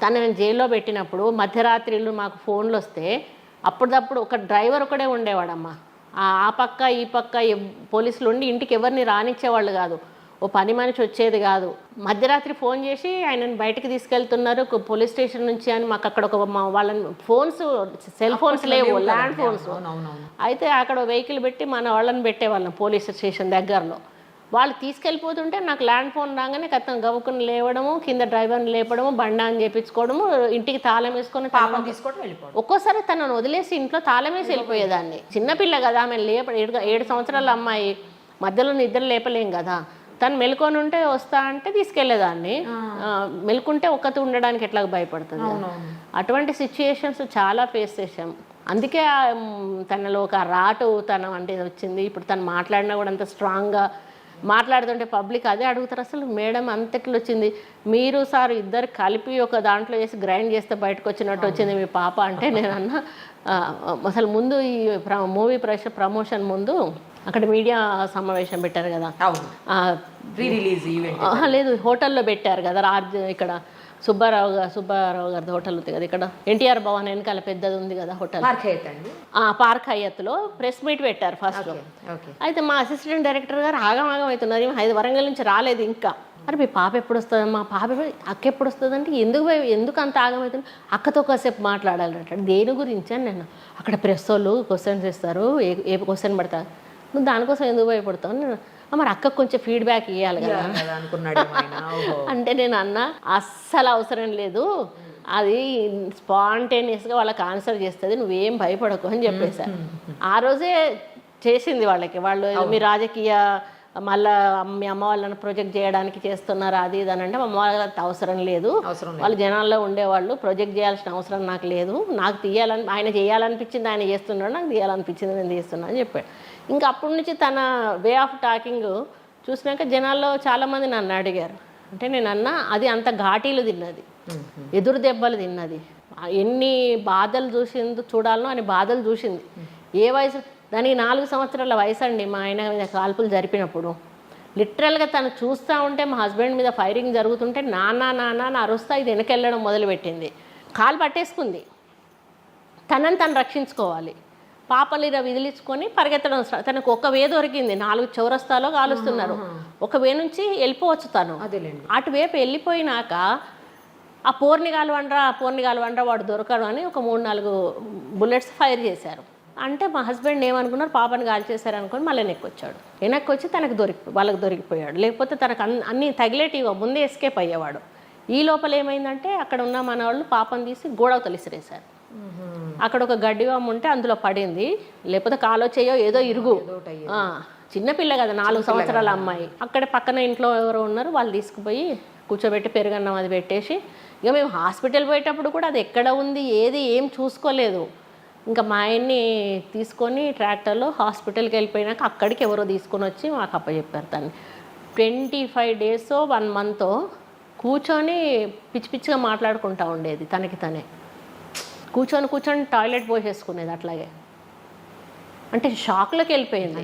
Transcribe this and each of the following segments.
తనని జైల్లో పెట్టినప్పుడు మధ్యరాత్రిళ్ళు మాకు ఫోన్లు వస్తే అప్పుడప్పుడు ఒక డ్రైవర్ ఒకడే ఉండేవాడమ్మా. ఆ పక్క ఈ పక్క పోలీసులు ఉండి ఇంటికి ఎవరిని రానిచ్చేవాళ్ళు కాదు. ఓ పని మనిషి వచ్చేది కాదు. మధ్యరాత్రి ఫోన్ చేసి ఆయనను బయటకు తీసుకెళ్తున్నారు పోలీస్ స్టేషన్ నుంచి అని మాకు అక్కడ ఒక వాళ్ళని ఫోన్స్, సెల్ ఫోన్స్ లేవు, ల్యాండ్ ఫోన్స్. అయితే అక్కడ వెహికల్ పెట్టి మన వాళ్ళని పెట్టేవాళ్ళం పోలీస్ స్టేషన్ దగ్గరలో. వాళ్ళు తీసుకెళ్ళిపోతుంటే నాకు ల్యాండ్ ఫోన్ రాగానే కథం గవ్వుకుని లేవడము, కింద డ్రైవర్ని లేపడము, బండా అని చేపించుకోవడము, ఇంటికి తాళం వేసుకొని పాపం తీసుకోవడం వెళ్ళిపోవడం. ఒక్కోసారి తనను వదిలేసి ఇంట్లో తాళం వేసి వెళ్ళిపోయేదాన్ని. చిన్నపిల్ల కదా, ఆమె 7 సంవత్సరాల అమ్మాయి, మధ్యలో నిద్ర లేపలేం కదా. తను మెలుకొని ఉంటే వస్తా అంటే తీసుకెళ్లేదాన్ని. మెలుకుంటే ఒక్కతి ఉండడానికి ఎట్లా భయపడుతుంది. అటువంటి సిచ్యుయేషన్స్ చాలా ఫేస్ చేసాం. అందుకే తనలో ఒక రాటుతనం అంటే వచ్చింది. ఇప్పుడు తను మాట్లాడినా కూడా అంత స్ట్రాంగ్గా మాట్లాడుతుంటే పబ్లిక్ అదే అడుగుతారు, అసలు మేడం అంతట్లో వచ్చింది, మీరు సార్ ఇద్దరు కలిపి ఒక దాంట్లో వేసి గ్రైండ్ చేస్తే బయటకు వచ్చినట్టు వచ్చింది మీ పాప అంటే. నేను అన్నా అసలు ముందు ఈ మూవీ ప్రమోషన్ ముందు అక్కడ మీడియా సమావేశం పెట్టారు కదా, లేదు హోటల్లో పెట్టారు కదా, ఇక్కడ సుబ్బారావు గారి హోటల్ ఉంది కదా, ఇక్కడ ఎన్టీఆర్ భవన్ వెనకాల పెద్దది ఉంది కదా హోటల్, పార్క్ హయత్లో ప్రెస్ మీట్ పెట్టారు ఫస్ట్. అయితే మా అసిస్టెంట్ డైరెక్టర్ గారు ఆగం అవుతున్నారు, వరంగల్ నుంచి రాలేదు ఇంకా. అరే మీ పాప ఎప్పుడు వస్తుంది, మా పాప అక్క ఎప్పుడు వస్తుంది అంటే ఎందుకు అంత ఆగమవుతుంది, అక్కతో కాసేపు మాట్లాడాలంటే దేని గురించి అని. నేను అక్కడ ప్రెస్ వాళ్ళు క్వశ్చన్స్ ఇస్తారు, ఏ క్వశ్చన్ పడతారు, నువ్వు దానికోసం ఎందుకు భయపడతావు, నేను మరి అక్కకు కొంచెం ఫీడ్బ్యాక్ ఇవ్వాలి కదా అనుకున్నాడు. అంటే నేను అన్నా అస్సలు అవసరం లేదు, అది స్పాంటేనియస్గా వాళ్ళకి ఆన్సర్ చేస్తుంది, నువ్వేం భయపడకు అని చెప్పేశారు. ఆ రోజే చేసింది వాళ్ళకి. వాళ్ళు మీ రాజకీయ మళ్ళీ మీ అమ్మ వాళ్ళని ప్రొజెక్ట్ చేయడానికి చేస్తున్నారు అది ఇది అని అంటే, అమ్మ వాళ్ళకి అవసరం లేదు, వాళ్ళు జనాల్లో ఉండేవాళ్ళు, ప్రొజెక్ట్ చేయాల్సిన అవసరం నాకు లేదు, నాకు తీయాలని ఆయన చేయాలనిపించింది ఆయన చేస్తున్నాడు, నాకు తీయాలనిపించింది నేను తీస్తున్నా అని చెప్పాడు. ఇంకా అప్పటి నుంచి తన వే ఆఫ్ టాకింగ్ చూసినాక జనాల్లో చాలామంది నన్ను అడిగారు. అంటే నేను అన్నా అది అంత ఘాటీలు తిన్నది, ఎదురు దెబ్బలు తిన్నది, ఎన్ని బాధలు చూడాలనో అని బాధలు చూసింది. ఏ వయసు దానికి 4 సంవత్సరాల వయసు అండి. మా ఆయన మీద కాల్పులు జరిపినప్పుడు లిటరల్గా తను చూస్తూ ఉంటే మా హస్బెండ్ మీద ఫైరింగ్ జరుగుతుంటే నాన్న అరుస్తా ఇది వెనకెళ్ళడం మొదలుపెట్టింది. కాలు పట్టేసుకుంది, తనని తను రక్షించుకోవాలి, పాపలిర విదిలించుకొని పరిగెత్తడం. తనకు ఒక వే దొరికింది, 4 చౌరస్తాలో కాలుస్తున్నారు, ఒక వే నుంచి వెళ్ళిపోవచ్చు తను. అటువైపు వెళ్ళిపోయినాక ఆ పోర్ని కాలువండ్రా వాడు దొరకడు అని ఒక 3-4 బుల్లెట్స్ ఫైర్ చేశారు. అంటే మా హస్బెండ్ ఏమనుకున్నారు, పాపని కాల్ చేశారు అనుకొని మళ్ళీ వెనక్కి వచ్చి వాళ్ళకి దొరికిపోయాడు. లేకపోతే తనకు అన్నీ తగిలేటివి ముందే ఎస్కేప్ అయ్యేవాడు. ఈ లోపల ఏమైందంటే అక్కడ ఉన్న మన వాళ్ళు పాపను తీసి గోడవతలు విసిరేశారు. అక్కడ ఒక గడ్డివాము ఉంటే అందులో పడింది, లేకపోతే కాలో చేయో ఏదో ఇరుగు, చిన్నపిల్ల కదా 4 సంవత్సరాల అమ్మాయి. అక్కడ పక్కన ఇంట్లో ఎవరో ఉన్నారు, వాళ్ళు తీసుకుపోయి కూర్చోబెట్టి పెరుగన్నం అది పెట్టేసి, ఇక మేము హాస్పిటల్ పోయేటప్పుడు కూడా అది ఎక్కడ ఉంది ఏం చూసుకోలేదు. ఇంకా మా ఆయన్ని తీసుకొని ట్రాక్టర్లో హాస్పిటల్కి వెళ్ళిపోయినాక అక్కడికి ఎవరో తీసుకొని వచ్చి మాకు అప్పచెప్పారు. తను 25 days 1 month కూర్చొని పిచ్చిగా మాట్లాడుకుంటూ ఉండేది, తనకి తనే కూర్చొని టాయిలెట్ పోసేసుకునేది. అట్లాగే అంటే షాక్లోకి వెళ్ళిపోయింది.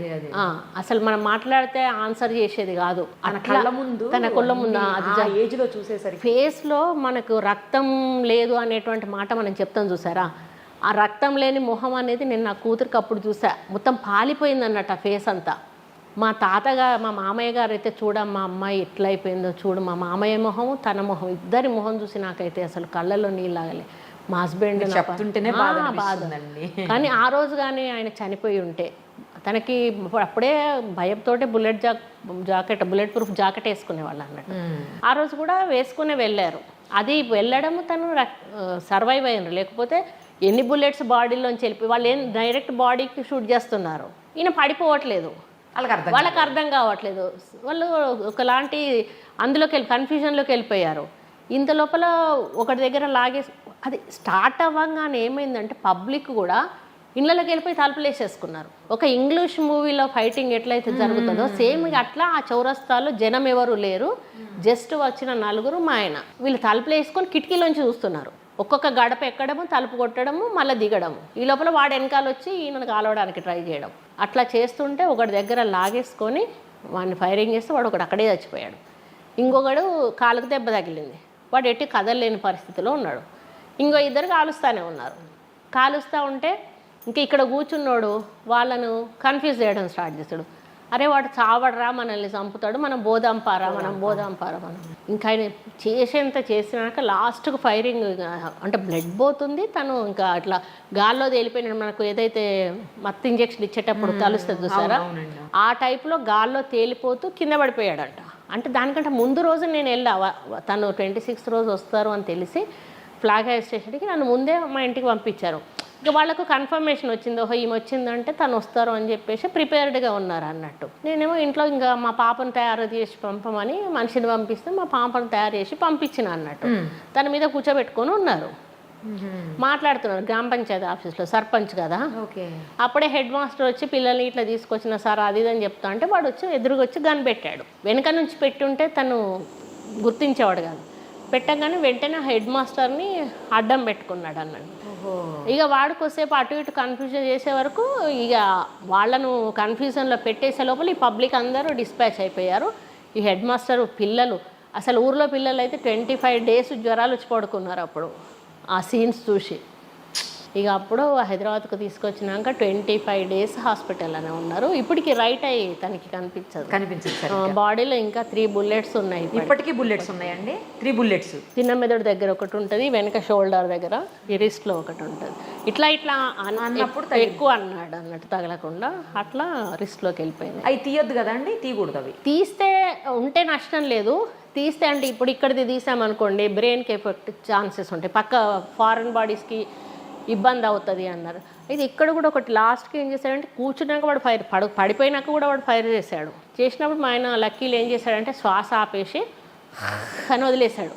అసలు మనం మాట్లాడితే ఆన్సర్ చేసేది కాదు. తన కళ్ళ ముందు అది ఏజ్లో చూసేసరికి ఫేస్లో మనకు రక్తం లేదు అనేటువంటి మాట మనం చెప్తాం చూసారా, ఆ రక్తం లేని మొహం అనేది నేను నా కూతురికి అప్పుడు చూసా. మొత్తం పాలిపోయింది అన్నట్టు ఆ ఫేస్ అంతా. మా మామయ్య గారు అయితే చూడమ్మా అమ్మాయి ఎట్లా అయిపోయిందో చూడు, మా మామయ్య మొహము తన మొహం ఇద్దరి మొహం చూసి నాకైతే అసలు కళ్ళల్లో నీళ్ళాగలే. మా హస్బెండ్ చెప్తుంటేనే బాధ. కానీ ఆ రోజు కానీ ఆయన చనిపోయి ఉంటే తనకి అప్పుడే భయంతో బుల్లెట్ ప్రూఫ్ జాకెట్ వేసుకునేవాళ్ళు అన్నట్టు. ఆ రోజు కూడా వేసుకునే వెళ్ళారు. అది వెళ్ళడం తను సర్వైవ్ అయ్యారు. లేకపోతే ఎన్ని బుల్లెట్స్ బాడీలోంచి వెళ్ళిపోయి వాళ్ళు ఏం డైరెక్ట్ బాడీకి షూట్ చేస్తున్నారు, ఈయన పడిపోవట్లేదు, వాళ్ళకి అర్థం కావట్లేదు. వాళ్ళు ఒకలాంటి కన్ఫ్యూజన్లోకి వెళ్ళిపోయారు. ఇంత లోపల ఒకటి దగ్గర అది స్టార్ట్ అవ్వగానే ఏమైందంటే పబ్లిక్ కూడా ఇళ్ళకి వెళ్ళిపోయి తలుపులు వేసేసుకున్నారు. ఒక ఇంగ్లీష్ మూవీలో ఫైటింగ్ ఎట్లయితే జరుగుతుందో సేమ్ అట్లా ఆ చౌరస్తాలో జనం ఎవరు లేరు, జస్ట్ వచ్చిన 4 మా ఆయన, వీళ్ళు తలుపులు వేసుకొని కిటికీలోంచి చూస్తున్నారు. ఒక్కొక్క గడప ఎక్కడము, తలుపు కొట్టడము, మళ్ళీ దిగడము. ఈ లోపల వాడు వెనకాల వచ్చి ఈయనను కాలవడానికి ట్రై చేయడం. అట్లా చేస్తుంటే ఒకటి దగ్గర లాగేసుకొని వాడిని ఫైరింగ్ చేస్తే వాడు ఒకటి అక్కడే చచ్చిపోయాడు. ఇంకొకడు కాలుకు దెబ్బ తగిలింది, వాడు ఎట్టి కదలలేని పరిస్థితిలో ఉన్నాడు. ఇంకో ఇద్దరు కాలుస్తూనే ఉన్నారు. కాలుస్తూ ఉంటే ఇంకా ఇక్కడ కూర్చున్నాడు వాళ్ళను కన్ఫ్యూజ్ చేయడం స్టార్ట్ చేస్తాడు. అరే వాడు చావడరా, మనల్ని చంపుతాడు, మనం బోదాంపారా మనం. ఇంకా ఆయన చేసేంత చేసినాక లాస్ట్కు ఫైరింగ్, అంటే బ్లడ్ పోతుంది, తను ఇంకా అట్లా గాల్లో తేలిపోయినాడు. మనకు ఏదైతే మత్తు ఇంజెక్షన్ ఇచ్చేటప్పుడు తలుస్తుంది చూసారా, ఆ టైప్లో గాల్లో తేలిపోతూ కింద పడిపోయాడంట. అంటే దానికంటే ముందు రోజు నేను వెళ్ళా, తను 26th రోజు వస్తారు అని తెలిసి ఫ్లాగ్ హై స్టేషన్కి నన్ను ముందే మా ఇంటికి పంపించారు. ఇక వాళ్ళకు కన్ఫర్మేషన్ వచ్చింది, ఓహో ఈమె వచ్చిందంటే తను వస్తారు అని చెప్పేసి ప్రిపేర్డ్గా ఉన్నారు అన్నట్టు. నేనేమో ఇంట్లో ఇంకా మా పాపను తయారు చేసి పంపమని మనిషిని పంపిస్తే మా పాపను తయారు చేసి పంపించిన అన్నట్టు. తన మీద కూర్చోబెట్టుకొని ఉన్నారు, మాట్లాడుతున్నారు గ్రామ పంచాయతీ ఆఫీస్లో, సర్పంచ్ కదా. అప్పుడే హెడ్ మాస్టర్ వచ్చి పిల్లల్ని ఇట్లా తీసుకొచ్చిన సార్ అది ఇది అని చెప్తా అంటే వాడు వచ్చి ఎదురుగా వచ్చి గన్ పెట్టాడు. వెనక నుంచి పెట్టుంటే తను గుర్తించేవాడు కాదు. పెట్టగానే వెంటనే హెడ్ మాస్టర్ని అడ్డం పెట్టుకున్నాడు అన్నాడు. ఇక వాడికోసేపు అటు ఇటు కన్ఫ్యూజన్ చేసే వరకు ఇక వాళ్ళను కన్ఫ్యూజన్లో పెట్టేసే లోపల ఈ పబ్లిక్ అందరూ డిస్పాచ్ అయిపోయారు. ఈ హెడ్ మాస్టర్ పిల్లలు, అసలు ఊర్లో పిల్లలు అయితే 25 days జ్వరాలు వచ్చి పడుకున్నారు అప్పుడు ఆ సీన్స్ చూసి. ఇక అప్పుడు హైదరాబాద్కు తీసుకొచ్చినాక 25 days హాస్పిటల్లోనే ఉన్నారు. ఇప్పటికి రైట్ అయ్యి తనకి కనిపించదు. బాడీలో ఇంకా 3 bullets ఉన్నాయి. ఇప్పటికీ బుల్లెట్స్ ఉన్నాయండి? 3 bullets. చిన్న మెదడు దగ్గర ఒకటి ఉంటుంది, వెనక షోల్డర్ దగ్గర, ఈ రిస్ట్లో ఒకటి ఉంటుంది. ఇట్లా అన్నప్పుడు ఎక్కువ అన్నాడు అన్నట్టు తగలకుండా అట్లా రిస్ట్లోకి వెళ్ళిపోయింది. అవి తీయొద్దు కదండి? తీయకూడదు. అవి తీస్తే ఉంటే నష్టం లేదు. తీస్తే అంటే ఇప్పుడు ఇక్కడిది తీసామనుకోండి బ్రెయిన్కి ఎఫెక్ట్ ఛాన్సెస్ ఉంటాయి, పక్క ఫారెన్ బాడీస్కి ఇబ్బంది అవుతుంది అన్నారు. అయితే ఇక్కడ కూడా ఒకటి లాస్ట్కి ఏం చేశాడంటే కూర్చున్నాక వాడు పడిపోయినాక కూడా వాడు ఫైర్ చేశాడు. చేసినప్పుడు మా ఆయన లక్కీలు ఏం చేశాడంటే శ్వాస ఆపేసి అని వదిలేశాడు.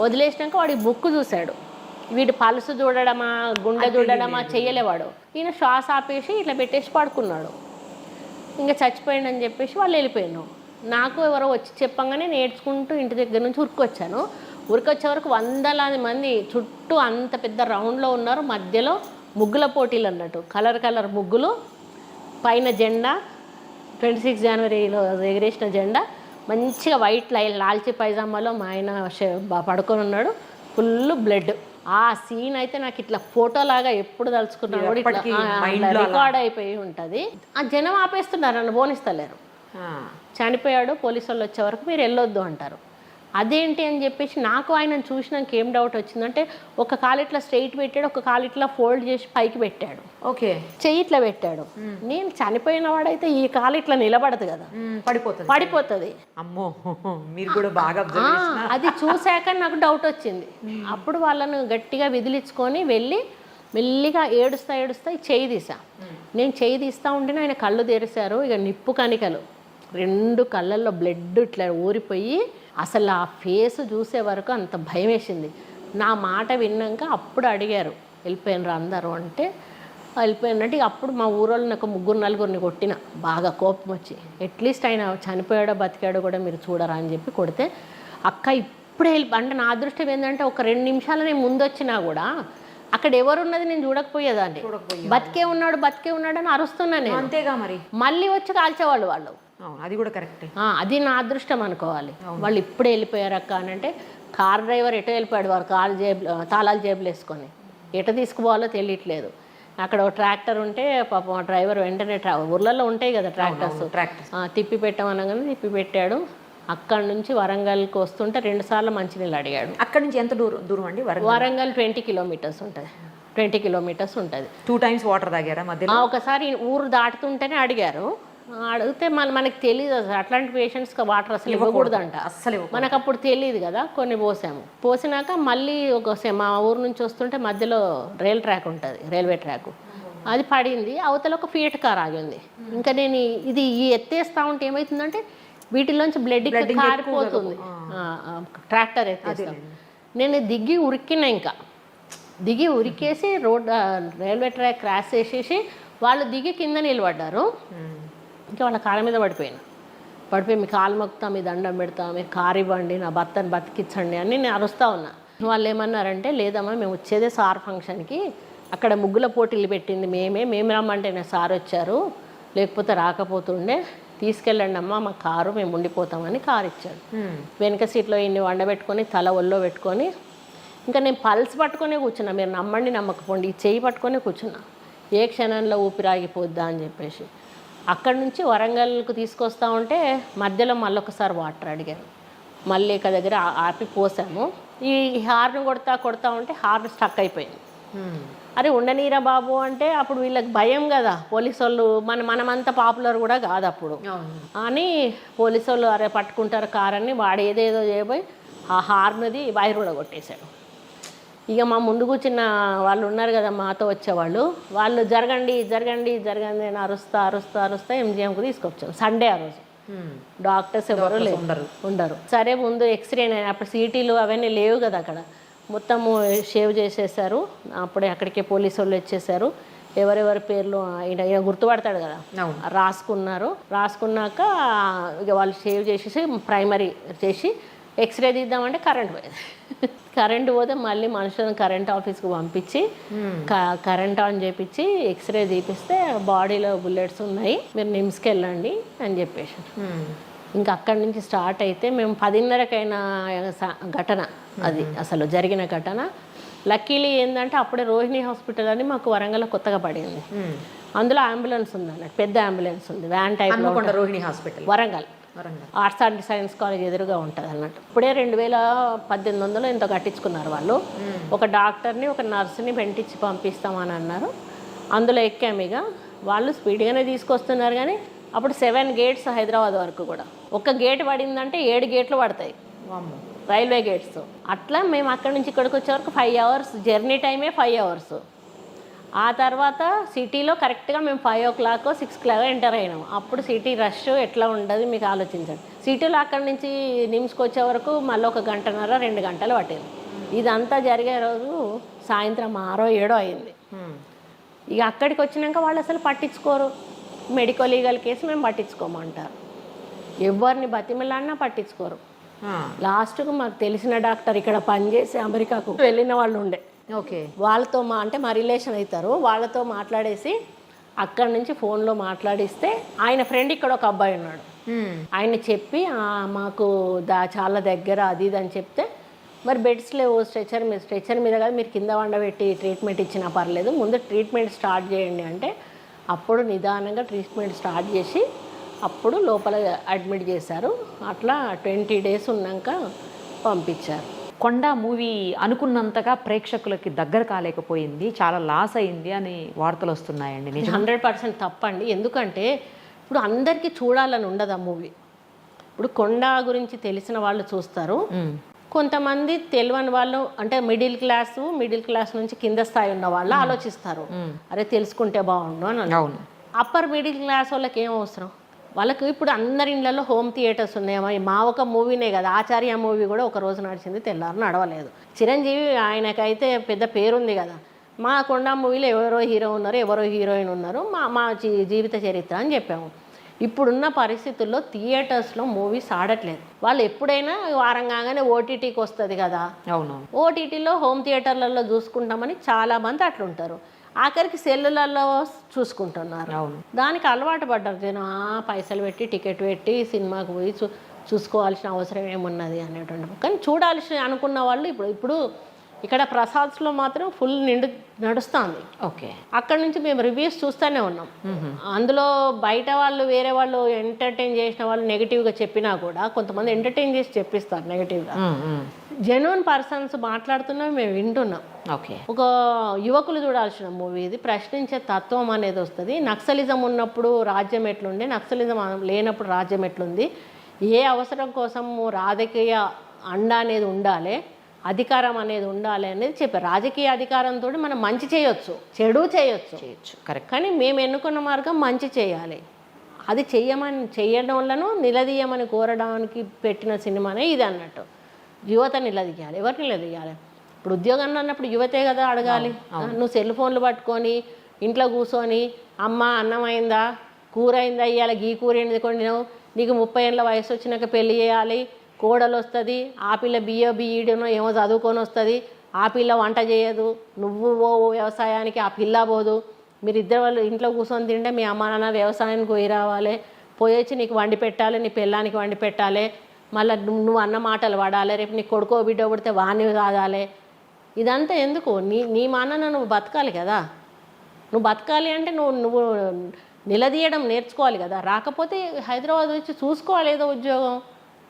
వదిలేసినాక వాడి బుక్ చూశాడు. వీడు పల్సు చూడడమా గుండె చూడడమా చెయ్యలేవాడు. ఈయన శ్వాస ఆపేసి ఇట్లా పెట్టేసి పడుకున్నాడు. ఇంకా చచ్చిపోయిందని చెప్పేసి వాళ్ళు వెళ్ళిపోయాను. నాకు ఎవరో వచ్చి చెప్పంగానే నేర్చుకుంటూ ఇంటి దగ్గర నుంచి ఉరికొచ్చాను. ఉరికొచ్చే వరకు 100 మంది చుట్టూ అంత పెద్ద రౌండ్లో ఉన్నారు. మధ్యలో ముగ్గుల పోటీలు అన్నట్టు, కలర్ ముగ్గులు, పైన జెండా 26 జనవరిలో ఎగిరేసిన జెండా, మంచిగా వైట్ లాల్చి పైజామాలో మా ఆయన పడుకొని ఉన్నాడు, ఫుల్ బ్లడ్. ఆ సీన్ అయితే నాకు ఇట్లా ఫోటోలాగా ఎప్పుడు తలుచుకున్నా కూడా ఇట్లా రికార్డ్ అయిపోయి ఉంటుంది. ఆ జనం ఆపేస్తున్నారు, నన్ను బోనిస్తలేరు. చనిపోయాడు, పోలీసు వాళ్ళు వచ్చే వరకు మీరు వెళ్ళొద్దు అంటారు. అదేంటి అని చెప్పేసి నాకు ఆయనను చూసినాక ఏం డౌట్ వచ్చిందంటే, ఒక కాలు ఇట్లా స్ట్రైట్ పెట్టాడు, ఒక కాలు ఇట్లా ఫోల్డ్ చేసి పైకి పెట్టాడు, చెయ్యి ఇట్లా పెట్టాడు. నేను చనిపోయిన వాడైతే ఈ కాలు ఇట్లా నిలబడదు కదా, పడిపోతుంది. అమ్మో, మీరు కూడా బాగా అది చూశాక నాకు డౌట్ వచ్చింది. అప్పుడు వాళ్ళను గట్టిగా విదిలించుకొని వెళ్ళి మెల్లిగా ఏడుస్తా చెయ్యి తీసా. నేను చెయ్యి తీస్తూ ఉంటేనే ఆయన కళ్ళు తెరిశారు. ఇక నిప్పు కణికలు 2 కళ్ళల్లో బ్లడ్ ఇట్లా ఊరిపోయి అసలు ఆ ఫేస్ చూసే వరకు అంత భయం వేసింది. నా మాట విన్నాక అప్పుడు అడిగారు వెళ్ళిపోయినరు అందరూ అంటే, వెళ్ళిపోయినట్టు అప్పుడు మా ఊరోళ్ళు నాకు 3-4 కొట్టిన, బాగా కోపం వచ్చి, అట్లీస్ట్ ఆయన చనిపోయాడో బతికాడో కూడా మీరు చూడరా అని చెప్పి కొడితే, అక్క ఇప్పుడే అంటే నా అదృష్టం ఏంటంటే ఒక 2 నిమిషాలు నేను ముందు వచ్చినా కూడా అక్కడ ఎవరున్నది నేను చూడకపోయేదాన్ని. బతికే ఉన్నాడు అని అరుస్తున్నా నేను. అంతేగా మరి మళ్ళీ వచ్చి కాల్చేవాళ్ళు వాళ్ళు. అది కూడా కరెక్టే. అది నా అదృష్టం అనుకోవాలి. వాళ్ళు ఇప్పుడే వెళ్ళిపోయారు అక్క అని అంటే, కార్ డ్రైవర్ ఎటో వెళ్ళిపోయాడు, వారు తాళాలు జేబులు వేసుకొని ఎట తీసుకుపోవాలో తెలియట్లేదు. అక్కడ ఒక ట్రాక్టర్ ఉంటే పాపం డ్రైవర్ వెంటనే ఊర్లలో ఉంటాయి కదా ట్రాక్టర్స్, తిప్పి పెట్టమనగానే తిప్పి పెట్టాడు. అక్కడ నుంచి వరంగల్కి వస్తుంటే 2 సార్లు మంచినీళ్ళు అడిగాడు. అక్కడ నుంచి ఎంత దూరం అండి? వరంగల్ 20 kilometers ఉంటుంది. 20 kilometers ఉంటుంది. 2 times వాటర్ తాగారా మధ్యలో? ఒకసారి ఊరు దాటుతుంటేనే అడిగారు. అడిగితే మనకి తెలియదు అసలు అట్లాంటి పేషెంట్స్కి వాటర్ అసలు ఇవ్వకూడదంట. అసలు మనకు అప్పుడు తెలియదు కదా. కొన్ని పోసినాక మళ్ళీ మా ఊరు నుంచి వస్తుంటే మధ్యలో రైల్వే ట్రాక్ అది పడింది. అవతల ఒక ఫియట్ కార్ ఆగింది. ఇంకా నేను ఇది ఎత్తేస్తా ఉంటే ఏమవుతుందంటే వీటిలోంచి బ్లడ్ కారిపోతుంది. ట్రాక్టర్ ఎత్తేస్తాం. నేను దిగి ఉరికేసి రైల్వే ట్రాక్ క్రాస్ చేసేసి వాళ్ళు దిగి కింద నిలబడ్డారు. ఇంకా వాళ్ళ కాళ్ళ మీద పడిపోయి మీ కాలు మొక్కుతా, మీ దండం పెడతా, మీరు కారు ఇవ్వండి, నా భర్తను బతికించండి అని నేను అరుస్తూ ఉన్నా. వాళ్ళు ఏమన్నారంటే, లేదమ్మా మేము వచ్చేదే సార్ ఫంక్షన్కి, అక్కడ ముగ్గుల పోటీలు పెట్టింది మేము రమ్మంటేనే సార్ వచ్చారు, లేకపోతే రాకపోతుండే, తీసుకెళ్ళండి అమ్మా మా కారు మేము ఉండిపోతామని కారు ఇచ్చాడు. వెనక సీట్లో ఇన్ని వండబెట్టుకొని తల ఒళ్ళో పెట్టుకొని ఇంకా నేను పల్స్ పట్టుకొని కూర్చున్నా. మీరు నమ్మండి నమ్మకపోండి, ఈ చెయ్యి పట్టుకొని కూర్చున్నా. ఏ క్షణంలో ఊపిరాగిపోద్దా అని చెప్పేసి అక్కడి నుంచి వరంగల్కు తీసుకొస్తా ఉంటే మధ్యలో మళ్ళీ ఒకసారి వాటర్ అడిగాను. మళ్ళీ ఇక్కడ దగ్గర ఆపి పోసాము. ఈ హార్న్ కొడతా ఉంటే హార్న్ స్టక్ అయిపోయింది. అరే ఉండనీరా బాబు అంటే అప్పుడు వీళ్ళకి భయం కదా, పోలీసు వాళ్ళు మనమంతా పాపులర్ కూడా కాదు అప్పుడు అని పోలీసు వాళ్ళు అరే పట్టుకుంటారు కారని వాడు ఏదేదో చేయబోయి ఆ హార్న్ది వైర్ కూడా కొట్టేశాడు. ఇక మా ముందు కూర్చున్న వాళ్ళు ఉన్నారు కదా మాతో వచ్చేవాళ్ళు, వాళ్ళు జరగండి నేను అరుస్తా ఎంజిఎంకు తీసుకొచ్చాను. సండే ఆ రోజు డాక్టర్స్ ఎవరు ఉండరు. సరే ముందు ఎక్స్రే అప్పుడు సీటీలు అవన్నీ లేవు కదా అక్కడ, మొత్తము షేవ్ చేసేసారు. అప్పుడే అక్కడికే పోలీసు వాళ్ళు వచ్చేసారు. ఎవరెవరి పేర్లు ఆయన గుర్తుపడతాడు కదా రాసుకున్నాక ఇక వాళ్ళు షేవ్ చేసేసి ప్రైమరీ చేసి ఎక్స్రే తీద్దామంటే కరెంట్ పోతే మళ్ళీ మనుషులను కరెంట్ ఆఫీస్కి పంపించి కరెంట్ ఆన్ చేపించి ఎక్స్రే తీపిస్తే బాడీలో బుల్లెట్స్ ఉన్నాయి, మీరు నిమ్స్కి వెళ్ళండి అని చెప్పేసి. ఇంకా అక్కడి నుంచి స్టార్ట్ అయితే మేము 10:30కైన ఘటన అది అసలు జరిగిన ఘటన. లక్కీలీ ఏంటంటే అప్పుడే రోహిణి హాస్పిటల్ అని మాకు వరంగల్లో కొత్తగా పడింది. అందులో అంబులెన్స్ ఉంది అన్నట్టు, పెద్ద అంబులెన్స్ ఉంది, van type. Rohini hospital Warangal arts and science college ఎదురుగా ఉంటుంది అన్నట్టు. ఇప్పుడే 2018 ఎంతో కట్టించుకున్నారు వాళ్ళు. ఒక డాక్టర్ని ఒక నర్సుని వెంటించి పంపిస్తామని అన్నారు. అందులో ఎక్కాము. ఇక వాళ్ళు స్పీడ్గానే తీసుకొస్తున్నారు కానీ అప్పుడు 7 గేట్స్ హైదరాబాద్ వరకు కూడా. ఒక గేట్ పడిందంటే 7 గేట్లు పడతాయి రైల్వే గేట్స్. అట్లా మేము అక్కడి నుంచి ఇక్కడికి వచ్చే వరకు 5 hours జర్నీ టైమే 5 hours. ఆ తర్వాత సిటీలో కరెక్ట్గా మేము 5 o'clock 6 o'clock ఎంటర్ అయినాము. అప్పుడు సిటీ రష్ ఎట్లా ఉండదు మీకు ఆలోచించండి. సిటీలో అక్కడి నుంచి నిమ్స్కి వచ్చే వరకు మళ్ళీ 1 గంటన్నర 2 గంటలు పట్టింది. ఇదంతా జరిగే రోజు సాయంత్రం 6 7 అయింది. ఇక అక్కడికి వచ్చినాక వాళ్ళు అసలు పట్టించుకోరు. మెడికల్ లీగల్ కేసు మేము పట్టించుకోమంటారు. ఎవరిని బతిమిలాడినా పట్టించుకోరు. లాస్ట్కు మాకు తెలిసిన డాక్టర్ ఇక్కడ పనిచేసి అమెరికాకు వెళ్ళిన వాళ్ళు ఉండే, వాళ్ళతో అంటే మా రిలేషన్ అవుతారు, వాళ్ళతో మాట్లాడేసి అక్కడి నుంచి ఫోన్లో మాట్లాడిస్తే ఆయన ఫ్రెండ్ ఇక్కడ ఒక అబ్బాయి ఉన్నాడు, ఆయన చెప్పి మాకు చాలా దగ్గర అది ఇది అని చెప్తే మరి బెడ్స్ లేవు, స్ట్రెచర్ మీద కదా మీరు కింద వండబెట్టి ట్రీట్మెంట్ ఇచ్చినా పర్లేదు, ముందు ట్రీట్మెంట్ స్టార్ట్ చేయండి అంటే అప్పుడు నిదానంగా ట్రీట్మెంట్ స్టార్ట్ చేసి అప్పుడు లోపల అడ్మిట్ చేశారు. అట్లా 20 days ఉన్నాక పంపించారు. కొండ మూవీ అనుకున్నంతగా ప్రేక్షకులకి దగ్గర కాలేకపోయింది, చాలా లాస్ అయింది అని వార్తలు వస్తున్నాయండి. 100% తప్పండి. ఎందుకంటే ఇప్పుడు అందరికీ చూడాలని ఉండదు ఆ మూవీ. ఇప్పుడు కొండ గురించి తెలిసిన వాళ్ళు చూస్తారు, కొంతమంది తెలియని వాళ్ళు అంటే మిడిల్ క్లాస్ నుంచి కింద స్థాయి ఉన్న వాళ్ళు ఆలోచిస్తారు, అరే తెలుసుకుంటే బాగుండు అని. అవును, అప్పర్ మిడిల్ క్లాస్ వాళ్ళకి ఏం అవసరం, వాళ్ళకి ఇప్పుడు అందరి ఇళ్ళల్లో హోమ్ థియేటర్స్ ఉన్నాయి. మా ఒక మూవీనే కదా, ఆచార్య మూవీ కూడా ఒక రోజు నడిచింది, తెల్లారు నడవలేదు. చిరంజీవి ఆయనకైతే పెద్ద పేరుంది కదా, మా కొండ మూవీలో ఎవరో హీరో ఉన్నారు, ఎవరో హీరోయిన్ ఉన్నారు, మా జీవిత చరిత్ర అని చెప్పాము. ఇప్పుడున్న పరిస్థితుల్లో థియేటర్స్లో మూవీస్ ఆడట్లేదు. వాళ్ళు ఎప్పుడైనా వారం కాగానే ఓటీటీకి వస్తుంది కదా, అవును, ఓటీటీలో హోమ్ థియేటర్లలో చూసుకుంటామని చాలామంది అట్లుంటారు. ఆఖరికి సెల్లులలో చూసుకుంటున్నారు. దానికి అలవాటు పడ్డారు జనం. పైసలు పెట్టి టికెట్ పెట్టి సినిమాకి పోయి చూసుకోవాల్సిన అవసరం ఏమున్నది అనేటువంటి. కానీ చూడాల్సి అనుకున్న వాళ్ళు ఇప్పుడు ఇక్కడ ప్రసాద్స్లో మాత్రం ఫుల్ నడుస్తుంది. ఓకే, అక్కడ నుంచి మేము రివ్యూస్ చూస్తూనే ఉన్నాం. అందులో బయట వాళ్ళు వేరే వాళ్ళు ఎంటర్టైన్ చేసిన వాళ్ళు నెగిటివ్గా చెప్పినా కూడా కొంతమంది ఎంటర్టైన్ చేసి చెప్పిస్తారు నెగిటివ్గా. జెన్యూన్ పర్సన్స్ మాట్లాడుతున్నా మేము వింటున్నాం. ఓకే, ఒక యువకులు చూడాల్సిన మూవీ ఇది. ప్రశ్నించే తత్వం అనేది వస్తుంది. నక్సలిజం ఉన్నప్పుడు రాజ్యం ఎట్లుంది, నక్సలిజం లేనప్పుడు రాజ్యం ఎట్లుంది, ఏ అవసరం కోసం రాజకీయ అండ అనేది ఉండాలి, అధికారం అనేది ఉండాలి అనేది చెప్పారు. రాజకీయ అధికారంతో మనం మంచి చేయొచ్చు, చెడు చేయొచ్చు, కరెక్ట్. కానీ మేము ఎన్నుకున్న మార్గం మంచి చేయాలి. అది చేయడంలో నిలదీయమని కోరడానికి పెట్టిన సినిమానే ఇది అన్నట్టు. యువత నిలదీయాలి. ఎవరు నిలదీయాలి? ఇప్పుడు ఉద్యోగంలో అన్నప్పుడు యువతే కదా అడగాలి. నువ్వు సెల్ ఫోన్లు పట్టుకొని ఇంట్లో కూర్చొని అమ్మ అన్నం అయిందా, కూర అయిందా, ఇవాళ గీ కూర ఎందుకొని నీకు 30 ఏళ్ళ వయసు వచ్చినాక పెళ్లి చేయాలి, కోడలు వస్తుంది, ఆ పిల్ల బీఈడీనో ఏమో చదువుకొని వస్తుంది, ఆ పిల్ల వంట చేయదు, నువ్వు ఓ వ్యవసాయానికి ఆ పిల్ల పోదు, మీరిద్దరు వాళ్ళు ఇంట్లో కూర్చొని తింటే మీ అమ్మ నాన్న వ్యవసాయానికి పోయి రావాలి, పోయొచ్చి నీకు వండి పెట్టాలి, నీ పిల్లానికి వండి పెట్టాలి, మళ్ళీ నువ్వు అన్న మాటలు పడాలి, రేపు నీ కొడుకో బిడ్డ పుడితే వాణ్ణి కాదాలి. ఇదంతా ఎందుకు? నీ మానన నువ్వు బతకాలి కదా. నువ్వు బతకాలి అంటే నువ్వు నిలదీయడం నేర్చుకోవాలి కదా. రాకపోతే హైదరాబాద్ వచ్చి చూసుకోవాలి ఏదో ఉద్యోగం.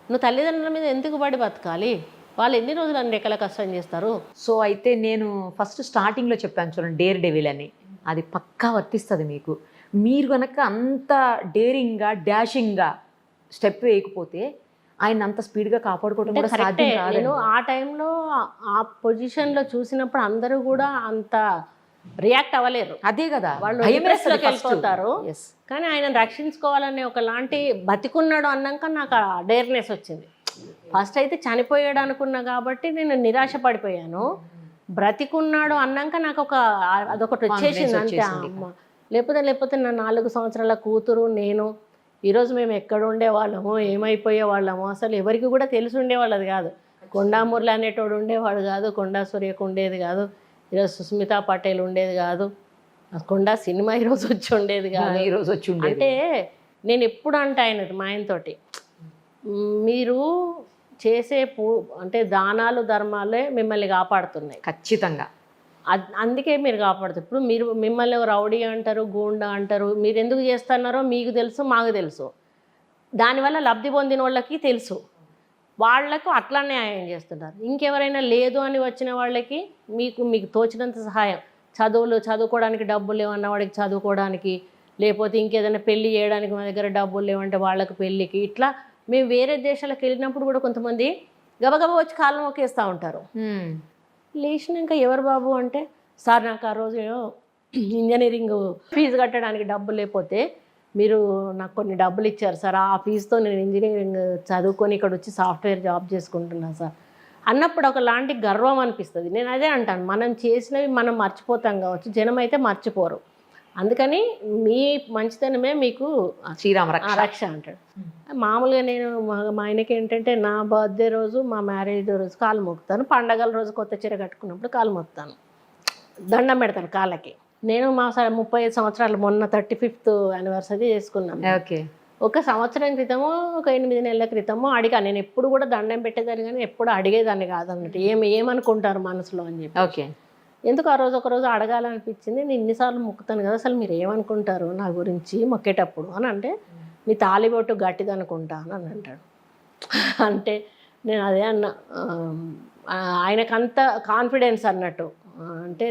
నువ్వు తల్లిదండ్రుల మీద ఎందుకు పడి బతకాలి? వాళ్ళు ఎన్ని రోజులు అన్ని రెక్కల కష్టం చేస్తారు. సో అయితే నేను ఫస్ట్ స్టార్టింగ్లో చెప్పాను చూడండి, డేర్ డెవిల్ అని, అది పక్కా వర్తిస్తుంది మీకు. మీరు కనుక అంత డేరింగ్గా డాషింగ్గా స్టెప్ వేయకపోతే ఆయన అంత స్పీడ్గా కాపాడుకోవడం కూడా సాధ్యం కాదు. నేను ఆ టైంలో ఆ పొజిషన్లో చూసినప్పుడు అందరూ కూడా అంత రియాక్ట్ అవ్వలేరు. అదే కదా, వాళ్ళు డిప్రెషన్లోకి వెళ్ళిపోతారు. కానీ ఆయన రక్షించుకోవాలనే ఒకలాంటి బతికున్నాడు అన్నాక నాకు ఆ డేర్నెస్ వచ్చింది. ఫస్ట్ అయితే చనిపోయాడు అనుకున్నా కాబట్టి నేను నిరాశ పడిపోయాను. బ్రతికున్నాడు అన్నాక నాకు అదొకటి వచ్చేసింది అంతే. అమ్మ లేకపోతే నా 4 సంవత్సరాల కూతురు నేను ఈరోజు మేము ఎక్కడ ఉండేవాళ్ళమో ఏమైపోయే వాళ్ళమో అసలు ఎవరికి కూడా తెలిసి ఉండేవాళ్ళది కాదు. కొండా మురళి అనేటోడు ఉండేవాడు కాదు, కొండా సూర్యకు ఉండేది కాదు, ఈరోజు సుస్మితా పటేల్ ఉండేది కాదు, కొండా సినిమా ఈరోజు వచ్చి ఉండేది కాదు. ఈరోజు వచ్చి ఉండేది అంటే నేను ఎప్పుడు అంటే ఆయన మా ఆయనతోటి, మీరు చేసే అంటే దానాలు ధర్మాలే మిమ్మల్ని కాపాడుతున్నాయి ఖచ్చితంగా. అందుకే మీరు కాపాడుతారు. ఇప్పుడు మిమ్మల్ని రౌడీ అంటారు, గూండా అంటారు, మీరు ఎందుకు చేస్తున్నారో మీకు తెలుసు, మాకు తెలుసు. దానివల్ల లబ్ధి పొందిన వాళ్ళకి తెలుసు, వాళ్లకు అట్లా న్యాయం చేస్తున్నారు. ఇంకెవరైనా లేదు అని వచ్చిన వాళ్ళకి మీకు తోచినంత సహాయం, చదువుకోవడానికి డబ్బులు లేవన్న వాడికి చదువుకోవడానికి, లేకపోతే ఇంకేదైనా పెళ్లి చేయడానికి మా దగ్గర డబ్బులు లేవంటే వాళ్ళకి పెళ్ళికి, ఇట్లా మేము వేరే దేశాలకు వెళ్ళినప్పుడు కూడా కొంతమంది గబగబా వచ్చి కాళ్ళ మొక్కేస్తూ ఉంటారు. లేచినాక ఎవరు బాబు అంటే, సార్ నాకు ఆ రోజు ఇంజనీరింగ్ ఫీజు కట్టడానికి డబ్బులు లేకపోతే మీరు నాకు కొన్ని డబ్బులు ఇచ్చారు సార్, ఆ ఫీజుతో నేను ఇంజనీరింగ్ చదువుకొని ఇక్కడ వచ్చి సాఫ్ట్వేర్ జాబ్ చేసుకుంటున్నాను సార్ అన్నప్పుడు ఒకలాంటి గర్వం అనిపిస్తుంది. నేను అదే అంటాను, మనం చేసినవి మనం మర్చిపోతాం కావచ్చు, జనం అయితే మర్చిపోరు. అందుకని మీ మంచితనమే మీకు శ్రీరామ రక్ష అంటాడు. మామూలుగా నేను మా ఆయనకి ఏంటంటే, నా బర్త్డే రోజు మా మ్యారేజ్ రోజు కాలు మొక్కుతాను, పండగల రోజు కొత్త చీర కట్టుకున్నప్పుడు కాలు మొక్కుతాను, దండం పెడతాను కాళ్ళకి. నేను మా 35 సంవత్సరాలు మొన్న 35th యానివర్సరీ చేసుకున్నాను. ఓకే. ఒక సంవత్సరం క్రితమో ఒక 8 నెలల క్రితమో అడిగా. నేను ఎప్పుడు కూడా దండం పెట్టేదాన్ని కానీ ఎప్పుడు అడిగేదాన్ని కాదన్నట్టు, ఏమనుకుంటారు మనసులో అని చెప్పి. ఓకే. ఎందుకు ఆ రోజు ఒకరోజు అడగాలనిపించింది. నేను ఇన్నిసార్లు మొక్కుతాను కదా, అసలు మీరు ఏమనుకుంటారు నా గురించి మొక్కేటప్పుడు అని అంటే, మీ తాలిబొట్టు గట్టిది అనుకుంటాను అని అంటాడు. అంటే నేను అదే అన్న, ఆయనకంత కాన్ఫిడెన్స్ అన్నట్టు, అంటే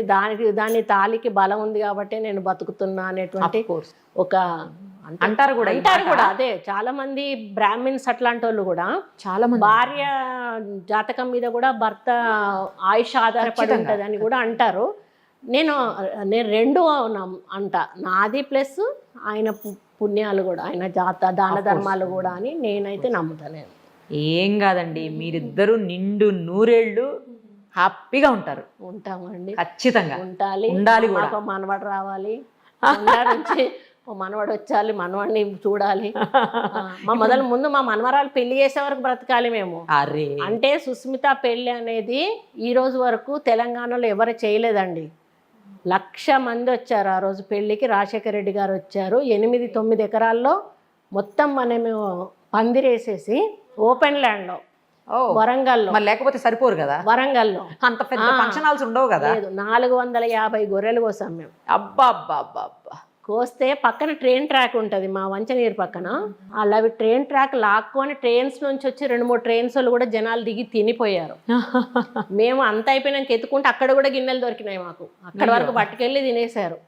దాని తాలికి బలం ఉంది కాబట్టి నేను బతుకుతున్నా అనేటువంటి ఒక అంటారు కూడా. అదే చాలా మంది బ్రాహ్మిన్స్ అట్లాంటి వాళ్ళు కూడా చాలా మంది భార్య జాతకం మీద కూడా భర్త ఆయుష్ ఆధారపడి ఉంటుంది అని కూడా అంటారు. నేను రెండు అంట, నాది ప్లస్ ఆయన పుణ్యాలు కూడా, ఆయన దాన ధర్మాలు కూడా అని నేనైతే నమ్ముతాను. ఏం కాదండి, మీరిద్దరూ నిండు నూరేళ్ళు హ్యాపీగా ఉంటామండి. ఖచ్చితంగా ఉండాలి కూడా. మనవాడు రావాలి నుంచి, మనవాడు వచ్చాలి, మనవాడిని చూడాలి. ముందు మా మనవరాలు పెళ్లి చేసే వరకు బ్రతకాలి మేము. అంటే సుస్మిత పెళ్లి అనేది ఈ రోజు వరకు తెలంగాణలో ఎవరు చేయలేదండి. 1,00,000 మంది వచ్చారు ఆ రోజు పెళ్లికి. రాజశేఖర రెడ్డి గారు వచ్చారు. 8-9 ఎకరాల్లో మొత్తం మనము పందిరేసేసి ఓపెన్ ల్యాండ్ లో వరంగల్లో, లేకపోతే సరిపోరు కదా, వరంగల్లో అంత పెద్ద ఫంక్షన్ హాల్స్ ఉండవు కదా, 450 గొర్రెలు కోసాం మేము. అబ్బా అబ్బా అబ్బా అబ్బా. కోస్తే పక్కన ట్రైన్ ట్రాక్ ఉంటుంది మా వంచనీరు పక్కన, అవి ట్రైన్ ట్రాక్ లాక్కొని ట్రైన్స్ నుంచి వచ్చి 2-3 ట్రైన్స్ వాళ్ళు కూడా జనాలు దిగి తినిపోయారు. మేము అంత అయిపోయినాక ఎత్తుకుంటే అక్కడ కూడా గిన్నెలు దొరికినాయి మాకు, అక్కడ వరకు పట్టుకెళ్ళి తినేశారు.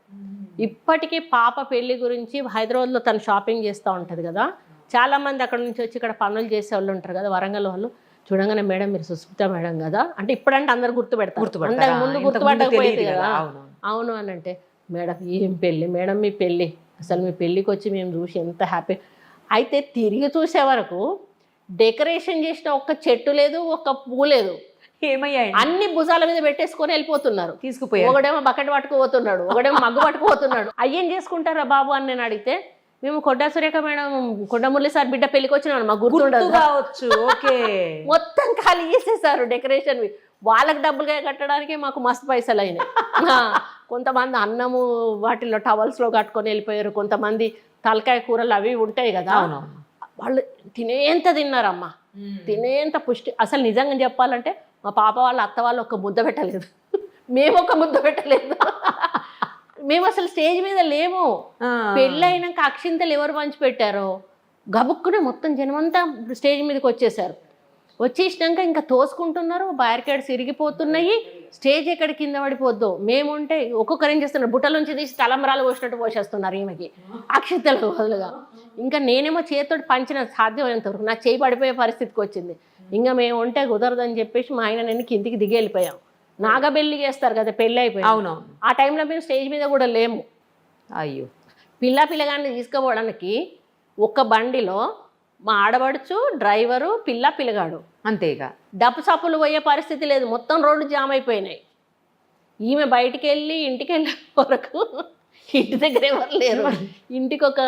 ఇప్పటికీ పాప పెళ్లి గురించి హైదరాబాద్లో తను షాపింగ్ చేస్తూ ఉంటుంది కదా, చాలా మంది అక్కడ నుంచి వచ్చి ఇక్కడ పనులు చేసే వాళ్ళు ఉంటారు కదా వరంగల్ వాళ్ళు, చూడంగానే మేడం మీరు సుస్మిత మేడం కదా అంటే, ఇప్పుడంటే అందరు గుర్తుపెడతారు, అంతకు ముందు గుర్తుపట్టకపోయేది కదా. అవును అని అంటే, మేడం ఏం పెళ్ళి మేడం మీ పెళ్ళి, అసలు మీ పెళ్ళికి వచ్చి మేము చూసి ఎంత హ్యాపీ. అయితే తిరిగి చూసే వరకు డెకరేషన్ చేసిన ఒక్క చెట్టు లేదు, ఒక్క పువ్వు లేదు. ఏమయ్యాయి? అన్ని భుజాల మీద పెట్టేసుకొని వెళ్ళిపోతున్నారు. తీసుకుపోయి ఒకడేమో బకెట్ పట్టుకుపోతున్నాడు, ఒకడేమో మగ్గు పట్టుకుపోతున్నాడు. అయ్యేం చేసుకుంటారా బాబు అని నేను అడిగితే, మేము కొండా సురేఖ మేడం, కొండా మురళి సార్ బిడ్డ పెళ్లికి వచ్చినాను, మాకు గుర్తుండదు కావచ్చు. ఓకే. మొత్తం ఖాళీ చేసేసారు డెకరేషన్. వాళ్ళకి డబ్బులుగా కట్టడానికి మాకు మస్తు పైసలు అయినాయి. కొంతమంది అన్నము వాటిలో టవల్స్లో కట్టుకొని వెళ్ళిపోయారు, కొంతమంది తలకాయ కూరలు అవి ఉంటాయి కదా, వాళ్ళు తినేంత తిన్నారమ్మా, తినేంత పుష్టి. అసలు నిజంగా చెప్పాలంటే మా పాప వాళ్ళ అత్త వాళ్ళు ఒక ముద్ద పెట్టలేదు, మేము ఒక ముద్ద పెట్టలేదు. మేము అసలు స్టేజ్ మీద లేము. పెళ్ళి అయినాక అక్షింతలు ఎవరు పంచి పెట్టారో గబుక్కునే మొత్తం జనమంతా స్టేజ్ మీదకి వచ్చేసారు. వచ్చేసినాక ఇంకా తోసుకుంటున్నారు, బ్యారికేడ్స్ ఇరిగిపోతున్నాయి, స్టేజ్ ఎక్కడ కింద పడిపోద్దు. మేముంటే ఒక్కొక్కరు ఏం చేస్తున్నారు, బుట్టలోంచి తీసి తలంబరాలు పోసినట్టు పోసేస్తున్నారు ఈమెకి అక్షింతలు బదులుగా. ఇంకా నేనేమో చేతితోటి పంచిన సాధ్యమైనంత వరకు నా చేయి పడిపోయే పరిస్థితికి వచ్చింది. ఇంకా మేము ఉంటే కుదరదని చెప్పేసి మా ఆయన నేను కిందికి దిగి వెళ్ళిపోయాం. నాగబెల్లి చేస్తారు కదా పెళ్ళి అయిపోయి, అవునవును. ఆ టైంలో మేము స్టేజ్ మీద కూడా లేము. అయ్యో, పిల్లగాన్ని తీసుకుపోవడానికి ఒక్క బండిలో మా ఆడబడుచు, డ్రైవరు, పిల్లగాడు, అంతేగా. డప్పు చప్పులు పోయే పరిస్థితి లేదు, మొత్తం రోడ్డు జామ్ అయిపోయినాయి. ఈమె బయటికి వెళ్ళి ఇంటికి వెళ్ళే వరకు ఇంటి దగ్గర ఎవరు లేరు. ఇంటికి ఒక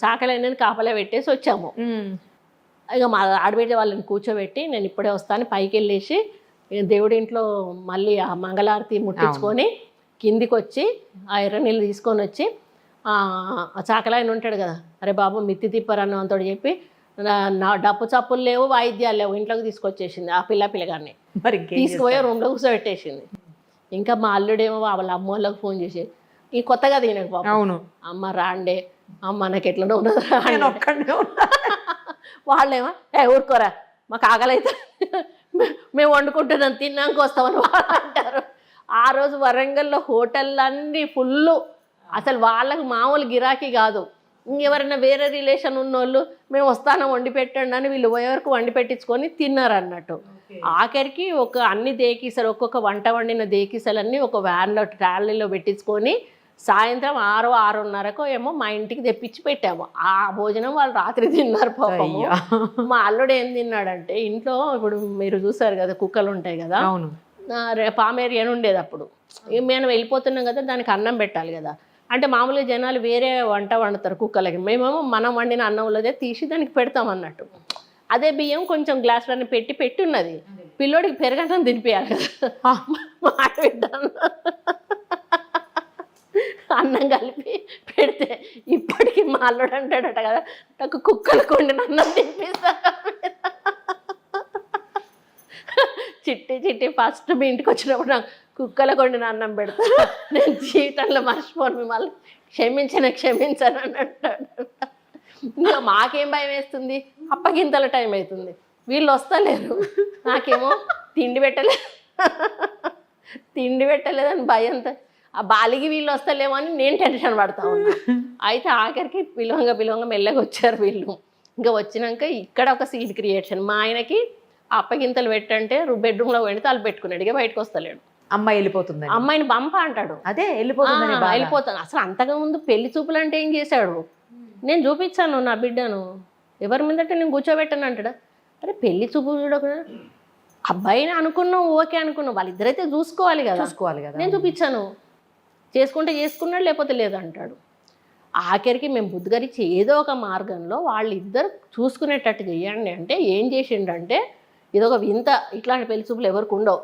చాకలైన కాపలా పెట్టేసి వచ్చాము. ఇక మా ఆడబిడ్డ వాళ్ళని కూర్చోబెట్టి నేను ఇప్పుడే వస్తాను పైకి వెళ్ళేసి దేవుడి ఇంట్లో మళ్ళీ ఆ మంగళారతి ముట్టించుకొని కిందికి వచ్చి ఆ ఎర్ర నీళ్ళు తీసుకొని వచ్చి ఆ చాకలాయన ఉంటాడు కదా, అరే బాబు మిత్తి తిప్పరన్న అంతో చెప్పి నా డప్పు చప్పులు లేవు, వాయిద్యాలు లేవు, ఇంట్లోకి తీసుకొచ్చేసింది ఆ పిల్లగాన్ని. మరి తీసుకుపోయి రూమ్లో కూర్చోబెట్టేసింది. ఇంకా మా అల్లుడేమో వాళ్ళ అమ్మ వాళ్ళకి ఫోన్ చేసి ఈ కొత్తగా తినకు బాబు, అవును అమ్మ రాండే, అమ్మ నాకు ఎట్లా ఉండదు వాళ్ళేమో ఊరుకోరా మాకు ఆకలైతే మేము వండుకుంటున్నాం తిన్నాక వస్తామని వాళ్ళు అంటారు. ఆ రోజు వరంగల్లో హోటళ్ళన్నీ ఫుల్లు, అసలు వాళ్ళకి మామూలు గిరాకీ కాదు. ఇంకెవరైనా వేరే రిలేషన్ ఉన్నోళ్ళు మేము వస్తాను వండి పెట్టండి అని వీళ్ళు వరకు వండి పెట్టించుకొని తిన్నారు అన్నట్టు. ఆఖరికి ఒక అన్ని దేకీసలు, ఒక్కొక్క వంట వండిన దేకీసలన్నీ ఒక వ్యాన్లో ట్రాలీలో పెట్టించుకొని సాయంత్రం 6-6:30 ఏమో మా ఇంటికి తెప్పించి పెట్టాము. ఆ భోజనం వాళ్ళు రాత్రి తిన్నారు పాపము. మా అల్లుడు ఏం తిన్నాడంటే, ఇంట్లో ఇప్పుడు మీరు చూసారు కదా కుక్కలు ఉంటాయి కదా, పామేరియా అని ఉండేది అప్పుడు. మేము వెళ్ళిపోతున్నాం కదా, దానికి అన్నం పెట్టాలి కదా. అంటే మామూలుగా జనాలు వేరే వంట వండుతారు కుక్కలకి, మేమేమో మనం వండిన అన్నంలోదే తీసి దానికి పెడతాం అన్నట్టు. అదే బియ్యం కొంచెం గ్లాసులన్నీ పెట్టి ఉన్నది, పిల్లోడికి పెరగటం తినిపించాలి కదా. మాట్లాడ అన్నం కలిపి పెడితే ఇప్పటికీ మా అల్లుడు అంటాడట కదా, నాకు కుక్కలకు వండిన అన్నం తినిపిస్తా. చిట్టి ఫస్ట్ మీ ఇంటికి వచ్చినప్పుడు నాకు కుక్కలకు వండిన అన్నం పెడతా, నేను జీవితంలో మర్చిపోను, మిమ్మల్ని క్షమించను అని అంటాడు. ఇంకా మాకేం భయం వేస్తుంది, అప్పగింతల టైం అవుతుంది, వీళ్ళు వస్తలేరు, నాకేమో తిండి పెట్టలేదని భయంతో ఆ బాలిగి వీళ్ళు వస్తలేమో అని నేను టెన్షన్ పడతా ఉన్నా. అయితే ఆఖరికి పిలవంగా మెల్లగా వచ్చారు వీళ్ళు. ఇంకా వచ్చినాక ఇక్కడ ఒక సీన్ క్రియేషన్, మా ఆయనకి అప్పగింతలు పెట్టంటే బెడ్రూమ్లో పెడితే వాళ్ళు పెట్టుకున్నాడు, ఇక బయటకు వస్తలేడు. అమ్మాయి వెళ్ళిపోతుంది, అమ్మాయిని పంప అంటాడు. అదే వెళ్ళిపోతాను. అసలు అంతగా ముందు పెళ్లి చూపులు అంటే ఏం చేశాడు, నేను చూపించాను నా బిడ్డను, ఎవరి మీదంటే నేను కూర్చోబెట్టాను అంటాడా. అరే పెళ్లి చూపు చూడకుండా అబ్బాయిని అనుకున్నాం, ఓకే అనుకున్నాం, వాళ్ళిద్దరైతే చూసుకోవాలి కదా. నేను చూపించాను, చేసుకున్నాడు లేకపోతే లేదంటాడు. ఆఖరికి మేము బుద్ధిగారిచ్చి ఏదో ఒక మార్గంలో వాళ్ళిద్దరు చూసుకునేటట్టు చెయ్యండి అంటే ఏం చేసిండంటే, ఇదొక వింత, ఇట్లాంటి పెళ్లి చూపులు ఎవరికి ఉండవు.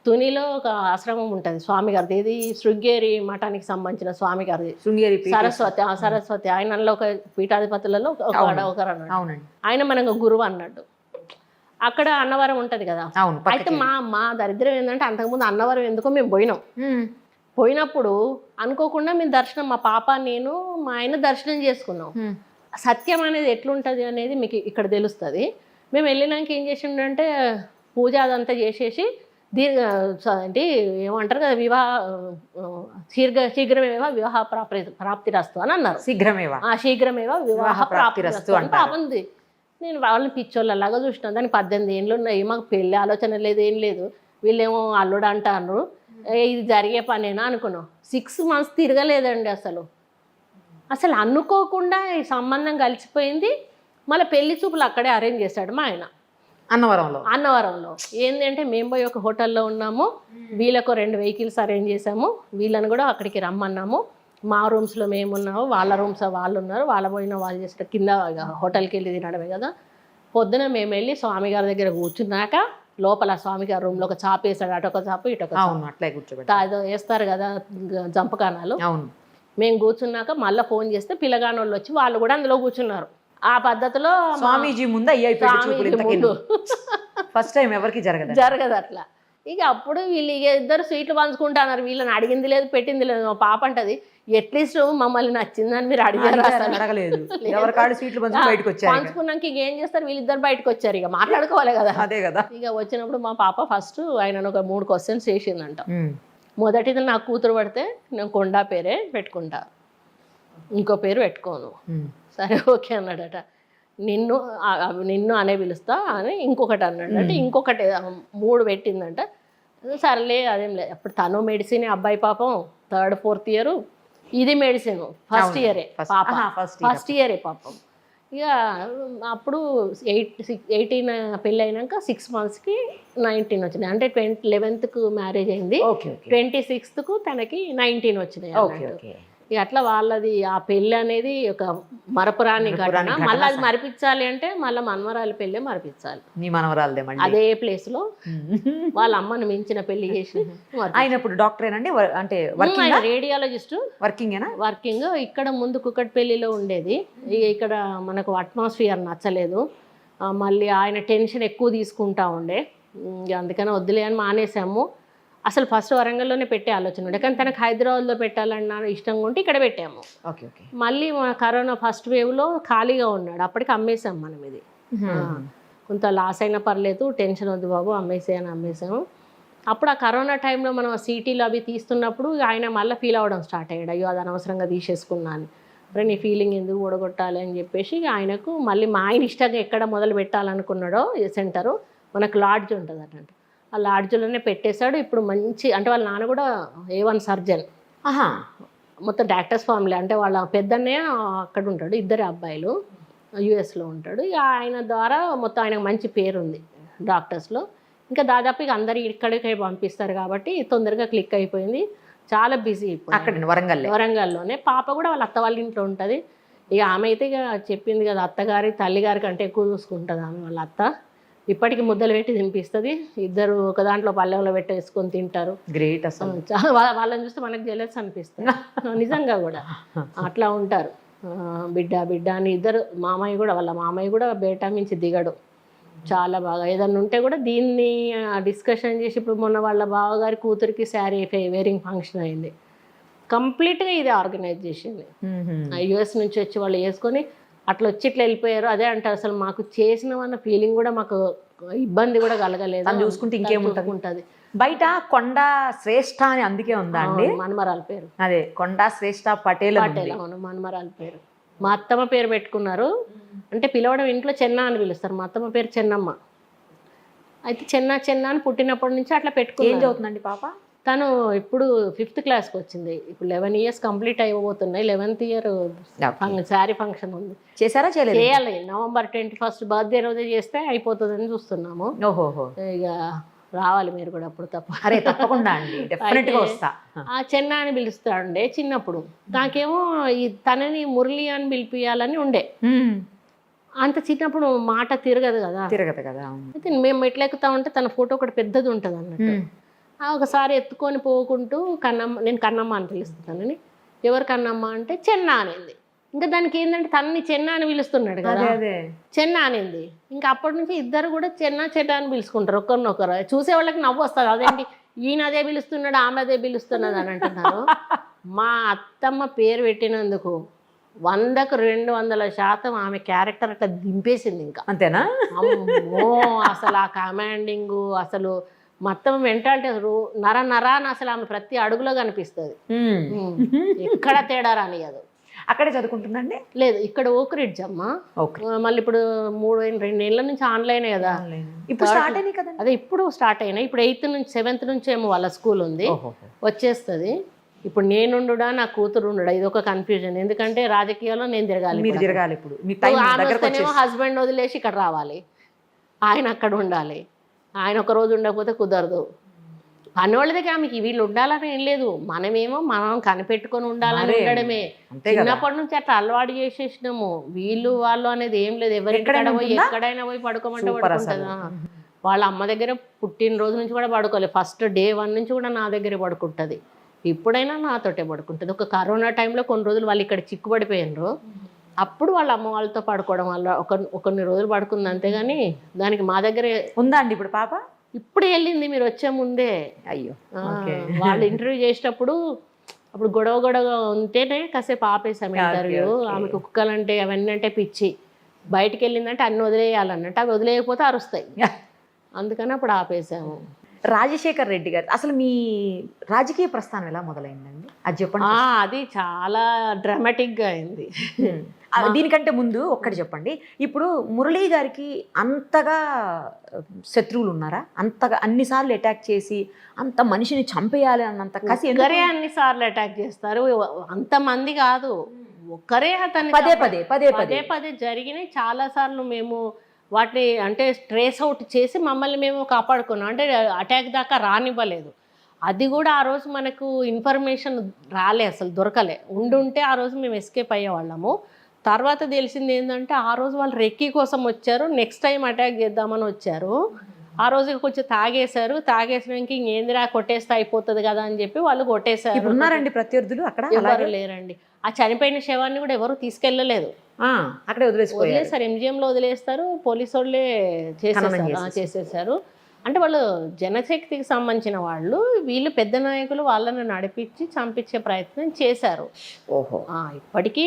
తునిలో ఒక ఆశ్రమం ఉంటుంది స్వామి గారిది, ఇది శృంగేరి మఠానికి సంబంధించిన స్వామి గారిది, శృంగేరి సరస్వతి ఆయనలో ఒక పీఠాధిపతులలో ఒకరు అన్నాడు. ఆయన మనకు గురువు అన్నాడు. అక్కడ అన్నవరం ఉంటది కదా. అయితే మా దరిద్రం ఏంటంటే, అంతకుముందు అన్నవరం ఎందుకో మేము పోయినప్పుడు అనుకోకుండా మేము దర్శనం, మా పాప నేను మా ఆయన దర్శనం చేసుకున్నాం. సత్యం అనేది ఎట్లుంటుంది అనేది మీకు ఇక్కడ తెలుస్తుంది. మేము వెళ్ళినాక ఏం చేసిండంటే పూజ అదంతా చేసేసి ఏంటి ఏమంటారు కదా, శీఘ్రమేవా వివాహ ప్రాప్తిరస్తు అని అన్నారు. శీఘ్రమేవా వివాహ ప్రాప్తిరస్తు అని పాపంది. నేను వాళ్ళని పిచ్చోళ్ళలాగా చూసినాను. దానికి 18 ఏళ్ళు ఉన్నాయి, మాకు పెళ్ళి ఆలోచన లేదు, ఏం లేదు. వీళ్ళేమో అల్లుడు అంటారు, ఇది జరిగే పనేనా అనుకున్నాం. 6 months తిరగలేదండి అసలు అనుకోకుండా ఈ సంబంధం కలిసిపోయింది. మళ్ళీ పెళ్లి చూపులు అక్కడే అరేంజ్ చేశాడు మా ఆయన అన్నవరంలో. ఏంటంటే మేము పోయి ఒక హోటల్లో ఉన్నాము, వీళ్ళకు 2 vehicles అరేంజ్ చేసాము, వీళ్ళని కూడా అక్కడికి రమ్మన్నాము. మా రూమ్స్లో మేమున్నాము, వాళ్ళ రూమ్స్ వాళ్ళు ఉన్నారు, వాళ్ళ పోయిన వాళ్ళు చేసిన కింద హోటల్కి వెళ్ళి తినడమే కదా. పొద్దున మేము వెళ్ళి స్వామి గారి దగ్గర కూర్చున్నాక లోపల స్వామి గారి రూమ్లో ఒక చాప వేసాడు, అటొక చాప ఇటొక చాప. అవును, అట్లే కూర్చోబెట్టాలి. ఏదో వేస్తారు కదా జంపకానాలు. అవును. మేము కూర్చున్నాక మళ్ళీ ఫోన్ చేస్తే పిల్లగాని వాళ్ళు వచ్చి వాళ్ళు కూడా అందులో కూర్చున్నారు. ఆ పద్ధతిలో స్వామీజీ ముందు ఫస్ట్ టైం ఎవరికి జరగదు అట్లా. ఇక అప్పుడు వీళ్ళు ఇక ఇద్దరు స్వీట్లు పంచుకుంటున్నారు. వీళ్ళని అడిగింది లేదు, పెట్టింది లేదు. మా పాప అంటది, అట్లీస్ట్ మమ్మల్ని నచ్చిందని మీరు అడగలేదు, పంచుకున్నాక ఇక ఏం చేస్తారు, వీళ్ళిద్దరు బయటకు వచ్చారు. ఇక మాట్లాడుకోవాలి కదా. అదే కదా. ఇక వచ్చినప్పుడు మా పాప ఫస్ట్ ఆయన ఒక 3 క్వశ్చన్స్ వేసిందంట. మొదటిది నాకు కూతురు పడితే నేను కొండా పేరే పెట్టుకుంటా, ఇంకో పేరు పెట్టుకోను. సరే ఓకే అన్నాడట. నిన్ను అనే పిలుస్తా అని ఇంకొకటి అన్నాడు. అంటే ఇంకొకటి 3 పెట్టిందంట. సర్లే అదేం లేదు. అప్పుడు తను మెడిసిన్, అబ్బాయి పాపం 3rd 4th ఇయర్, ఇది మెడిసిన్ ఫస్ట్ ఇయరే పాప, ఫస్ట్ ఇయరే పాపం. ఇక అప్పుడు 18 పెళ్ళి అయినాక 6 monthsకి 19 వచ్చినాయి. అంటే 11th మ్యారేజ్ అయింది, 26th తనకి 19 వచ్చినాయి. ఇక అట్లా వాళ్ళది ఆ పెళ్ళి అనేది ఒక మరపురాని ఘటన. మళ్ళీ అది మరిపించాలి అంటే మళ్ళీ మనవరాలి పెళ్ళే మరిపించాలి. నీ మనవరాలదే అదే ప్లేస్ లో వాళ్ళ అమ్మని మించిన పెళ్లి చేసి. ఆయన ఇప్పుడు డాక్టరేనండి, అంటే రేడియాలజిస్ట్ వర్కింగ్. ఇక్కడ ముందు కుకట్పల్లిలో ఉండేది. ఇక్కడ మనకు అట్మాస్ఫియర్ నచ్చలేదు, మళ్ళీ ఆయన టెన్షన్ ఎక్కువ తీసుకుంటా ఉండే. అందుకని వద్దులే అని మానేసాము. అసలు ఫస్ట్ వరంగల్లోనే పెట్టే ఆలోచన ఉండే, కానీ తనకు హైదరాబాద్లో పెట్టాలన్న ఇష్టంగా ఉంటే ఇక్కడ పెట్టాము. మళ్ళీ మన కరోనా ఫస్ట్ వేవ్లో ఖాళీగా ఉన్నాడు, అప్పటికి అమ్మేసాం మనం. ఇది కొంత లాస్ అయినా పర్లేదు, టెన్షన్ వద్దు బాబు అమ్మేసాము. అప్పుడు ఆ కరోనా టైంలో మనం సిటీలో అవి తీస్తున్నప్పుడు ఆయన మళ్ళీ ఫీల్ అవ్వడం స్టార్ట్ అయ్యాడు, అయ్యో అది అనవసరంగా తీసేసుకున్నాను, అరే నీ ఫీలింగ్ ఎందుకు ఓడగొట్టాలి అని చెప్పేసి ఆయనకు మళ్ళీ మా ఆయన ఇష్టంగా ఎక్కడ మొదలు పెట్టాలనుకున్నాడో సెంటరు, మనకు లాడ్జ్ ఉంటుంది అటంటే ఆ లాడ్జ్లోనే పెట్టేశాడు. ఇప్పుడు మంచి, అంటే వాళ్ళ నాన్న కూడా A1 సర్జన్, మొత్తం డాక్టర్స్ ఫ్యామిలీ. అంటే వాళ్ళ పెద్దన్నయ్య అక్కడ ఉంటాడు, 2 అబ్బాయిలు యుఎస్లో ఉంటాడు. ఇక ఆయన ద్వారా మొత్తం ఆయనకు మంచి పేరు ఉంది డాక్టర్స్లో. ఇంకా దాదాపు ఇక అందరు ఇక్కడికే పంపిస్తారు కాబట్టి తొందరగా క్లిక్ అయిపోయింది. చాలా బిజీ అక్కడ వరంగల్లోనే. పాప కూడా వాళ్ళ అత్త వాళ్ళ ఇంట్లో ఉంటుంది. ఇక ఆమె అయితే ఇక చెప్పింది కదా, అత్తగారి తల్లిగారి కంటే ఎక్కువ చూసుకుంటుంది ఆమె వాళ్ళ అత్త. ఇప్పటికి ముద్దలు పెట్టి తినిపిస్తుంది. ఇద్దరు ఒక దాంట్లో పల్లెంలో పెట్టేసుకొని తింటారు. గ్రేట్ అసలు. వాళ్ళని చూస్తే మనకు జెలస్ అనిపిస్తుంది నిజంగా కూడా. అట్లా ఉంటారు. బిడ్డ అని ఇద్దరు. మామయ్య కూడా, వాళ్ళ మామయ్య కూడా బేటా మించి దిగడు, చాలా బాగా. ఏదన్నా ఉంటే కూడా దీన్ని డిస్కషన్ చేసి, ఇప్పుడు మొన్న వాళ్ళ బావగారి కూతురికి శారీ వేరింగ్ ఫంక్షన్ అయింది, కంప్లీట్గా ఇది ఆర్గనైజ్ చేసింది. యుఎస్ నుంచి వచ్చి వాళ్ళు వేసుకొని అట్లా వచ్చి ఇట్లా వెళ్ళిపోయారు. అదే అంటారు, అసలు మాకు చేసినవన్న ఫీలింగ్ కూడా మాకు ఇబ్బంది కూడా కలగలేదు. చూసుకుంటే ఇంకేముంటుంది. బయట కొండ శ్రేష్ఠ అని అందుకే ఉందా అండి మనమరాల పేరు? అదే కొండ శ్రేష్ఠ పటేల్. అవును, మనమరాల పేరు. మా అత్తమ్మ పేరు పెట్టుకున్నారు. అంటే పిలవడం ఇంట్లో చెన్న అని పిలుస్తారు. మా అత్తమ్మ పేరు చెన్నమ్మ. అయితే చెన్న అని పుట్టినప్పటి నుంచి అట్లా పెట్టుకుని. ఏం చదువుతుందండి పాప? తను ఇప్పుడు 5th క్లాస్కి వచ్చింది. ఇప్పుడు 11 years కంప్లీట్ అయిపోతున్నాయి. 11th year శారీ ఫంక్షన్ ఉంది. చేశారా? చేయాలి. November 21st బర్త్డే రోజే చేస్తే అయిపోతుందని చూస్తున్నాము. ఇక రావాలి మీరు కూడా అప్పుడు. తప్పకుండా అండి, డెఫినెట్గా వస్తా. ఆ చెన్న అని పిలుస్తాండే చిన్నప్పుడు. నాకేమో ఈ తనని మురళి అని పిలిపియాలని ఉండే. అంత చిన్నప్పుడు మాట తిరగదు కదా. అయితే మేము ఎట్లెక్కుతా ఉంటే తన ఫోటో ఒకటి పెద్దది ఉంటుంది అన్నట్టు. ఒకసారి ఎత్తుకొని పోకుంటూ కన్నమ్మ, నేను కన్నమ్మ అని పిలుస్తానని, ఎవరు కన్నమ్మ అంటే చెన్న అనేది. ఇంకా దానికి ఏంటంటే తనని చెన్న అని పిలుస్తున్నాడు కదా, చెన్న అనేది. ఇంకా అప్పటి నుంచి ఇద్దరు కూడా చెన్న అని పిలుచుకుంటారు ఒకరినొకరు. చూసే వాళ్ళకి నవ్వు వస్తుంది, అదేంటి ఈయన అదే పిలుస్తున్నాడు ఆమె అదే పిలుస్తున్నది అని అంటున్నారు. మా అత్తమ్మ పేరు పెట్టినందుకు 100కు 200% ఆమె క్యారెక్టర్ అట్లా దింపేసింది. ఇంకా అంతేనా? అమ్మో, అసలు ఆ కమాండింగ్, అసలు మొత్తం మెంటాలిటీ నరాన్ని అసలు ఆమె ప్రతి అడుగులో కనిపిస్తుంది. ఎక్కడ తేడా రానియదు. అక్కడే చదువుకుంటుందండి? లేదు, ఇక్కడ ఓక్రిడ్జ్ అమ్మ. మళ్ళీ ఇప్పుడు 2 ఏళ్ళ నుంచి ఆన్లైనే కదా. ఇప్పుడు స్టార్ట్ అయినాయి కదా. అదే ఇప్పుడు స్టార్ట్ అయినాయి. ఇప్పుడు 8th నుంచి 7th నుంచి ఏమో వాళ్ళ స్కూల్ ఉంది, వచ్చేస్తుంది. ఇప్పుడు నేనుండుడా నా కూతురు ఉండడా, ఇది ఒక కన్ఫ్యూజన్. ఎందుకంటే రాజకీయాల్లో నేను తిరగాలి. ఇప్పుడు హస్బెండ్ వదిలేసి ఇక్కడ రావాలి, ఆయన అక్కడ ఉండాలి. ఆయన ఒక రోజు ఉండకపోతే కుదరదు. పనివాళ్ళదిగా ఆమెకి వీళ్ళు ఉండాలని ఏం లేదు, మనం కనిపెట్టుకొని ఉండాలని ఉండడమే. చిన్నప్పటి నుంచి అట్లా అలవాటు చేసేసినాము. వీళ్ళు వాళ్ళు అనేది ఏం లేదు. ఎవరింటికైనా పోయి ఎక్కడైనా పోయి పడుకోమంటే పడుకుంటుందా. వాళ్ళ అమ్మ దగ్గర పుట్టినరోజు నుంచి కూడా పడుకోలేదు. ఫస్ట్ డే 1 నుంచి కూడా నా దగ్గరే పడుకుంటుంది. ఇప్పుడైనా నాతోటే పడుకుంటుంది. ఒక కరోనా టైంలో కొన్ని రోజులు వాళ్ళు ఇక్కడ చిక్కుపడిపోయినారు. అప్పుడు వాళ్ళ అమ్మ వాళ్ళతో పడుకోవడం వల్ల కొన్ని రోజులు పడుకుంది అంతేగాని దానికి మా దగ్గరే ఉందా అండి ఇప్పుడు పాప? ఇప్పుడు వెళ్ళింది మీరు వచ్చే ముందే. అయ్యో, వాళ్ళు ఇంటర్వ్యూ చేసేటప్పుడు అప్పుడు గొడవ ఉంటేనే కాసేపు ఆపేసాము ఇంటర్వ్యూ. ఆమెకు కుక్కలంటే అవన్నీ అంటే పిచ్చి. బయటికి వెళ్ళిందంటే అన్ని వదిలేయాలన్నట్టు, అవి వదిలేయకపోతే అరుస్తాయి. అందుకని అప్పుడు ఆపేసాము. రాజశేఖర్ రెడ్డి గారు, అసలు మీ రాజకీయ ప్రస్థానం ఎలా మొదలైందండి అది చెప్పండి. అది చాలా డ్రామాటిక్గా అయింది. దీనికంటే ముందు ఒక్కటి చెప్పండి. ఇప్పుడు మురళీ గారికి అంతగా శత్రువులు ఉన్నారా? అంతగా అన్నిసార్లు అటాక్ చేసి అంత మనిషిని చంపేయాలి అన్నంత కసి ఒక్కరే అన్నిసార్లు అటాక్ చేస్తారు? అంతమంది కాదు, ఒక్కరే అతన్ని పదే జరిగినాయి. చాలాసార్లు మేము వాటిని అంటే ట్రేస్ అవుట్ చేసి మమ్మల్ని మేము కాపాడుకున్నాం. అంటే అటాక్ దాకా రానివ్వలేదు. అది కూడా ఆ రోజు మనకు ఇన్ఫర్మేషన్ రాలే, అసలు దొరకలే. ఉండుంటే ఆ రోజు మేము ఎస్కేప్ అయ్యేవాళ్ళము. తర్వాత తెలిసింది ఏంటంటే ఆ రోజు వాళ్ళు రెక్కీ కోసం వచ్చారు, నెక్స్ట్ టైం అటాక్ చేద్దామని వచ్చారు. ఆ రోజు కొంచెం తాగేశారు, తాగేసినాక ఇంకేందిరా కొట్టేస్తే అయిపోతుంది కదా అని చెప్పి వాళ్ళు కొట్టేశారు. ఉన్నారండి ప్రత్యర్థులు అక్కడ? ఎవరు లేరండి. ఆ చనిపోయిన శవాన్ని కూడా ఎవరు తీసుకెళ్ళలేదు, అక్కడే వదిలేస్తారు. ఎంజిఎంలో వదిలేస్తారు, పోలీసు వాళ్ళే చేసేసారు. అంటే వాళ్ళు జనశక్తికి సంబంధించిన వాళ్ళు, వీళ్ళు పెద్ద నాయకులు వాళ్ళని నడిపించి చంపించే ప్రయత్నం చేశారు. ఓహో, ఇప్పటికీ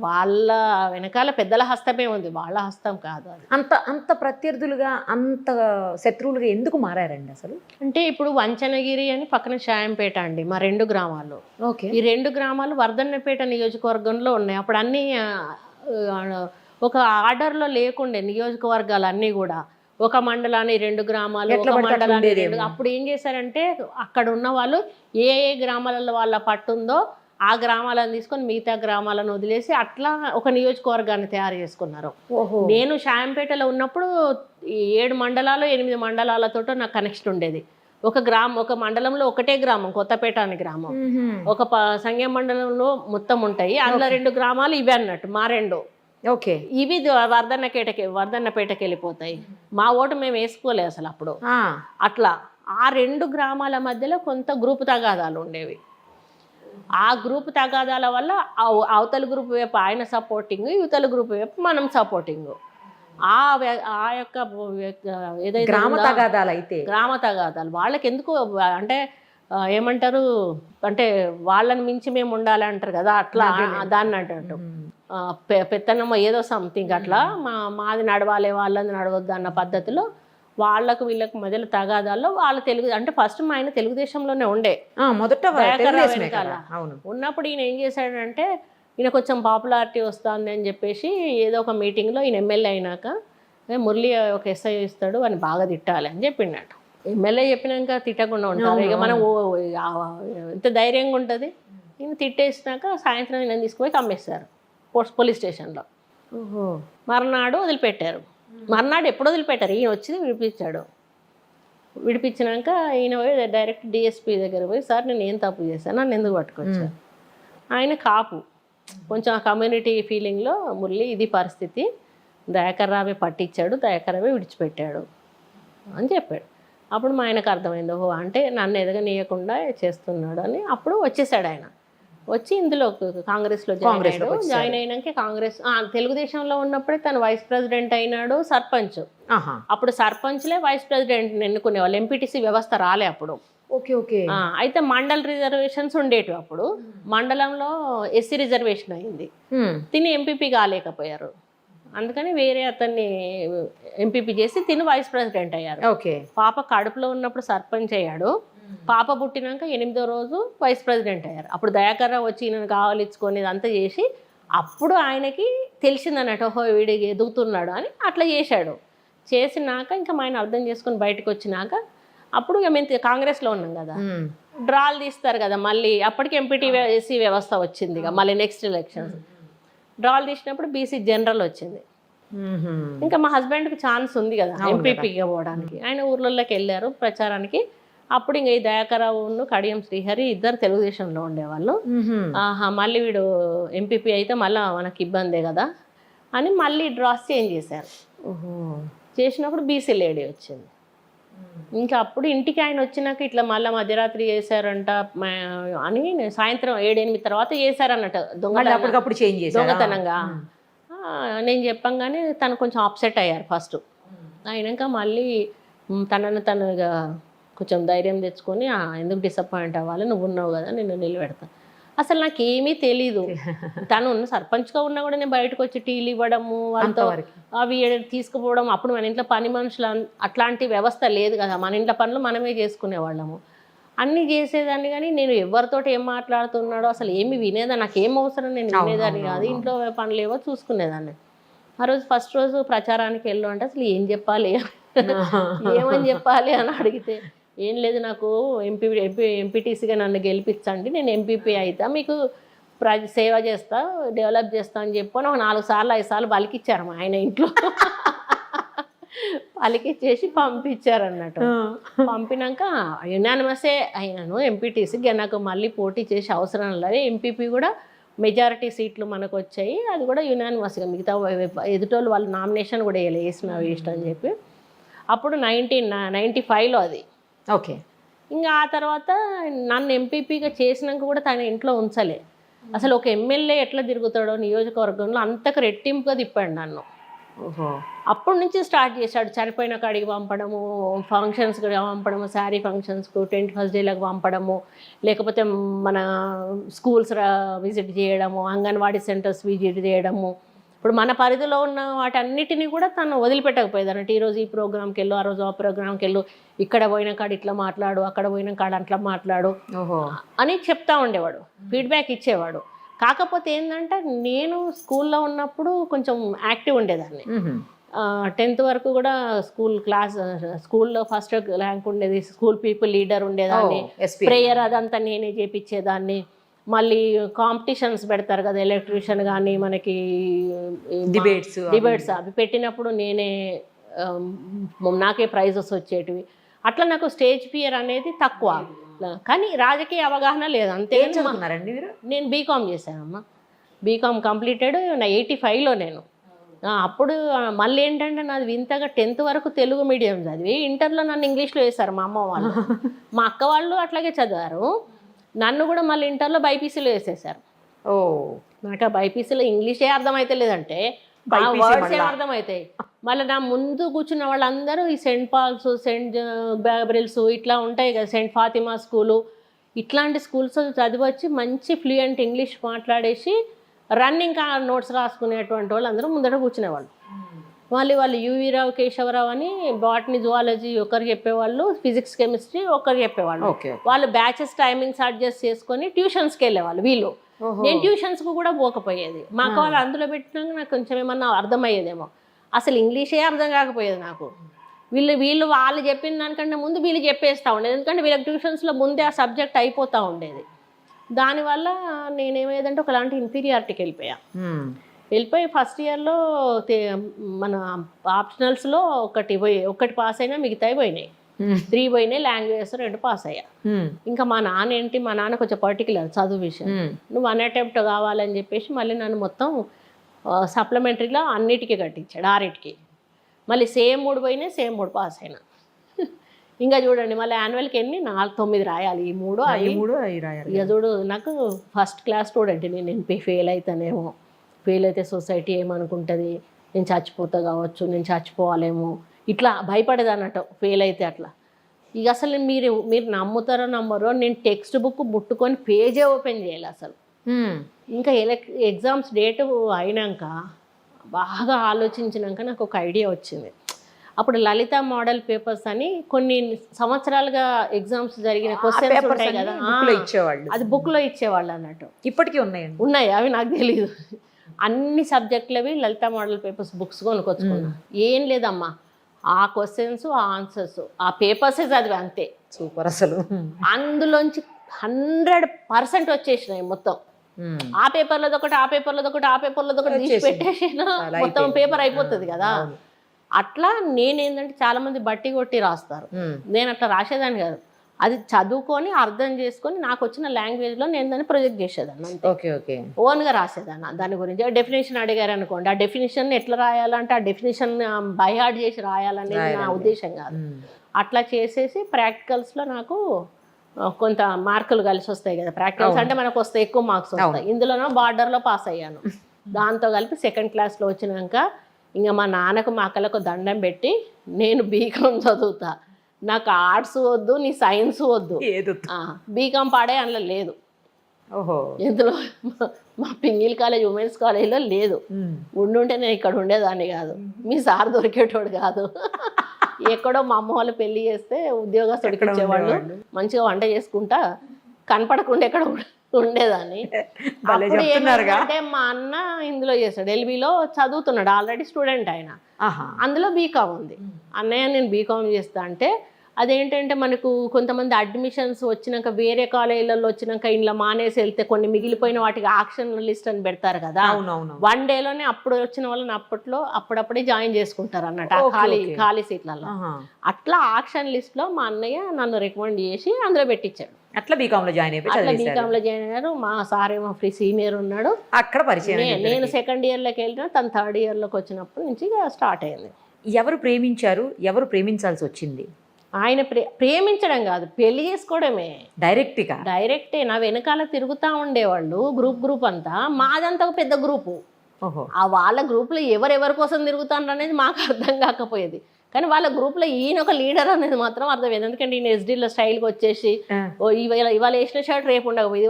వాళ్ళ వెనకాల పెద్దల హస్తమే ఉంది, వాళ్ళ హస్తం కాదు. అది అంత ప్రత్యర్థులుగా అంత శత్రువులుగా ఎందుకు మారారండి అసలు? అంటే ఇప్పుడు వంచనగిరి అని పక్కన షాయంపేట అండి, మా 2 గ్రామాలు. ఓకే, ఈ 2 గ్రామాలు వర్ధన్నపేట నియోజకవర్గంలో ఉన్నాయి. అప్పుడు అన్నీ ఒక ఆర్డర్లో లేకుండే నియోజకవర్గాలు అన్నీ కూడా. ఒక మండలాన్ని 2 గ్రామాలు, ఒక మండలాన్ని 2. అప్పుడు ఏం చేశారంటే అక్కడ ఉన్న వాళ్ళు ఏ గ్రామాలలో వాళ్ళ పట్టుందో ఆ గ్రామాలను తీసుకొని మిగతా గ్రామాలను వదిలేసి అట్లా ఒక నియోజకవర్గాన్ని తయారు చేసుకున్నారు. నేను షాయంపేటలో ఉన్నప్పుడు 7 మండలాలు 8 మండలాలతో నాకు కనెక్షన్ ఉండేది. ఒక మండలంలో ఒకటే గ్రామం, కొత్తపేట అని గ్రామం. ఒక సంఘం మండలంలో మొత్తం ఉంటాయి, అందులో 2 గ్రామాలు ఇవి అన్నట్టు మా 2. ఓకే, ఇవి వర్ధన్నపేటకి వెళ్ళిపోతాయి. మా ఓటు మేము వేసుకోలే అసలు అప్పుడు. అట్లా ఆ 2 గ్రామాల మధ్యలో కొంత గ్రూప్ తగాదాలు ఉండేవి. ఆ గ్రూప్ తగాదాల వల్ల అవతల గ్రూప్ వైపు ఆయన సపోర్టింగ్, యువతల గ్రూప్ వైపు మనం సపోర్టింగ్. ఆ యొక్క ఏదైతే గ్రామ తగాదాలు వాళ్ళకి ఎందుకు అంటే ఏమంటారు అంటే వాళ్ళని మించి మేము ఉండాలి అంటారు కదా, అట్లా దాన్ని అంటారు పెత్తనమ్మ ఏదో సంథింగ్ అట్లా. మాది నడవాలి వాళ్ళది నడవద్దు అన్న పద్ధతిలో వాళ్ళకు వీళ్ళకు మధ్యలో తగాదాల్లో వాళ్ళ అంటే ఫస్ట్ మా ఆయన తెలుగుదేశంలోనే ఉండే మొదట ఉన్నప్పుడు ఈయన ఏం చేశాడంటే ఈయన కొంచెం పాపులారిటీ వస్తుంది అని చెప్పేసి ఏదో ఒక మీటింగ్లో ఈయన ఎమ్మెల్యే అయినాక మురళి ఒక ఎస్ఐ ఇస్తాడు అని బాగా తిట్టాలి అని చెప్పిండట. ఎమ్మెల్యే చెప్పినాక తిట్టకుండా ఉంటారు ఇక మనం ఎంత ధైర్యంగా ఉంటుంది. ఈయన తిట్టేసినాక సాయంత్రం ఈయన తీసుకుపోయి కమ్మేస్తారు పోలీస్ స్టేషన్లో. మర్నాడు వదిలిపెట్టారు. మర్నాడు ఎప్పుడు వదిలిపెట్టారు, ఈయన వచ్చి విడిపించాడు. విడిపించినాక ఈయన పోయి డైరెక్ట్ డిఎస్పీ దగ్గర పోయి సార్ నేను ఏం తప్పు చేశాను, నన్ను ఎందుకు పట్టుకొచ్చాను. ఆయన కాపు కొంచెం ఆ కమ్యూనిటీ ఫీలింగ్లో మురళి ఇది పరిస్థితి, దయాకర్ రావే పట్టించాడు, దయాకర్ రావే విడిచిపెట్టాడు అని చెప్పాడు. అప్పుడు మా ఆయనకు అర్థమైంది, ఓహో అంటే నన్ను ఎదగనీయకుండా చేస్తున్నాడు అని. అప్పుడు వచ్చేసాడు ఆయన. వచ్చి ఇందులో కాంగ్రెస్లో జాయిన్ అయినాక కాంగ్రెస్ తెలుగుదేశంలో ఉన్నప్పుడే తను వైస్ ప్రెసిడెంట్ అయినాడు, సర్పంచ్. అప్పుడు సర్పంచ్లే వైస్ ప్రెసిడెంట్ ఎన్నుకునేవాళ్ళు, ఎంపీటీసీ వ్యవస్థ రాలే అప్పుడు. Okay okay. అయితే మండల్ రిజర్వేషన్స్ ఉండేటివి. అప్పుడు మండలంలో ఎస్సీ రిజర్వేషన్ అయింది, తిని ఎంపీపీ కాలేకపోయారు. అందుకని వేరే అతన్ని ఎంపీపీ చేసి తిని వైస్ ప్రెసిడెంట్ అయ్యారు. ఓకే. పాప కడుపులో ఉన్నప్పుడు సర్పంచ్ అయ్యాడు, పాప పుట్టినాక 8వ రోజు వైస్ ప్రెసిడెంట్ అయ్యారు. అప్పుడు దయాకర్ రావు వచ్చి ఈయనను కావాలిచ్చుకొని ఇదంతా చేసి అప్పుడు ఆయనకి తెలిసిందన్నట్టు, ఓహో వీడికి ఎదుగుతున్నాడు అని అట్లా చేశాడు. చేసినాక ఇంకా ఆయన అర్థం చేసుకొని బయటకు వచ్చినాక అప్పుడు ఇక మేము కాంగ్రెస్లో ఉన్నాం కదా, డ్రాలు తీస్తారు కదా మళ్ళీ. అప్పటికి ఎంపీటీసీ వ్యవస్థ వచ్చింది ఇక మళ్ళీ నెక్స్ట్ ఎలక్షన్స్. డ్రాలు తీసినప్పుడు బీసీ జనరల్ వచ్చింది. ఇంకా మా హస్బెండ్కి ఛాన్స్ ఉంది కదా ఎంపీపీగా పోవడానికి. ఆయన ఊర్లలోకి వెళ్ళారు ప్రచారానికి. అప్పుడు ఇంకా ఈ దయాకరావును కడియం శ్రీహరి ఇద్దరు తెలుగుదేశంలో ఉండేవాళ్ళు. మళ్ళీ వీడు ఎంపీపీ అయితే మళ్ళీ మనకి ఇబ్బందే కదా అని మళ్ళీ డ్రాస్ చేంజ్ చేశారు. చేసినప్పుడు బీసీ లేడీ వచ్చింది. ఇంకా అప్పుడు ఇంటికి ఆయన వచ్చినాక ఇట్లా మళ్ళీ మధ్యరాత్రి చేశారంట అని సాయంత్రం 7-8 తర్వాత చేశారన్నట్టు అప్పటికప్పుడు చేంజ్ చేశారు దొంగతనంగా. నేను చెప్పంగానే తను కొంచెం అప్సెట్ అయ్యారు ఫస్ట్. అయినాక మళ్ళీ తనను తనుగా కొంచెం ధైర్యం తెచ్చుకొని ఎందుకు డిసప్పాయింట్ అవ్వాలి, నువ్వు ఉన్నావు కదా నేను నిలబెడతా. అసలు నాకేమీ తెలీదు. తను సర్పంచ్గా ఉన్నా కూడా నేను బయటకు వచ్చి టీలు ఇవ్వడము, వాళ్ళతో అవి తీసుకుపోవడం. అప్పుడు మన ఇంట్లో పని మనుషులు అట్లాంటి వ్యవస్థ లేదు కదా, మన ఇంట్లో పనులు మనమే చేసుకునేవాళ్ళము. అన్నీ చేసేదాన్ని. కానీ నేను ఎవరితోటి ఏం మాట్లాడుతున్నాడో అసలు ఏమి వినేదాన్ని, నాకేం అవసరం నేను వినేదాన్ని కాదు. ఇంట్లో పనులు ఏవో చూసుకునేదాన్ని. ఆ రోజు ఫస్ట్ రోజు ప్రచారానికి వెళ్ళు అంటే అసలు ఏం చెప్పాలి ఏమని చెప్పాలి అని అడిగితే, ఏం లేదు నాకు ఎంపీటీసీగా నన్ను గెలిపించండి, నేను ఎంపీపీ అవుతా, మీకు సేవ చేస్తా, డెవలప్ చేస్తా అని చెప్పని ఒక 4 సార్లు 5 సార్లు పలికిచ్చారు మా ఆయన ఇంట్లో. పలికిచ్చేసి పంపించారు అన్నట్టు. పంపినాక యునానిమసే అయినాను ఎంపీటీసీకి. నాకు మళ్ళీ పోటీ చేసే అవసరం లేదు. ఎంపీపీ కూడా మెజారిటీ సీట్లు మనకు వచ్చాయి, అది కూడా యునానిమస్గా. మిగతా ఎదుటోళ్ళు వాళ్ళు నామినేషన్ కూడా వేసిన అని చెప్పి. అప్పుడు 1995లో అది. ఓకే. ఇంకా ఆ తర్వాత నన్ను ఎంపీపీగా చేసినాక కూడా తన ఇంట్లో ఉంచలే. అసలు ఒక ఎమ్మెల్యే ఎట్లా తిరుగుతాడో నియోజకవర్గంలో అంతకు రెట్టింపుగా తిప్పాడు నన్ను. అప్పటి నుంచి స్టార్ట్ చేశాడు. చనిపోయిన కాడికి పంపడము, ఫంక్షన్స్కి పంపడము, శారీ ఫంక్షన్స్కు, 21st డేలకు పంపడము, లేకపోతే మన స్కూల్స్ విజిట్ చేయడము, అంగన్వాడీ సెంటర్స్ విజిట్ చేయడము. ఇప్పుడు మన పరిధిలో ఉన్న వాటన్నిటిని కూడా తను వదిలిపెట్టకపోయేది అన్నట్టు. ఈరోజు ఈ ప్రోగ్రామ్కి వెళ్ళు, ఆ రోజు ఆ ప్రోగ్రామ్కి వెళ్ళు, ఇక్కడ పోయిన కాడ ఇట్లా మాట్లాడు, అక్కడ పోయిన కాడ అట్లా మాట్లాడు అని చెప్తా ఉండేవాడు, ఫీడ్బ్యాక్ ఇచ్చేవాడు. కాకపోతే ఏంటంటే నేను స్కూల్లో ఉన్నప్పుడు కొంచెం యాక్టివ్ ఉండేదాన్ని. 10th వరకు కూడా స్కూల్లో ఫస్ట్ ర్యాంక్ ఉండేది, స్కూల్ పీపుల్ లీడర్ ఉండేదాన్ని, ప్రేయర్ అదంతా నేనే చేపించేదాన్ని. మళ్ళీ కాంపిటీషన్స్ పెడతారు కదా, ఎలక్ట్రీషియన్ కానీ మనకి డిబేట్స్ అవి పెట్టినప్పుడు నాకే ప్రైజెస్ వచ్చేటివి. అట్లా నాకు స్టేజ్ ఫియర్ అనేది తక్కువ. కానీ రాజకీయ అవగాహన లేదు అంతే. నేను బీకామ్ చేశానమ్మా. బీకామ్ కంప్లీటెడ్ 85లో నేను. అప్పుడు మళ్ళీ ఏంటంటే నాది వింతగా 10th వరకు తెలుగు మీడియం చదివి ఇంటర్లో నన్ను ఇంగ్లీష్లో వేశారు మా అమ్మ వాళ్ళు. మా అక్క వాళ్ళు అట్లాగే చదివారు. నన్ను కూడా మళ్ళీ ఇంటర్లో బైపీసీలో వేసేసారు. నాకు ఆ బైపీసీలో ఇంగ్లీషే అర్థమైతే లేదంటే వర్డ్స్ ఏం అర్థమవుతాయి. మళ్ళీ నా ముందు కూర్చున్న వాళ్ళందరూ ఈ సెయింట్ పాల్స్, సెయింట్ గ్యాబ్రియల్స్ ఇట్లా ఉంటాయి కదా, సెయింట్ ఫాతిమా స్కూలు, ఇట్లాంటి స్కూల్స్ చదివచ్చి మంచి ఫ్లూయెంట్ ఇంగ్లీష్ మాట్లాడేసి రన్నింగ్ నోట్స్ రాసుకునేటువంటి వాళ్ళు అందరూ ముందర కూర్చునేవాళ్ళు. వాళ్ళు యువి రావు, కేశవరావు అని బాటనీ, జువాలజీ ఒకరు చెప్పేవాళ్ళు, ఫిజిక్స్ కెమిస్ట్రీ ఒకరు చెప్పేవాళ్ళు. వాళ్ళు బ్యాచెస్ టైమింగ్స్ అడ్జస్ట్ చేసుకొని ట్యూషన్స్కి వెళ్ళేవాళ్ళు. వీళ్ళు నేను ట్యూషన్స్కి కూడా పోకపోయేది. మాకు వాళ్ళు అందులో పెట్టినాక నాకు కొంచెం ఏమన్నా అర్థమయ్యేదేమో. అసలు ఇంగ్లీషే అర్థం కాకపోయేది నాకు. వాళ్ళు చెప్పిన దానికంటే ముందు వీళ్ళు చెప్పేస్తూ ఉండేది, ఎందుకంటే వీళ్ళకి ట్యూషన్స్లో ముందే ఆ సబ్జెక్ట్ అయిపోతూ ఉండేది. దానివల్ల నేనేమేదంటే ఒకలాంటి ఇన్ఫీరియారిటీకి వెళ్ళిపోయి ఫస్ట్ ఇయర్లో మన ఆప్షనల్స్లో ఒకటి పాస్ అయినా మిగతాయి పోయినాయి. 3 పోయినాయి, లాంగ్వేజెస్ 2 పాస్ అయ్యా. ఇంకా మా నాన్న కొంచెం పర్టికులర్ చదువు విషయం. నువ్వు 1 అటెంప్ట్ కావాలని చెప్పేసి మళ్ళీ నన్ను మొత్తం సప్లిమెంటరీలో అన్నిటికీ కట్టించాడు, 6కి. మళ్ళీ సేమ్ 3 పోయినాయి, సేమ్ 3 పాస్ అయినా. ఇంకా చూడండి మళ్ళీ యాన్యువల్కి ఎన్ని 9 రాయాలి, ఈ 3 రాయాలి. ఇక చూడు నాకు ఫస్ట్ క్లాస్ స్టూడెంట్ నేను ఫెయిల్ అవుతానేమో, ఫెయిల్ అయితే సొసైటీ ఏమనుకుంటుంది, నేను చచ్చిపోతా కావచ్చు, నేను చచ్చిపోవాలేమో, ఇట్లా భయపడేది అన్నట్టు ఫెయిల్ అయితే. అట్లా ఇక అసలు మీరు నమ్ముతారో నమ్మరో నేను టెక్స్ట్ బుక్ ముట్టుకొని పేజే ఓపెన్ చేయాలి అసలు. ఇంకా ఎగ్జామ్స్ డేట్ అయినాక బాగా ఆలోచించినాక నాకు ఒక ఐడియా వచ్చింది. అప్పుడు లలిత మోడల్ పేపర్స్ అని కొన్ని సంవత్సరాలుగా ఎగ్జామ్స్ జరిగిన క్వశ్చన్స్ ఉంటాయి కదా, అది బుక్లో ఇచ్చేవాళ్ళు అన్నట్టు. ఇప్పటికీ ఉన్నాయి, అవి నాకు తెలియదు. అన్ని సబ్జెక్టులవి లలిత మోడల్ పేపర్స్ బుక్స్ కొనుక్కొచ్చుకున్నా. ఏం లేదమ్మా, ఆ క్వశ్చన్స్, ఆ ఆన్సర్స్, ఆ పేపర్సే చదివా అంతే. సూపర్. అసలు అందులోంచి 100% వచ్చేసినాయి మొత్తం. ఆ పేపర్లో ఒకటి, ఆ పేపర్లో ఒకటి, ఆ పేపర్లో ఒకటి తీసి పెట్టేసినా మొత్తం పేపర్ అయిపోతుంది కదా. అట్లా నేనేంటంటే చాలా మంది బట్టి కొట్టి రాస్తారు, నేను అట్లా రాసేదాన్ని కాదు. అది చదువుకొని అర్థం చేసుకొని నాకు వచ్చిన లాంగ్వేజ్లో నేను దాన్ని ప్రొజెక్ట్ చేసేదాన్ని అంతే. Okay okay. ఓన్గా రాసేదాన్ని దాని గురించి. డెఫినేషన్ అడిగారు అనుకోండి, ఆ డెఫినేషన్ ఎట్లా రాయాలంటే ఆ డెఫినేషన్ బైహార్ట్ చేసి రాయాలనేది నా ఉద్దేశం కాదు. అట్లా చేసేసి ప్రాక్టికల్స్లో నాకు కొంత మార్కులు కలిసి వస్తాయి కదా. ప్రాక్టికల్స్ అంటే మనకు వస్తాయి, ఎక్కువ మార్క్స్ వస్తాయి. ఇందులోనో బార్డర్లో పాస్ అయ్యాను. దాంతో కలిపి సెకండ్ క్లాస్లో వచ్చినాక ఇంకా మా నాన్నకు మా అక్కలకు దండం పెట్టి, నేను బీకామ్ చదువుతా, నాకు ఆర్ట్స్ వద్దు, నీ సైన్స్ వద్దు, బీకామ్ పాడే అందులో లేదు. ఓహో. ఇందులో మా పింగిల్ కాలేజ్ ఉమెన్స్ కాలేజ్లో లేదు. ఉండుంటే నేను ఇక్కడ ఉండేదాన్ని కాదు, మీ సార్ దొరికేటోడు కాదు. ఎక్కడో మా అమ్మ వాళ్ళు పెళ్లి చేస్తే ఉద్యోగస్తుడికి ఇచ్చేవాళ్ళు, మంచిగా వంట చేసుకుంటా కనపడకుండా ఎక్కడ ఉండేదాన్ని. అప్పుడు ఏంటంటే మా అన్న ఇందులో చేస్తాడు, ఎల్బీలో చదువుతున్నాడు, ఆల్రెడీ స్టూడెంట్ ఆయన, అందులో బీకామ్ ఉంది. అన్నయ్య నేను బీకామ్ చేస్తా అంటే, అదేంటంటే మనకు కొంతమంది అడ్మిషన్స్ వచ్చినాక వేరే కాలేజీలలో వచ్చినాక ఇంట్లో మానేసి వెళ్తే కొన్ని మిగిలిపోయిన వాటికి ఆక్షన్ లిస్ట్ అని పెడతారు కదా. 1 డేలోనే అప్పుడు వచ్చిన వాళ్ళని అప్పుడప్పుడే జాయిన్ చేసుకుంటారు అన్నట్టు ఖాళీ సీట్లలో. అట్లా ఆక్షన్ లిస్ట్ లో మా అన్నయ్య నన్ను రికమెండ్ చేసి అందులో పెట్టించాడు. అట్లా బీకామ్ లో జాయిన్ అయ్యారు. మా సార్ ఏమో ఫ్రీ సీనియర్ ఉన్నాడు అక్కడ పరిచయం. నేను సెకండ్ ఇయర్ లోకి వెళ్ళినా, తను థర్డ్ ఇయర్ లోకి వచ్చినప్పటి నుంచి స్టార్ట్ అయింది. ఎవరు ప్రేమించారు, ఎవరు ప్రేమించాల్సి వచ్చింది? ఆయన ప్రేమించడం కాదు, పెళ్లి చేసుకోవడమే. డైరెక్టే. నా వెనకాల తిరుగుతూ ఉండేవాళ్ళు గ్రూప్ అంతా. మాదంతా ఒక పెద్ద గ్రూపు. ఆ వాళ్ళ గ్రూప్లో ఎవరెవరి కోసం తిరుగుతాను అనేది మాకు అర్థం కాకపోయేది. కానీ వాళ్ళ గ్రూప్లో ఈయన ఒక లీడర్ అనేది మాత్రం అర్థమైంది. ఎందుకంటే ఈయన ఎస్డీలో స్టైల్కి వచ్చేసి ఇవాళ వేసిన షర్ట్ రేపు ఉండకపోయింది,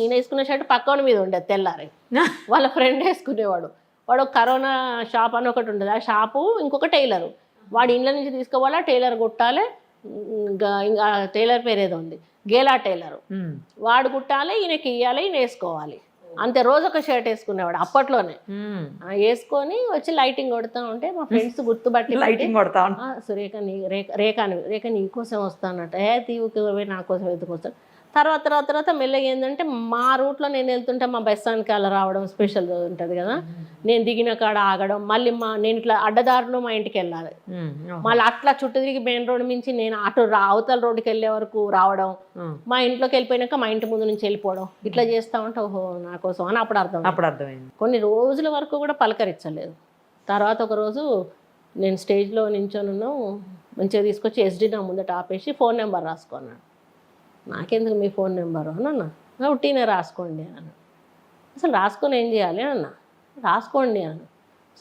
ఈయన వేసుకున్న షర్ట్ పక్కన మీద ఉండేది తెల్లారి. వాళ్ళ ఫ్రెండ్ వేసుకునేవాడు. వాడు కరోనా షాప్ అని ఒకటి ఉంటుంది, ఆ షాపు ఇంకొక టైలరు. వాడి ఇంట్లో నుంచి తీసుకోవాలా, టైలర్ కుట్టాలి. ఇంకా టైలర్ పేరు ఏదో ఉంది, గేలా టైలరు. వాడు కుట్టాలి, ఈయనకి ఇయ్యాలి, ఈయన వేసుకోవాలి. అంతే. రోజు ఒక షర్ట్ వేసుకునేవాడు అప్పట్లోనే. వేసుకొని వచ్చి లైటింగ్ కొడతా ఉంటే మా ఫ్రెండ్స్ గుర్తుపట్టి లైటింగ్ కొడతా సురేఖ రేఖ నీ కోసం వస్తానట. తీవుకి నా కోసం ఎత్తుకొస్తాను. తర్వాత మెల్లగా ఏంటంటే మా రూట్లో నేను వెళ్తుంటే మా బస్ స్టాండ్కి అలా రావడం స్పెషల్ ఉంటుంది కదా. నేను దిగిన కాడ ఆగడం, మళ్ళీ నేను ఇట్లా అడ్డదారులు మా ఇంటికి వెళ్ళాలి, మళ్ళీ అట్లా చుట్టూ తిరిగి మెయిన్ రోడ్ నుంచి నేను అటు అవతల రోడ్డుకి వెళ్ళే వరకు రావడం, మా ఇంట్లోకి వెళ్ళిపోయినాక మా ఇంటి ముందు నుంచి వెళ్ళిపోవడం, ఇట్లా చేస్తా ఉంటే ఓహో నా కోసం అని అప్పుడు అర్థమైంది. కొన్ని రోజుల వరకు కూడా పలకరించలేదు. తర్వాత ఒకరోజు నేను స్టేజ్లో నించొని మంచిగా తీసుకొచ్చి ఎస్డీ నా ముందట ఆపేసి ఫోన్ నెంబర్ రాసుకున్నాను. నాకెందుకు మీ ఫోన్ నెంబరు అని అన్న. ఉట్టినే రాసుకోండి అన్న. అసలు రాసుకొని ఏం చేయాలి అన్న. రాసుకోండి అన్న.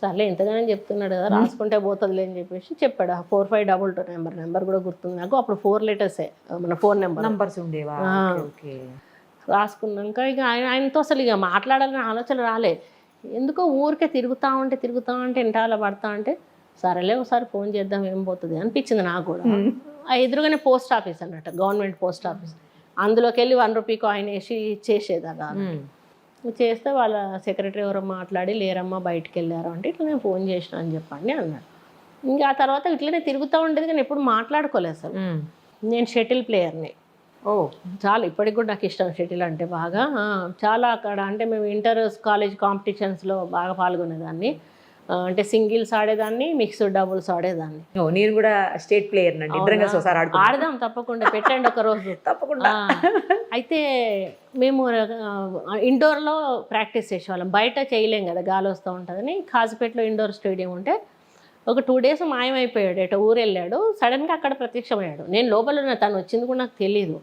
సర్లే ఎంతగానో చెప్తున్నాడు కదా, రాసుకుంటే పోతుందిలే అని చెప్పేసి చెప్పాడు. 4522 నెంబర్ కూడా గుర్తుంది నాకు. అప్పుడు 4 లెటర్సే మన ఫోన్ నెంబర్స్ ఉండేవా. రాసుకున్నాక ఇక ఆయనతో అసలు ఇక మాట్లాడాలని ఆలోచన రాలే. ఎందుకో ఊరికే తిరుగుతూ ఉంటే ఎంటాల పడతా ఉంటే సరేలే ఒకసారి ఫోన్ చేద్దాం ఏం పోతుంది అనిపించింది నాకు కూడా. ఎదురుగానే పోస్ట్ ఆఫీస్ అన్నట్టు, గవర్నమెంట్ పోస్ట్ ఆఫీస్. అందులోకి వెళ్ళి 1 రూపీ కాయిన్ వేసి ఇచ్చేసేది. అలా చేస్తే వాళ్ళ సెక్రటరీ ఎవరో మాట్లాడి లేరమ్మా బయటికి వెళ్ళారు అంటే ఇట్లా నేను ఫోన్ చేసిన అని చెప్పండి అన్నాడు. ఇంకా ఆ తర్వాత ఇట్లనే తిరుగుతూ ఉండేది కానీ ఎప్పుడు మాట్లాడుకోలేదు అసలు. నేను షటిల్ ప్లేయర్ని. చాలా ఇప్పటికి కూడా నాకు ఇష్టం షటిల్ అంటే బాగా. చాలా అక్కడ అంటే మేము ఇంటర్ కాలేజ్ కాంపిటీషన్స్లో బాగా పాల్గొనేదాన్ని. అంటే సింగిల్స్ ఆడేదాన్ని, మిక్స్డ్ డబుల్స్ ఆడేదాన్ని. నేను కూడా స్టేట్ ప్లేయర్ ఆడదాం తప్పకుండా, పెట్టండి ఒక రోజు తప్పకుండా. అయితే మేము ఇండోర్లో ప్రాక్టీస్ చేసేవాళ్ళం, బయట చేయలేం కదా గాలి వస్తూ ఉంటుందని. కాజీపేటలో ఇండోర్ స్టేడియం ఉంటే ఒక 2 డేస్ మాయమైపోయాడు, ఎటో ఊరు వెళ్ళాడు. సడన్గా అక్కడ ప్రత్యక్షమయ్యాడు. నేను లోపల ఉన్న, తను వచ్చింది కూడా నాకు తెలియదు.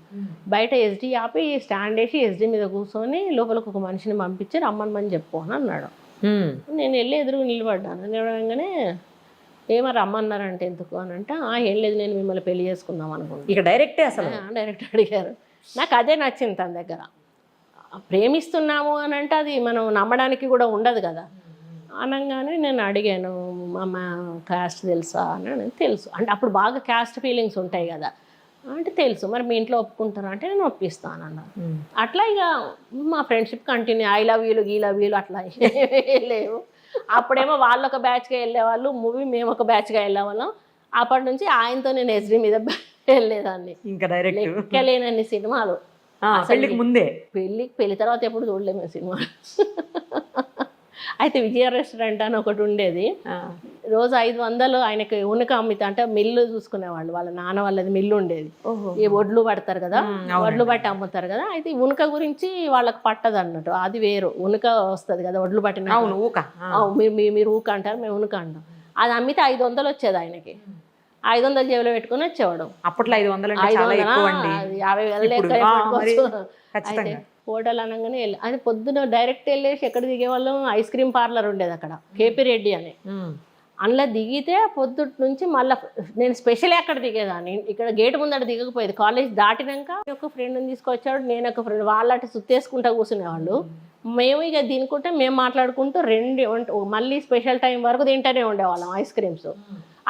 బయట ఎస్డీ ఆపి స్టాండ్ వేసి ఎస్డీ మీద కూర్చొని లోపలికి ఒక మనిషిని పంపించి రమ్మని చెప్పు అని అన్నాడు. నేను వెళ్ళి ఎదురుగా నిలబడ్డాను. నిలబడగానే ఏమో రమ్మన్నారంటే ఎందుకు అని అంటే ఏం లేదు నేను మిమ్మల్ని పెళ్లి చేసుకుందాం అనుకుంటున్నాను. ఇక డైరెక్ట్ అడిగారు. నాకు అదే నచ్చింది తన దగ్గర. ప్రేమిస్తున్నాము అని అంటే అది మనం నమ్మడానికి కూడా ఉండదు కదా. అనగానే నేను అడిగాను, మా క్యాస్ట్ తెలుసా అని. తెలుసు అంటే అప్పుడు బాగా క్యాస్ట్ ఫీలింగ్స్ ఉంటాయి కదా అంటే తెలుసు. మరి మీ ఇంట్లో ఒప్పుకుంటారా అంటే నేను ఒప్పిస్తాను అన్నారు. అట్లా ఇక మా ఫ్రెండ్షిప్ కంటిన్యూ. ఐ లవ్ యూలు అట్లా లేవు. అప్పుడేమో వాళ్ళు ఒక బ్యాచ్గా వెళ్ళేవాళ్ళు, మూవీ మేము ఒక బ్యాచ్గా వెళ్ళేవాళ్ళం. అప్పటి నుంచి ఆయనతో నేను ఎస్డీ మీద వెళ్ళేదాన్ని. ఇంకా డైరెక్ట్ లెక్కలేనన్ని సినిమాలు. పెళ్లి తర్వాత ఎప్పుడు చూడలేము సినిమా. అయితే విజయ రెస్టారెంట్ అని ఒకటి ఉండేది, రోజు 500 ఆయనకి ఉనక అమ్మితే, అంటే మిల్లు చూసుకునేవాళ్ళు, వాళ్ళ నాన్న వాళ్ళది మిల్లు ఉండేది, ఈ ఒడ్లు పడతారు కదా, ఒడ్లు పట్టి అమ్ముతారు కదా. అయితే ఈ ఉనక గురించి వాళ్ళకి పట్టదు అన్నట్టు, అది వేరు. ఉనక వస్తుంది కదా ఒడ్లు పట్టిన, మీరు ఊక అంటారు, మేము ఉనక అంటాం. అది అమ్మితే 500 వచ్చేది ఆయనకి. 500 జేబులో పెట్టుకుని వచ్చేవాడు. అప్పట్లో 500 50,000 లెక్క పెట్టుకోవచ్చు. అయితే హోటల్ అనగానే అది పొద్దున డైరెక్ట్ వెళ్ళేసి ఎక్కడ దిగేవాళ్ళం, ఐస్ క్రీమ్ పార్లర్ ఉండేది అక్కడ, కేపీ రెడ్డి అని. అందులో దిగితే పొద్దుటి నుంచి మళ్ళీ నేను స్పెషల్ అక్కడ దిగేదాన్ని, ఇక్కడ గేట్ ముందట దిగకపోయేది. కాలేజ్ దాటినాక ఒక ఫ్రెండ్ని తీసుకొచ్చాడు, నేను ఒక ఫ్రెండ్, వాళ్ళటి సుత్తేసుకుంటా కూర్చునేవాళ్ళు. మేము ఇక తినుకుంటే మేము మాట్లాడుకుంటూ మళ్ళీ స్పెషల్ టైం వరకు తింటూనే ఉండేవాళ్ళం ఐస్ క్రీమ్స్.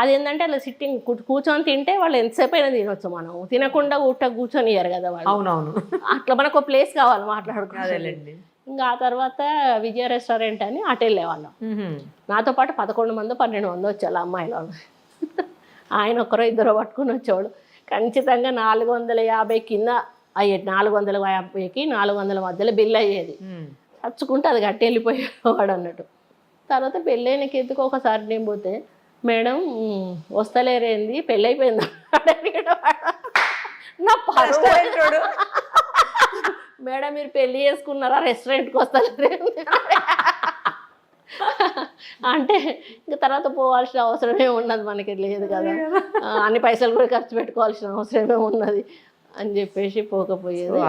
అదేంటంటే అలా సిట్టింగ్ కూర్చొని తింటే వాళ్ళు ఎంతసేపు అయినా తినొచ్చు, మనం తినకుండా కూర్చొని ఇయ్యారు కదా వాళ్ళు. అవునవును, అట్లా మనకు ఒక ప్లేస్ కావాలి మాట్లాడుకోవాలి. ఇంకా ఆ తర్వాత విజయ రెస్టారెంట్ అని అటు వెళ్ళేవాళ్ళం. నాతో పాటు 11 మంది 12 మంది వచ్చేవాళ్ళు అమ్మాయిలు. ఆయన ఒకరో ఇద్దరు పట్టుకుని వచ్చేవాడు. ఖచ్చితంగా 450 కింద అయ్యేది, 450కి 400 మధ్యలో బిల్ అయ్యేది. చచ్చుకుంటే అది కట్టి వెళ్ళిపోయేవాడు అన్నట్టు. తర్వాత పెళ్ళైనకి ఎందుకు ఒకసారి నేను పోతే, మేడం వస్తలేరేంది పెళ్ళి అయిపోయింది నా పరువు. మేడం మీరు పెళ్ళి చేసుకున్నారా, రెస్టారెంట్కి వస్తలేరేంది అంటే ఇంకా తర్వాత పోవాల్సిన అవసరమే ఉన్నది, మనకి లేదు కదా, అన్ని పైసలు కూడా ఖర్చు పెట్టుకోవాల్సిన అవసరమే ఉన్నది అని చెప్పేసి పోకపోయేది.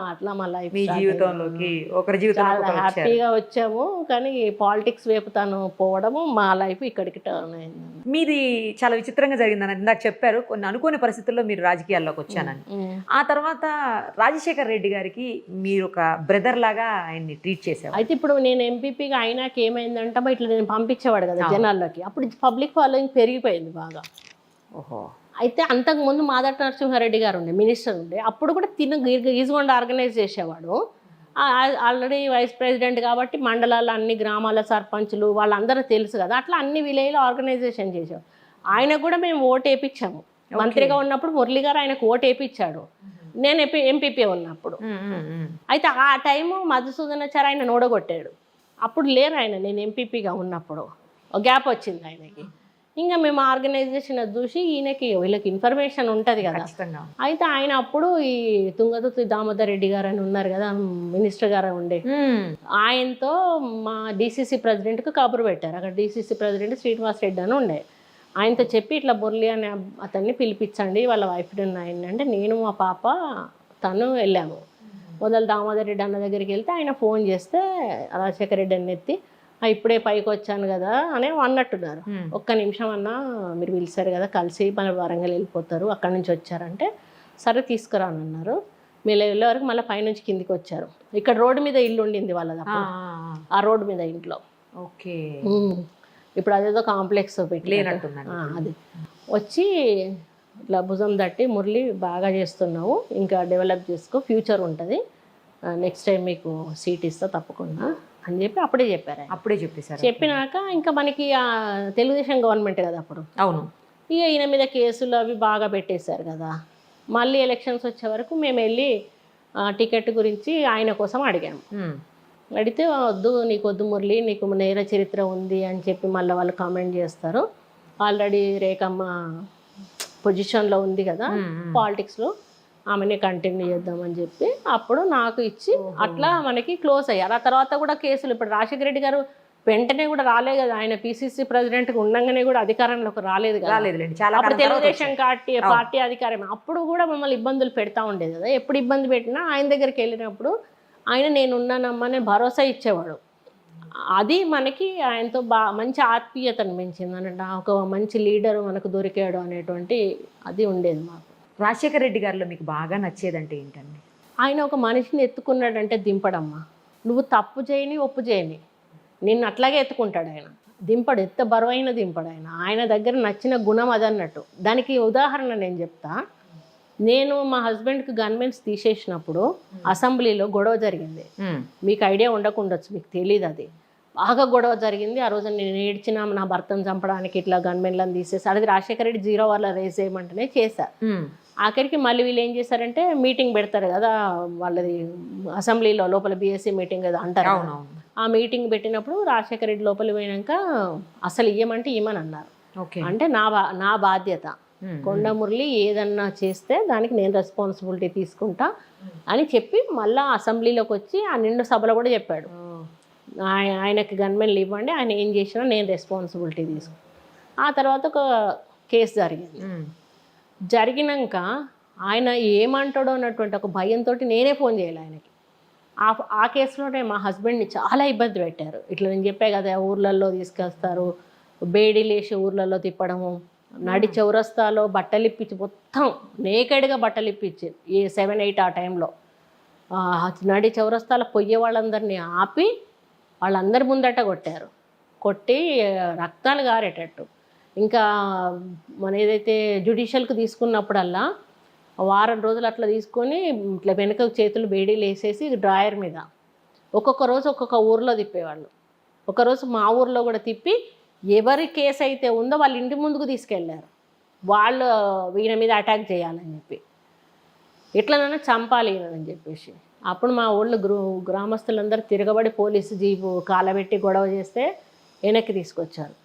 అట్లా మా లైఫ్ జీవితంలోకి ఒకరి జీవితంలో హ్యాపీగా వచ్చాము. కానీ పాలిటిక్స్ వైపు తను పోవడము మా లైఫ్ ఇక్కడికి టర్న్ అయింది. మీది చాలా విచిత్రంగా జరిగిందని ఇందాక చెప్పారు, కొన్ని అనుకోని పరిస్థితుల్లో మీరు రాజకీయాల్లోకి వచ్చానని. ఆ తర్వాత రాజశేఖర్ రెడ్డి గారికి మీరు ఒక బ్రదర్ లాగా ఆయన్ని ట్రీట్ చేశారు. అయితే ఇప్పుడు నేను ఎంపీపీగా అయినాక ఏమైందంటే, ఇట్లా నేను పంపించేవాడు కదా జనాల్లోకి, అప్పుడు పబ్లిక్ ఫాలోయింగ్ పెరిగిపోయింది బాగా. ఓహో. అయితే అంతకుముందు మాదట నరసింహారెడ్డి గారు ఉండే, మినిస్టర్ ఉండే, అప్పుడు కూడా ఈజీగా ఆర్గనైజ్ చేసేవాడు. ఆల్రెడీ వైస్ ప్రెసిడెంట్ కాబట్టి మండలాల అన్ని గ్రామాల సర్పంచులు వాళ్ళందరూ తెలుసు కదా, అట్లా అన్ని విలేజ్లో ఆర్గనైజేషన్ చేసాం. ఆయనకు కూడా మేము ఓటు వేయించాము. మంత్రిగా ఉన్నప్పుడు మురళి గారు ఆయనకు ఓటు వేయించాడు, నేను ఎంపీపీ ఉన్నప్పుడు. అయితే ఆ టైము మధుసూదనాచారి ఆయన నోడగొట్టాడు, అప్పుడు లేరు ఆయన, నేను ఎంపీపీగా ఉన్నప్పుడు గ్యాప్ వచ్చింది ఆయనకి. ఇంకా మేము ఆర్గనైజేషన్ చూసి వీళ్ళకి ఇన్ఫర్మేషన్ ఉంటుంది కదా. అయితే ఆయన అప్పుడు ఈ తుంగతుర్తి దామోదర్ రెడ్డి గారు అని ఉన్నారు కదా, మినిస్టర్ గారు ఉండే, ఆయనతో మా డీసీసీ ప్రెసిడెంట్కి కబురు పెట్టారు. అక్కడ డీసీసీ ప్రెసిడెంట్ శ్రీనివాస్ రెడ్డి అని ఉండే, ఆయనతో చెప్పి ఇట్లా మురళి అనే అతన్ని పిలిపించండి, వాళ్ళ వైఫ్ ఉన్నాయని అంటే, నేను మా పాప తను వెళ్ళాము. మొదలు దామోదర్ రెడ్డి అన్న దగ్గరికి వెళ్తే ఆయన ఫోన్ చేస్తే రాజశేఖర రెడ్డి అని ఎత్తి, ఇప్పుడే పైకి వచ్చాను కదా అని అన్నట్టున్నారు. ఒక్క నిమిషం అన్నా మీరు పిలిచారు కదా, కలిసి మన వరంగల్ వెళ్ళిపోతారు, అక్కడి నుంచి వచ్చారంటే సరే తీసుకురానన్నారు. మీరు వెళ్ళే వరకు మళ్ళీ పైనుంచి కిందికి వచ్చారు. ఇక్కడ రోడ్డు మీద ఇల్లు ఉండింది వాళ్ళది, ఆ రోడ్డు మీద ఇంట్లో. ఓకే. ఇప్పుడు అదేదో కాంప్లెక్స్ అది వచ్చి ఇట్లా భుజం తట్టి, మురళి బాగా చేస్తున్నావు, ఇంకా డెవలప్ చేసుకో, ఫ్యూచర్ ఉంటుంది, నెక్స్ట్ టైం మీకు సీట్ ఇస్తా తప్పకుండా అని చెప్పి అప్పుడే చెప్పారు. అప్పుడే చెప్పేశారు. చెప్పినాక ఇంకా మనకి తెలుగుదేశం గవర్నమెంట్ కదా అప్పుడు. అవును. ఇక ఈయన మీద కేసులు అవి బాగా పెట్టేశారు కదా. మళ్ళీ ఎలక్షన్స్ వచ్చే వరకు మేము వెళ్ళి టికెట్ గురించి ఆయన కోసం అడిగాము. అడిగితే నీకు వద్దు మురళి, నీకు నేర చరిత్ర ఉంది అని చెప్పి మళ్ళీ వాళ్ళు కామెంట్ చేస్తారు. ఆల్రెడీ రేఖమ్మ పొజిషన్లో ఉంది కదా పాలిటిక్స్లో, ఆమెనే కంటిన్యూ చేద్దామని చెప్పి అప్పుడు నాకు ఇచ్చి అట్లా మనకి క్లోజ్ అయ్యారు. ఆ తర్వాత కూడా కేసులు, ఇప్పుడు రాజశేఖర రెడ్డి గారు వెంటనే కూడా రాలేదు కదా, ఆయన పిసిసి ప్రెసిడెంట్గా ఉండగానే కూడా అధికారంలోకి రాలేదు కదా. అప్పుడు తెలుగుదేశం పార్టీ అధికారం, అప్పుడు కూడా మమ్మల్ని ఇబ్బందులు పెడతా ఉండేది కదా. ఎప్పుడు ఇబ్బంది పెట్టినా ఆయన దగ్గరికి వెళ్ళినప్పుడు ఆయన నేనున్నానమ్మా అని భరోసా ఇచ్చేవాడు. అది మనకి ఆయనతో మంచి ఆత్మీయతను పెంచింది అన్నట్టు, ఒక మంచి లీడర్ మనకు దొరికాడు అనేటువంటి అది ఉండేది మాకు. రాజశేఖర రెడ్డి గారిలో మీకు బాగా నచ్చేదంటే ఏంటండి? ఆయన ఒక మనిషిని ఎత్తుకున్నాడంటే దింపడమ్మా, నువ్వు తప్పు చేయని ఒప్పు చేయని నిన్ను అట్లాగే ఎత్తుకుంటాడు ఆయన, దింపడు, ఎత్త బరువైన దింపడు ఆయన. ఆయన దగ్గర నచ్చిన గుణం అదన్నట్టు. దానికి ఉదాహరణ నేను చెప్తా. నేను మా హస్బెండ్కి గన్మెన్స్ తీసేసినప్పుడు అసెంబ్లీలో గొడవ జరిగింది. మీకు ఐడియా ఉండకుండొచ్చు, మీకు తెలియదు, అది బాగా గొడవ జరిగింది. ఆ రోజు నేను ఏడ్చిన, నా భర్తను చంపడానికి ఇట్లా గన్మెన్లను తీసేసి, అది రాజశేఖర రెడ్డి 0 వల్ల రేస్ చేయమంటేనే చేశారు. ఆఖరికి మళ్ళీ వీళ్ళు ఏం చేశారంటే మీటింగ్ పెడతారు కదా వాళ్ళది అసెంబ్లీలో, లోపల బీఎస్సీ మీటింగ్ కదా అంటారు, ఆ మీటింగ్ పెట్టినప్పుడు రాజశేఖర రెడ్డి లోపలికి పోయినాక అసలు ఇయ్యమంటే ఇవ్వమని అన్నారు. ఓకే. అంటే నా బాధ్యత, కొండ మురళి ఏదన్నా చేస్తే దానికి నేను రెస్పాన్సిబిలిటీ తీసుకుంటా అని చెప్పి మళ్ళీ అసెంబ్లీలోకి వచ్చి ఆ నిండు సభలో కూడా చెప్పాడు, ఆయనకి గన్మెన్లు ఇవ్వండి, ఆయన ఏం చేసినా నేను రెస్పాన్సిబిలిటీ తీసుకు. ఆ తర్వాత ఒక కేసు జరిగింది. జరిగినాక ఆయన ఏమంటాడో అన్నటువంటి ఒక భయంతో నేనే ఫోన్ చేయాలి ఆయనకి. ఆ కేసులోనే మా హస్బెండ్ని చాలా ఇబ్బంది పెట్టారు. ఇట్లా నేను చెప్పే కదా, ఊర్లలో తీసుకొస్తారు, బేడీలేసి ఊర్లలో తిప్పడము, నడి చౌరస్తాలో బట్టలు ఇప్పించి మొత్తం నేకెడ్గా బట్టలు ఇప్పించి 7-8 ఆ టైంలో నడి చౌరస్తాలో పొయ్యే వాళ్ళందరినీ ఆపి వాళ్ళందరి ముందట కొట్టారు. కొట్టి రక్తాలు గారేటట్టు. ఇంకా మన ఏదైతే జ్యుడిషియల్కి తీసుకున్నప్పుడల్లా వారం రోజులు అట్లా తీసుకొని ఇట్లా వెనుక చేతులు బేడీలు వేసేసి డ్రాయర్ మీద ఒక్కొక్క రోజు ఒక్కొక్క ఊర్లో తిప్పేవాళ్ళు. ఒకరోజు మా ఊర్లో కూడా తిప్పి ఎవరి కేసు అయితే ఉందో వాళ్ళ ఇంటి ముందుకు తీసుకెళ్ళారు, వాళ్ళు ఈయన మీద అటాక్ చేయాలని చెప్పి, ఎట్లనైనా చంపాలి అని చెప్పేసి. అప్పుడు మా ఊళ్ళో గ్రామస్తులందరూ తిరగబడి పోలీసు జీపు కాలబెట్టి గొడవ చేస్తే వెనక్కి తీసుకొచ్చారు.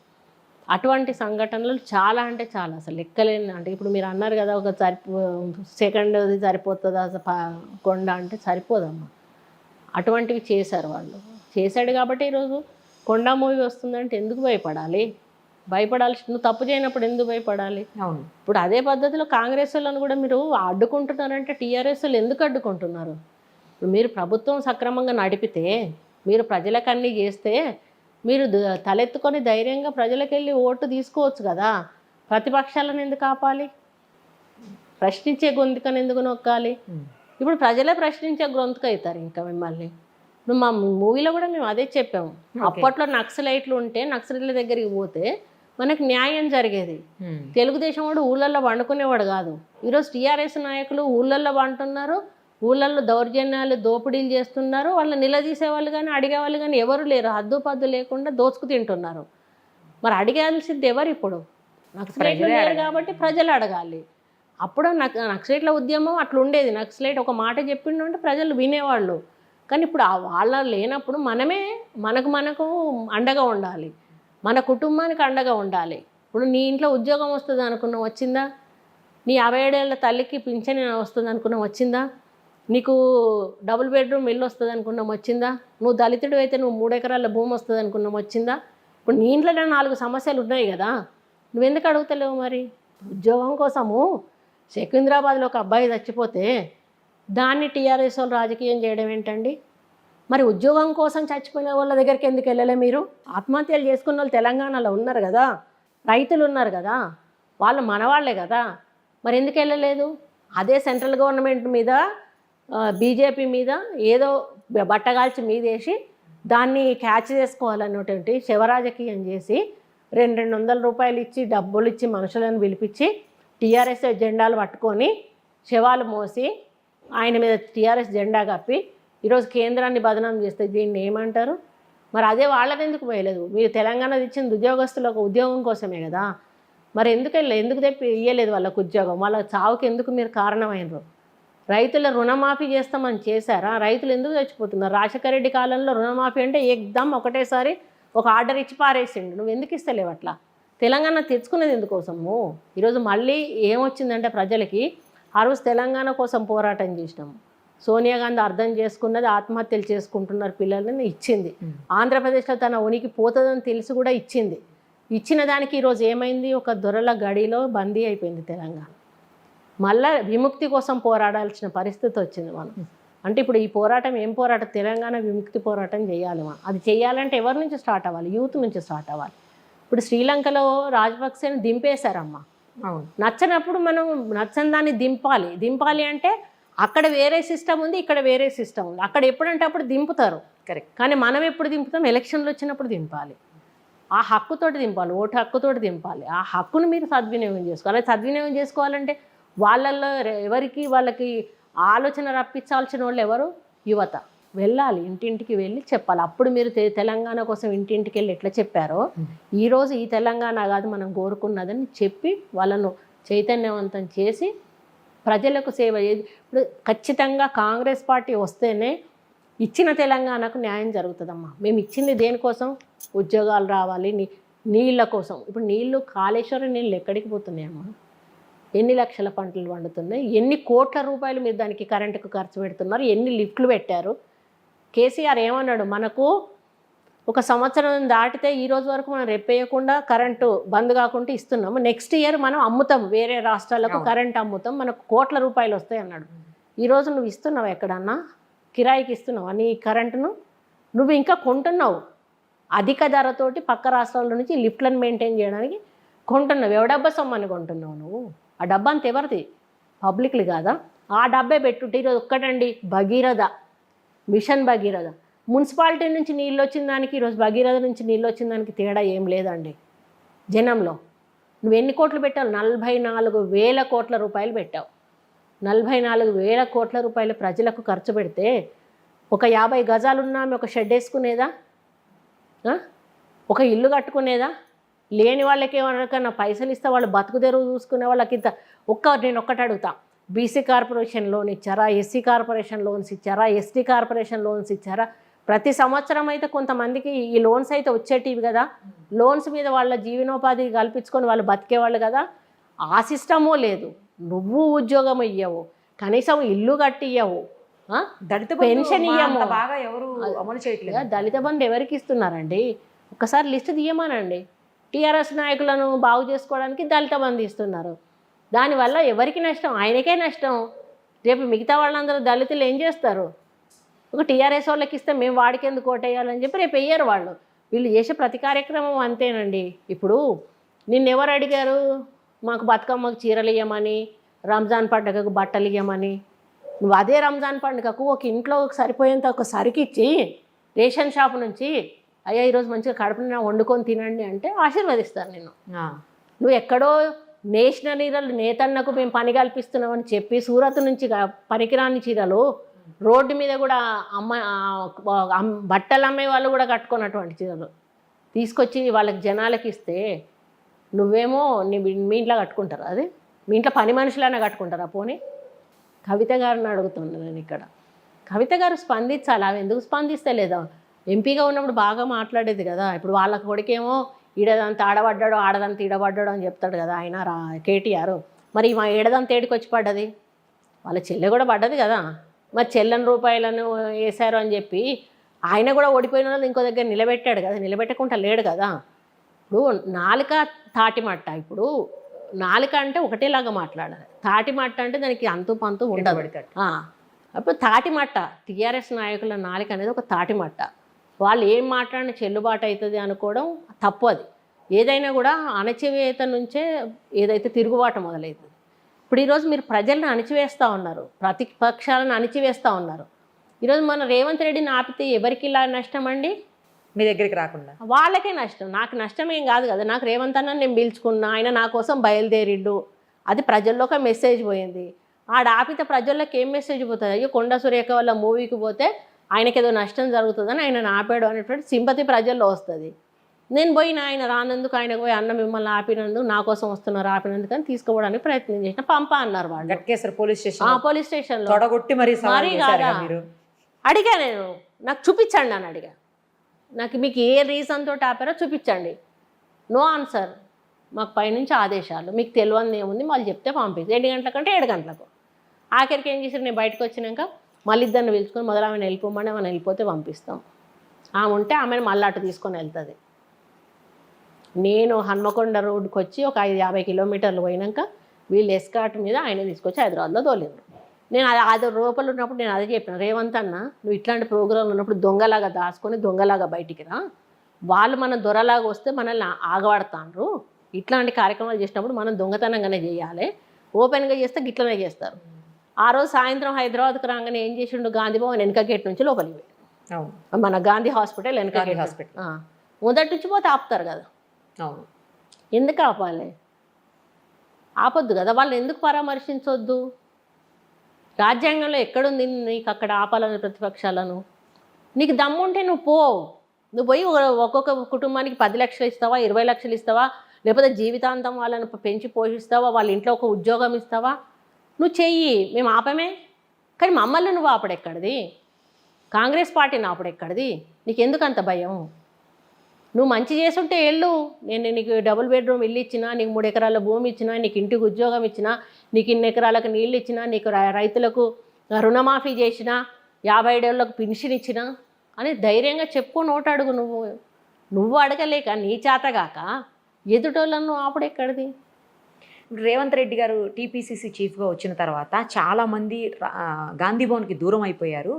అటువంటి సంఘటనలు చాలా అంటే చాలా, అసలు లెక్కలేని. అంటే ఇప్పుడు మీరు అన్నారు కదా, ఒక సెకండ్ది సరిపోతుందా కొండ అంటే సరిపోదమ్మా. అటువంటివి చేశారు వాళ్ళు. చేశాడు కాబట్టి ఈరోజు కొండ మూవీ వస్తుందంటే ఎందుకు భయపడాలి? భయపడాల్సి, నువ్వు తప్పు చేయనప్పుడు ఎందుకు భయపడాలి? అవును. ఇప్పుడు అదే పద్ధతిలో కాంగ్రెస్ వాళ్ళని కూడా మీరు అడ్డుకుంటున్నారంటే టీఆర్ఎస్ వాళ్ళు ఎందుకు అడ్డుకుంటున్నారు? ఇప్పుడు మీరు ప్రభుత్వం సక్రమంగా నడిపితే, మీరు ప్రజలకు అన్నీ చేస్తే, మీరు తలెత్తుకొని ధైర్యంగా ప్రజలకు వెళ్ళి ఓటు తీసుకోవచ్చు కదా. ప్రతిపక్షాలను ఎందుకు ఆపాలి? ప్రశ్నించే గొంతుకను ఎందుకు నొక్కాలి? ఇప్పుడు ప్రజలే ప్రశ్నించే గొంతుక అవుతారు ఇంకా మిమ్మల్ని. ఇప్పుడు మా మూవీలో కూడా మేము అదే చెప్పాము. అప్పట్లో నక్సలైట్లు ఉంటే నక్సలైట్ల దగ్గరికి పోతే మనకు న్యాయం జరిగేది. తెలుగుదేశం వాడు ఊళ్ళల్లో వండుకునేవాడు కాదు. ఈరోజు టీఆర్ఎస్ నాయకులు ఊళ్ళల్లో వండుతున్నారు, ఊళ్ళల్లో దౌర్జన్యాలు దోపిడీలు చేస్తున్నారు. వాళ్ళని నిలదీసేవాళ్ళు కానీ అడిగేవాళ్ళు కానీ ఎవరు లేరు. హద్దుపద్దు లేకుండా దోచుకు తింటున్నారు. మరి అడిగాల్సింది ఎవరు? ఇప్పుడు నక్సలైట్లు లేరు కాబట్టి ప్రజలు అడగాలి. అప్పుడు నక్సలైట్ల ఉద్యమం అట్లా ఉండేది. నక్సలైట్ ఒక మాట చెప్పిండు అంటే ప్రజలు వినేవాళ్ళు. కానీ ఇప్పుడు వాళ్ళ లేనప్పుడు మనమే మనకు అండగా ఉండాలి, మన కుటుంబానికి అండగా ఉండాలి. ఇప్పుడు నీ ఇంట్లో ఉద్యోగం వస్తుంది అనుకున్నావు, వచ్చిందా? నీ 57 ఏళ్ల తల్లికి పింఛన్ వస్తుంది అనుకున్నావు, వచ్చిందా? నీకు డబుల్ బెడ్రూమ్ ఇల్లు వస్తుంది అనుకున్నాం, వచ్చిందా? నువ్వు దళితుడు అయితే నువ్వు 3 ఎకరాల భూమి వస్తుంది అనుకున్నాం, వచ్చిందా? ఇప్పుడు నీ ఇంట్లోనే 4 సమస్యలు ఉన్నాయి కదా, నువ్వెందుకు అడుగుతలేవు? మరి ఉద్యోగం కోసము సికింద్రాబాద్లో ఒక అబ్బాయి చచ్చిపోతే దాన్ని టీఆర్ఎస్ వాళ్ళు రాజకీయం చేయడం ఏంటండి? మరి ఉద్యోగం కోసం చచ్చిపోయిన వాళ్ళ దగ్గరికి ఎందుకు వెళ్ళలే? మీరు ఆత్మహత్యలు చేసుకున్న వాళ్ళు తెలంగాణలో ఉన్నారు కదా, రైతులు ఉన్నారు కదా, వాళ్ళు మనవాళ్లే కదా, మరి ఎందుకు వెళ్ళలేదు? అదే సెంట్రల్ గవర్నమెంట్ మీద బీజేపీ మీద ఏదో బట్టగాల్చి మీదేసి దాన్ని క్యాచ్ చేసుకోవాలన్నటువంటి శివరాజకీయం చేసి 200 రూపాయలు ఇచ్చి డబ్బులు ఇచ్చి మనుషులను పిలిపించి టీఆర్ఎస్ జెండాలు పట్టుకొని శవాలు మోసి ఆయన మీద టీఆర్ఎస్ జెండా కప్పి ఈరోజు కేంద్రాన్ని బదనాం చేస్తే దీన్ని ఏమంటారు? మరి అదే వాళ్ళని ఎందుకు పోయలేదు? మీరు తెలంగాణ ఇచ్చిన ఉద్యోగస్తులకు ఉద్యోగం కోసమే కదా, మరి ఎందుకు తెప్పి ఇయ్యలేదు వాళ్ళకు ఉద్యోగం? వాళ్ళ చావుకి ఎందుకు మీరు కారణమైనరు? రైతుల రుణమాఫీ చేస్తామని చేశారా? రైతులు ఎందుకు చచ్చిపోతున్నారు? రాజశేఖర రెడ్డి కాలంలో రుణమాఫీ అంటే ఏకదమ్ ఒకటేసారి ఒక ఆర్డర్ ఇచ్చి పారేసిండు. నువ్వు ఎందుకు ఇస్తలేవు అట్లా? తెలంగాణ తెచ్చుకునేది ఎందుకోసము? ఈరోజు మళ్ళీ ఏమొచ్చిందంటే ప్రజలకి, ఆ రోజు తెలంగాణ కోసం పోరాటం చేసినాము, సోనియా గాంధీ అర్థం చేసుకున్నది, ఆత్మహత్యలు చేసుకుంటున్నారు పిల్లలని ఇచ్చింది. ఆంధ్రప్రదేశ్లో తన ఉనికి పోతుందని తెలిసి కూడా ఇచ్చింది. ఇచ్చిన దానికి ఈరోజు ఏమైంది? ఒక దొరల గడిలో బందీ అయిపోయింది తెలంగాణ. మళ్ళా విముక్తి కోసం పోరాడాల్సిన పరిస్థితి వచ్చింది మనం. అంటే ఇప్పుడు ఈ పోరాటం ఏం పోరాటం? తెలంగాణ విముక్తి పోరాటం చేయాలి మనం. అది చేయాలంటే ఎవరి నుంచి స్టార్ట్ అవ్వాలి? యూత్ నుంచి స్టార్ట్ అవ్వాలి. ఇప్పుడు శ్రీలంకలో రాజపక్సేని దింపేశారమ్మా. అవును. నచ్చనప్పుడు మనం నచ్చని దాన్ని దింపాలి అంటే అక్కడ వేరే సిస్టమ్ ఉంది, ఇక్కడ వేరే సిస్టమ్ ఉంది. అక్కడ ఎప్పుడంటే అప్పుడు దింపుతారు, కరెక్ట్. కానీ మనం ఎప్పుడు దింపుతాం? ఎలక్షన్లు వచ్చినప్పుడు దింపాలి. ఆ హక్కుతోటి దింపాలి, ఓటు హక్కుతోటి దింపాలి. ఆ హక్కును మీరు సద్వినియోగం చేసుకోవాలి. సద్వినియోగం చేసుకోవాలంటే వాళ్ళల్లో వాళ్ళకి ఆలోచన రప్పించాల్సిన వాళ్ళు ఎవరు? యువత. వెళ్ళాలి, ఇంటింటికి వెళ్ళి చెప్పాలి. అప్పుడు మీరు తెలంగాణ కోసం ఇంటింటికి వెళ్ళి ఎట్లా చెప్పారో, ఈరోజు ఈ తెలంగాణ కాదు మనం కోరుకున్నదని చెప్పి వాళ్ళను చైతన్యవంతం చేసి ప్రజలకు సేవ. ఇప్పుడు ఖచ్చితంగా కాంగ్రెస్ పార్టీ వస్తేనే ఇచ్చిన తెలంగాణకు న్యాయం జరుగుతుందమ్మా. మేము ఇచ్చింది దేనికోసం? ఉద్యోగాలు రావాలి, నీళ్ళ కోసం. ఇప్పుడు నీళ్ళు, కాళేశ్వరం నీళ్ళు ఎక్కడికి పోతున్నాయమ్మా? ఎన్ని లక్షల పంటలు పండుతున్నాయి? ఎన్ని కోట్ల రూపాయలు మీరు దానికి కరెంటుకు ఖర్చు పెడుతున్నారు? ఎన్ని లిఫ్ట్లు పెట్టారు? కేసీఆర్ ఏమన్నాడు, మనకు ఒక సంవత్సరం దాటితే ఈ రోజు వరకు మనం రెప్పేయకుండా కరెంటు బంద్ కాకుండా ఇస్తున్నాము, నెక్స్ట్ ఇయర్ మనం అమ్ముతాం, వేరే రాష్ట్రాలకు కరెంట్ అమ్ముతాం, మనకు కోట్ల రూపాయలు వస్తాయి అన్నాడు. ఈరోజు నువ్వు ఇస్తున్నావు ఎక్కడన్నా? కిరాయికి ఇస్తున్నావు నీ కరెంటును? నువ్వు ఇంకా కొంటున్నావు అధిక ధరతోటి, పక్క రాష్ట్రాల నుంచి లిఫ్ట్లను మెయింటైన్ చేయడానికి కొంటున్నావు. ఎవడబ్బా సొమ్మని కొంటున్నావు నువ్వు? ఆ డబ్బా అంత ఎవరిది? పబ్లిక్లు కాదా? ఆ డబ్బే పెట్టుంటే ఈరోజు ఒక్కటండి, భగీరథ మిషన్ భగీరథ, మున్సిపాలిటీ నుంచి నీళ్ళు వచ్చిన దానికి ఈరోజు భగీరథ నుంచి నీళ్ళు వచ్చిన దానికి తేడా ఏం లేదండి. జనంలో నువ్వు ఎన్ని కోట్లు పెట్టావు? 44,000 కోట్ల రూపాయలు పెట్టావు. 44,000 కోట్ల రూపాయలు ప్రజలకు ఖర్చు పెడితే ఒక 50 గజాలున్నా ఆమె ఒక షెడ్ వేసుకునేదా? ఒక ఇల్లు కట్టుకునేదా? లేని వాళ్ళకి ఎవరికన్నా పైసలు ఇస్తే వాళ్ళు బతుకు తెరువు చూసుకునే వాళ్ళకి ఇంత నేను ఒక్కటి అడుగుతా, బీసీ కార్పొరేషన్ లోన్ ఇచ్చారా? ఎస్సీ కార్పొరేషన్ లోన్స్ ఇచ్చారా? ఎస్టీ కార్పొరేషన్ లోన్స్ ఇచ్చారా? ప్రతి సంవత్సరం అయితే కొంతమందికి ఈ లోన్స్ అయితే వచ్చేటివి కదా, లోన్స్ మీద వాళ్ళ జీవనోపాధి కల్పించుకొని వాళ్ళు బతికేవాళ్ళు కదా. ఆ సిస్టమూ లేదు. నువ్వు ఉద్యోగం ఇయ్యవు, కనీసం ఇల్లు కట్టి ఇయ్యవు, దళిత పెన్షన్ ఇయ్యము. బాగా ఎవరు అమలు చేయట్లేదు. దళిత బంధు ఎవరికి ఇస్తున్నారండి? ఒకసారి లిస్ట్ తీయమానండి. టీఆర్ఎస్ నాయకులను బాగు చేసుకోవడానికి దళిత బంధు ఇస్తున్నారు. దానివల్ల ఎవరికి నష్టం? ఆయనకే నష్టం. రేపు మిగతా వాళ్ళందరూ దళితులు ఏం చేస్తారు? ఒక టీఆర్ఎస్ వాళ్ళకి ఇస్తే మేము వాడికి ఎందుకు ఓటేయాలని చెప్పి రేపు వెయ్యరు వాళ్ళు. వీళ్ళు చేసే ప్రతి కార్యక్రమం అంతేనండి. ఇప్పుడు నిన్నెవరు అడిగారు మాకు బతుకమ్మకు చీరలు ఇవ్వమని, రంజాన్ పండుగకు బట్టలు ఇవ్వమని? నువ్వు అదే రంజాన్ పండుగకు ఒక ఇంట్లో సరిపోయేంత ఒక సరికిచ్చి రేషన్ షాప్ నుంచి, అయ్యా ఈరోజు మంచిగా కడుపున వండుకొని తినండి అంటే ఆశీర్వదిస్తారు నిన్ను. నువ్వు ఎక్కడో నేషనల్ హీరోలు నేతన్నకు మేము పని కల్పిస్తున్నామని చెప్పి సూరత్ నుంచి పనికిరాని చీరలు రోడ్డు మీద కూడా బట్టలు అమ్మే వాళ్ళు కూడా కట్టుకున్నటువంటి చీరలు తీసుకొచ్చి వాళ్ళకి జనాలకి ఇస్తే నువ్వేమో మీ ఇంట్లో కట్టుకుంటారు. అది మీ ఇంట్లో పని మనుషులైనా కట్టుకుంటారా? పోనీ కవిత గారిని అడుగుతున్నాను నేను ఇక్కడ. కవిత గారు స్పందించాలి. ఆమె ఎందుకు స్పందిస్తే లేదా? ఎంపీగా ఉన్నప్పుడు బాగా మాట్లాడేది కదా. ఇప్పుడు వాళ్ళ కొడుకేమో ఈడదంతా ఆడబడ్డాడు, ఆడదంతా ఈడబడ్డాడు అని చెప్తాడు కదా ఆయన కేటీఆర్. మరి మా ఏడదంతా ఏడికి వచ్చి పడ్డది? వాళ్ళ చెల్లె కూడా పడ్డది కదా. మరి చెల్లని రూపాయలను వేశారు అని చెప్పి ఆయన కూడా ఓడిపోయిన వాళ్ళు ఇంకో దగ్గర నిలబెట్టాడు కదా, నిలబెట్టకుండా లేడు కదా. ఇప్పుడు నాలుక తాటిమట్ట. ఇప్పుడు నాలుక అంటే ఒకటేలాగా మాట్లాడాలి, తాటిమట్ట అంటే దానికి అంతు పంతు ఉండదు. అప్పుడు తాటిమట్ట, టీఆర్ఎస్ నాయకుల నాలుక అనేది ఒక తాటిమట్ట. వాళ్ళు ఏం మాట్లాడిన చెల్లుబాటు అవుతుంది అనుకోవడం తప్పు. అది ఏదైనా కూడా అణచివేత నుంచే ఏదైతే తిరుగుబాటు మొదలవుతుంది. ఇప్పుడు ఈరోజు మీరు ప్రజలను అణిచివేస్తూ ఉన్నారు, ప్రతిపక్షాలను అణిచివేస్తూ ఉన్నారు. ఈరోజు మన రేవంత్ రెడ్డిని ఆపితే ఎవరికి ఇలా నష్టం అండి? మీ దగ్గరికి రాకుండా వాళ్ళకే నష్టం. నాకు నష్టం ఏం కాదు కదా. నాకు రేవంత్ అన్న నేను పిలుచుకున్నా, ఆయన నా కోసం బయలుదేరిండు, అది ప్రజల్లోకి మెసేజ్ పోయింది. ఆడ ఆపితే ప్రజల్లోకి ఏం మెసేజ్ పోతుంది? అయ్యో కొండ సురేఖ వల్ల మూవీకి పోతే ఆయనకి ఏదో నష్టం జరుగుతుందని ఆయన ఆపాడు అనేటువంటి సింపతి ప్రజల్లో వస్తుంది. నేను పోయిన ఆయన రానందుకు, ఆయనకు పోయి అన్న మిమ్మల్ని ఆపినందుకు, నా కోసం వస్తున్నారు ఆపినందుకు అని తీసుకోవడానికి ప్రయత్నం చేసిన పంపా అన్నారు వాళ్ళు. పోలీస్ స్టేషన్లో మరి కాదా అడిగా నేను, నాకు చూపించండి అని అడిగా. నాకు మీకు ఏ రీజన్ తోటి ఆపారో చూపించండి. No answer. మాకు పైనుంచి ఆదేశాలు, మీకు తెలియని ఏముంది వాళ్ళు చెప్తే పంపిస్తే 7 గంటల కంటే 7 గంటలకు. ఆఖరికి ఏం చేశారు, నేను బయటకు వచ్చినాక మళ్ళీ ఇద్దరిని పిలుచుకొని మొదలు ఆమెను వెళ్ళిపోమని, ఆమెను వెళ్ళిపోతే పంపిస్తాం, ఆమె ఉంటే ఆమెను మళ్ళీ అటు తీసుకొని వెళ్తుంది. నేను హన్మకొండ రోడ్డుకి వచ్చి ఒక 50 కిలోమీటర్లు పోయినాక వీళ్ళు ఎస్కాట్ మీద ఆయన తీసుకొచ్చి హైదరాబాద్లో తోలిండ్రు. నేను అది లోపల ఉన్నప్పుడు నేను అదే చెప్పిన, రేవంత్ అన్న నువ్వు ఇట్లాంటి ప్రోగ్రాంలు ఉన్నప్పుడు దొంగలాగా దాచుకొని దొంగలాగా బయటికి రా, వాళ్ళు మన దొరలాగా వస్తే మనల్ని ఆగవాడతాండ్రు. ఇట్లాంటి కార్యక్రమాలు చేసినప్పుడు మనం దొంగతనంగానే చేయాలి, ఓపెన్గా చేస్తే గిట్లనే చేస్తారు. ఆ రోజు సాయంత్రం హైదరాబాద్కి రాగానే ఏం చేసిండు, గాంధీ భవన్ వెనక గేట్ నుంచి లోపలికి పోయి, మన గాంధీ హాస్పిటల్ వెనక గేట్ హాస్పిటల్ మొదటి నుంచి పోతే ఆపుతారు కదా. అవును, ఎందుకు ఆపాలి? ఆపొద్దు కదా. వాళ్ళు ఎందుకు పరామర్శించొద్దు? రాజ్యాంగంలో ఎక్కడుంది నీకు అక్కడ ఆపాలని ప్రతిపక్షాలను? నీకు దమ్ముంటే నువ్వు నువ్వు పోయి ఒక్కొక్క కుటుంబానికి 10 లక్షలు ఇస్తావా, 20 లక్షలు ఇస్తావా, లేకపోతే జీవితాంతం వాళ్ళని పెంచి పోషిస్తావా, వాళ్ళ ఇంట్లో ఒక ఉద్యోగం ఇస్తావా? నువ్వు చెయ్యి, మేము ఆపమే. కానీ మమ్మల్ని నువ్వు ఆపడెక్కడిది? కాంగ్రెస్ పార్టీ నా అప్పుడు ఎక్కడిది? నీకు ఎందుకు అంత భయం? నువ్వు మంచి చేసుంటే వెళ్ళు, నేను నీకు డబుల్ బెడ్రూమ్ ఇల్లు ఇచ్చినా, నీకు 3 ఎకరాల భూమి ఇచ్చినా, నీకు ఇంటికి ఉద్యోగం ఇచ్చినా, నీకు ఇన్ని ఎకరాలకు నీళ్ళు ఇచ్చినా, నీకు రైతులకు రుణమాఫీ చేసినా, 57 ఏళ్ళకు పెన్షన్ ఇచ్చినా అని ధైర్యంగా చెప్పుకొని ఓటాడుగు. నువ్వు అడగలేక నీ చేతగాక ఎదుటోళ్ళను అప్పుడు ఎక్కడిది? రేవంత్ రెడ్డి గారు టీపీసీసీ చీఫ్గా వచ్చిన తర్వాత చాలామంది గాంధీ భవన్కి దూరం అయిపోయారు,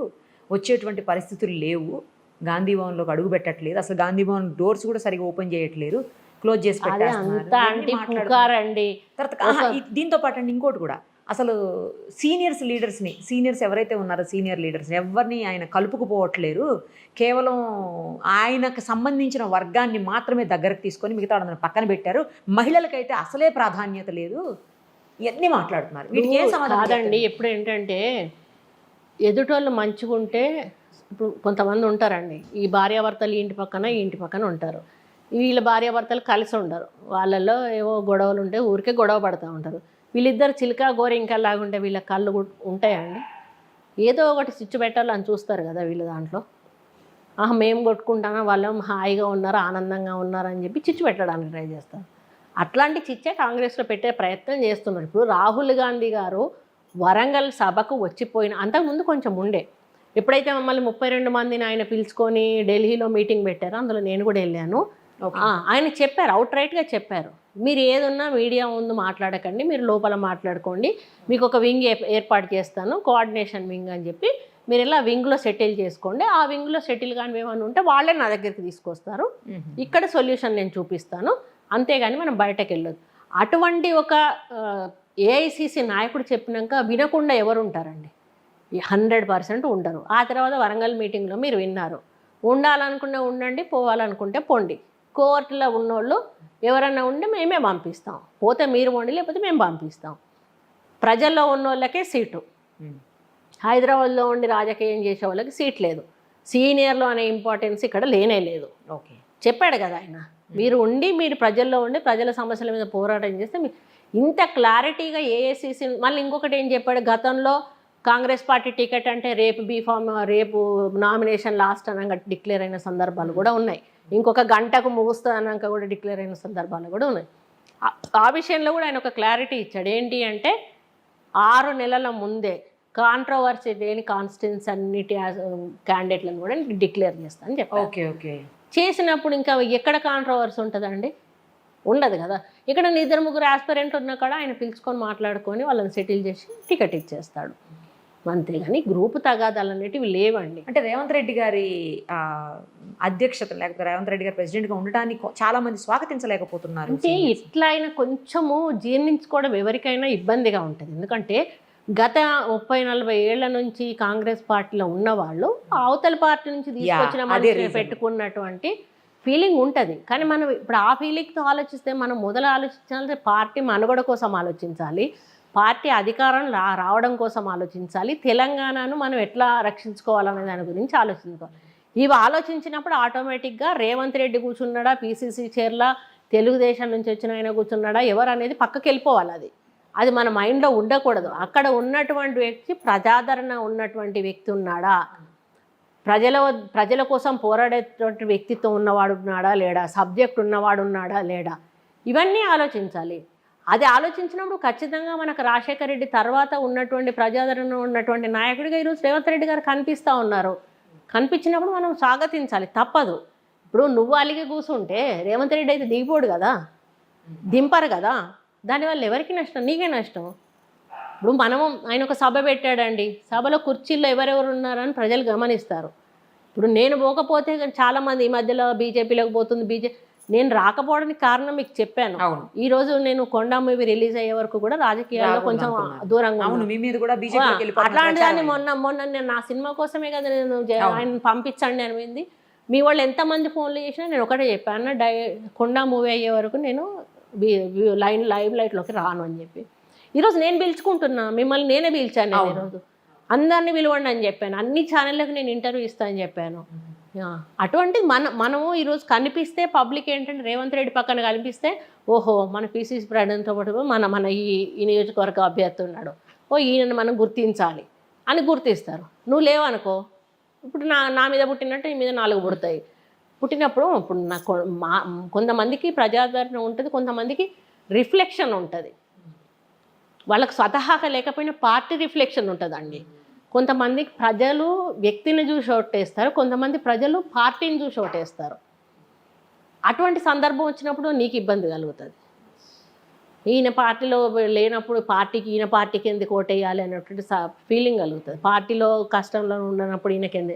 వచ్చేటువంటి పరిస్థితులు లేవు, గాంధీ భవన్లోకి అడుగు పెట్టట్లేదు, అసలు గాంధీ భవన్ డోర్స్ కూడా సరిగా ఓపెన్ చేయట్లేదు, క్లోజ్ చేసి పెట్టేస్తున్నారు. దీంతో పాటు అండి ఇంకోటి కూడా, అసలు సీనియర్స్ ఎవరైతే ఉన్నారో సీనియర్ లీడర్స్ ఎవరిని ఆయన కలుపుకుపోవట్లేరు, కేవలం ఆయనకు సంబంధించిన వర్గాన్ని మాత్రమే దగ్గరకు తీసుకొని మిగతా వాళ్ళని పక్కన పెట్టారు, మహిళలకైతే అసలే ప్రాధాన్యత లేదు, ఇవన్నీ మాట్లాడుతున్నారు. వీటికి ఏం సమాధానం కాదండి. ఎప్పుడు ఏంటంటే ఎదుటోళ్ళు మంచిగా ఉంటే, ఇప్పుడు కొంతమంది ఉంటారండి, ఈ భార్యాభర్తలు ఈ ఇంటి పక్కన ఉంటారు, వీళ్ళ భార్యాభర్తలు కలిసి ఉండరు, వాళ్ళల్లో ఏవో గొడవలు ఉంటే ఊరికే గొడవ పడుతూ ఉంటారు. వీళ్ళిద్దరు చిలుక గోరింకల్లాగా ఉంటే వీళ్ళ కళ్ళు ఉంటాయండి? ఏదో ఒకటి చిచ్చు పెట్టాలని చూస్తారు కదా వీళ్ళు. దాంట్లో మేము కొట్టుకుంటానా, వాళ్ళు హాయిగా ఉన్నారు, ఆనందంగా ఉన్నారు అని చెప్పి చిచ్చు పెట్టడానికి ట్రై చేస్తారు. అట్లాంటి చిచ్చే కాంగ్రెస్లో పెట్టే ప్రయత్నం చేస్తున్నారు. ఇప్పుడు రాహుల్ గాంధీ గారు వరంగల్ సభకు వచ్చిపోయిన అంతకుముందు కొంచెం ఉండే, ఎప్పుడైతే మమ్మల్ని 32 మందిని ఆయన పిలుచుకొని ఢిల్లీలో మీటింగ్ పెట్టారో అందులో నేను కూడా వెళ్ళాను. ఆయన చెప్పారు, అవుట్ రైట్గా చెప్పారు, మీరు ఏదున్నా మీడియా ముందు మాట్లాడకండి, మీరు లోపల మాట్లాడుకోండి, మీకు ఒక వింగ్ ఏర్పాటు చేస్తాను, కోఆర్డినేషన్ వింగ్ అని చెప్పి, మీరు ఇలా వింగ్లో సెటిల్ చేసుకోండి, ఆ వింగ్లో సెటిల్ కానీ ఏమైనా ఉంటే వాళ్ళే నా దగ్గరికి తీసుకొస్తారు, ఇక్కడ సొల్యూషన్ నేను చూపిస్తాను, అంతేగాని మనం బయటకు వెళ్ళొద్దు. అటువంటి ఒక ఏఐసిసి నాయకుడు చెప్పినాక వినకుండా ఎవరు ఉంటారండి? 100% ఉండరు. ఆ తర్వాత వరంగల్ మీటింగ్లో మీరు విన్నారు, ఉండాలనుకుంటే ఉండండి, పోవాలనుకుంటే పోండి, కోర్టులో ఉన్నోళ్ళు ఎవరన్నా ఉంటే మేమే పంపిస్తాం, పోతే మీరు పోండి, లేకపోతే మేము పంపిస్తాం. ప్రజల్లో ఉన్న వాళ్ళకే సీటు, హైదరాబాద్లో ఉండి రాజకీయం చేసే వాళ్ళకి సీట్ లేదు, సీనియర్లు అనే ఇంపార్టెన్స్ ఇక్కడ లేనే లేదు. ఓకే, చెప్పాడు కదా ఆయన, మీరు ఉండి మీరు ప్రజల్లో ఉండి ప్రజల సమస్యల మీద పోరాటం చేస్తే ఇంత క్లారిటీగా ఏఐసిసి. మళ్ళీ ఇంకొకటి ఏం చెప్పాడు, గతంలో కాంగ్రెస్ పార్టీ టికెట్ అంటే రేపు నామినేషన్ లాస్ట్ అనగా డిక్లేర్ అయిన సందర్భాలు కూడా ఉన్నాయి, ఇంకొక గంటకు ముగుస్తా అన్నాక కూడా డిక్లేర్ అయిన సందర్భాలు కూడా ఉన్నాయి. ఆ విషయంలో కూడా ఆయన ఒక క్లారిటీ ఇచ్చాడు. ఏంటి అంటే 6 నెలల ముందే కాంట్రవర్సీ లేని కాన్స్టిట్యున్సీ అన్నిటి క్యాండిడేట్లను కూడా డిక్లేర్ చేస్తాను చెప్పాను. ఓకే ఓకే, చేసినప్పుడు ఇంకా ఎక్కడ కాంట్రవర్సీ ఉంటుందండి? ఉండదు కదా. ఇక్కడ 2-3 ఆస్పిరెంట్ ఉన్న కాడ ఆయన పిలుచుకొని మాట్లాడుకొని వాళ్ళని సెటిల్ చేసి టికెట్ ఇచ్చేస్తాడు, అంతేగాని గ్రూప్ తగాదాలు అనేటివి లేవండి. అంటే రేవంత్ రెడ్డి గారి అధ్యక్షత లేకపోతే రేవంత్ రెడ్డి గారు ప్రెసిడెంట్గా ఉండటానికి చాలా మంది స్వాగతించలేకపోతున్నారు. అంటే ఇట్లా ఆయన కొంచెము జీర్ణించుకోవడం ఎవరికైనా ఇబ్బందిగా ఉంటుంది. ఎందుకంటే గత 30-40 ఏళ్ల నుంచి కాంగ్రెస్ పార్టీలో ఉన్నవాళ్ళు అవతల పార్టీ నుంచి తీసుకొచ్చిన మనిషిని పెట్టుకున్నటువంటి ఫీలింగ్ ఉంటుంది. కానీ మనం ఇప్పుడు ఆ ఫీలింగ్తో ఆలోచిస్తే మనం మొదలు ఆలోచించాలంటే పార్టీ మనుగడ కోసం ఆలోచించాలి, పార్టీ అధికారం రావడం కోసం ఆలోచించాలి, తెలంగాణను మనం ఎట్లా రక్షించుకోవాలనే దాని గురించి ఆలోచించుకోవాలి. ఇవి ఆలోచించినప్పుడు ఆటోమేటిక్గా రేవంత్ రెడ్డి కూర్చున్నాడా, పీసీసీ చైర్లా తెలుగుదేశం నుంచి వచ్చిన ఆయన కూర్చున్నాడా, ఎవరు అనేది పక్కకి వెళ్ళిపోవాలి. అది మన మైండ్లో ఉండకూడదు. అక్కడ ఉన్నటువంటి వ్యక్తి ప్రజాదరణ ఉన్నటువంటి వ్యక్తి ఉన్నాడా, ప్రజల కోసం పోరాడేటువంటి వ్యక్తిత్వం ఉన్నవాడు ఉన్నాడా లేడా, సబ్జెక్ట్ ఉన్నవాడు ఉన్నాడా లేడా, ఇవన్నీ ఆలోచించాలి. అది ఆలోచించినప్పుడు ఖచ్చితంగా మనకు రాజశేఖర రెడ్డి తర్వాత ఉన్నటువంటి ప్రజాదరణ ఉన్నటువంటి నాయకుడిగా ఈరోజు రేవంత్ రెడ్డి గారు కనిపిస్తూ ఉన్నారు. కనిపించినప్పుడు మనం స్వాగతించాలి, తప్పదు. ఇప్పుడు నువ్వు అలిగి కూర్చుంటే రేవంత్ రెడ్డి అయితే దిగిపోడు కదా, దింపరు కదా, దానివల్ల ఎవరికి నష్టం? నీకే నష్టం. ఇప్పుడు మనము ఆయన ఒక సభ పెట్టాడండి, సభలో కుర్చీల్లో ఎవరెవరు ఉన్నారని ప్రజలు గమనిస్తారు. ఇప్పుడు నేను పోకపోతే చాలామంది ఈ మధ్యలో బీజేపీలోకి పోతుంది, నేను రాకపోవడానికి కారణం మీకు చెప్పాను. ఈరోజు నేను కొండా మూవీ రిలీజ్ అయ్యే వరకు కూడా రాజకీయాల్లో కొంచెం దూరంగా అట్లాంటి దాన్ని మొన్న నేను నా సినిమా కోసమే కదా నేను ఆయన పంపించండి అనిపింది. మీ వాళ్ళు ఎంతమంది ఫోన్లు చేసినా నేను ఒకటే చెప్పాను, కొండా మూవీ అయ్యే వరకు నేను లైవ్ లైట్లోకి రాను అని చెప్పి. ఈరోజు నేను పిలుచుకుంటున్నా, మిమ్మల్ని నేనే పిలిచాను. నేను ఈరోజు అందరినీ పిలవండి అని చెప్పాను, అన్ని ఛానళ్ళకి నేను ఇంటర్వ్యూ ఇస్తానని చెప్పాను. అటువంటి మనము ఈరోజు కనిపిస్తే పబ్లిక్ ఏంటంటే రేవంత్ రెడ్డి పక్కన కనిపిస్తే ఓహో మన పీసీసీ ప్రెసిడెంట్తో పాటు మన ఈ నియోజకవర్గ అభ్యర్థి ఉన్నాడు, ఈయనను మనం గుర్తించాలి అని గుర్తిస్తారు. నువ్వు లేవనుకో ఇప్పుడు నా మీద పుట్టినట్టు ఈ మీద 4 పుడతాయి. పుట్టినప్పుడు ఇప్పుడు నాకు కొంతమందికి ప్రజాదరణ ఉంటుంది, కొంతమందికి రిఫ్లెక్షన్ ఉంటుంది. వాళ్ళకి స్వతహాగా లేకపోయినా పార్టీ రిఫ్లెక్షన్ ఉంటుందండి. కొంతమంది ప్రజలు వ్యక్తిని చూసి ఓటేస్తారు, కొంతమంది ప్రజలు పార్టీని చూసి ఓటేస్తారు. అటువంటి సందర్భం వచ్చినప్పుడు నీకు ఇబ్బంది కలుగుతుంది. ఈయన పార్టీలో లేనప్పుడు పార్టీకి ఈయన పార్టీకి ఎందుకు ఓటేయాలి అనేటువంటి ఫీలింగ్ కలుగుతుంది. పార్టీలో కష్టంలో ఉన్నప్పుడు ఈయనకెంది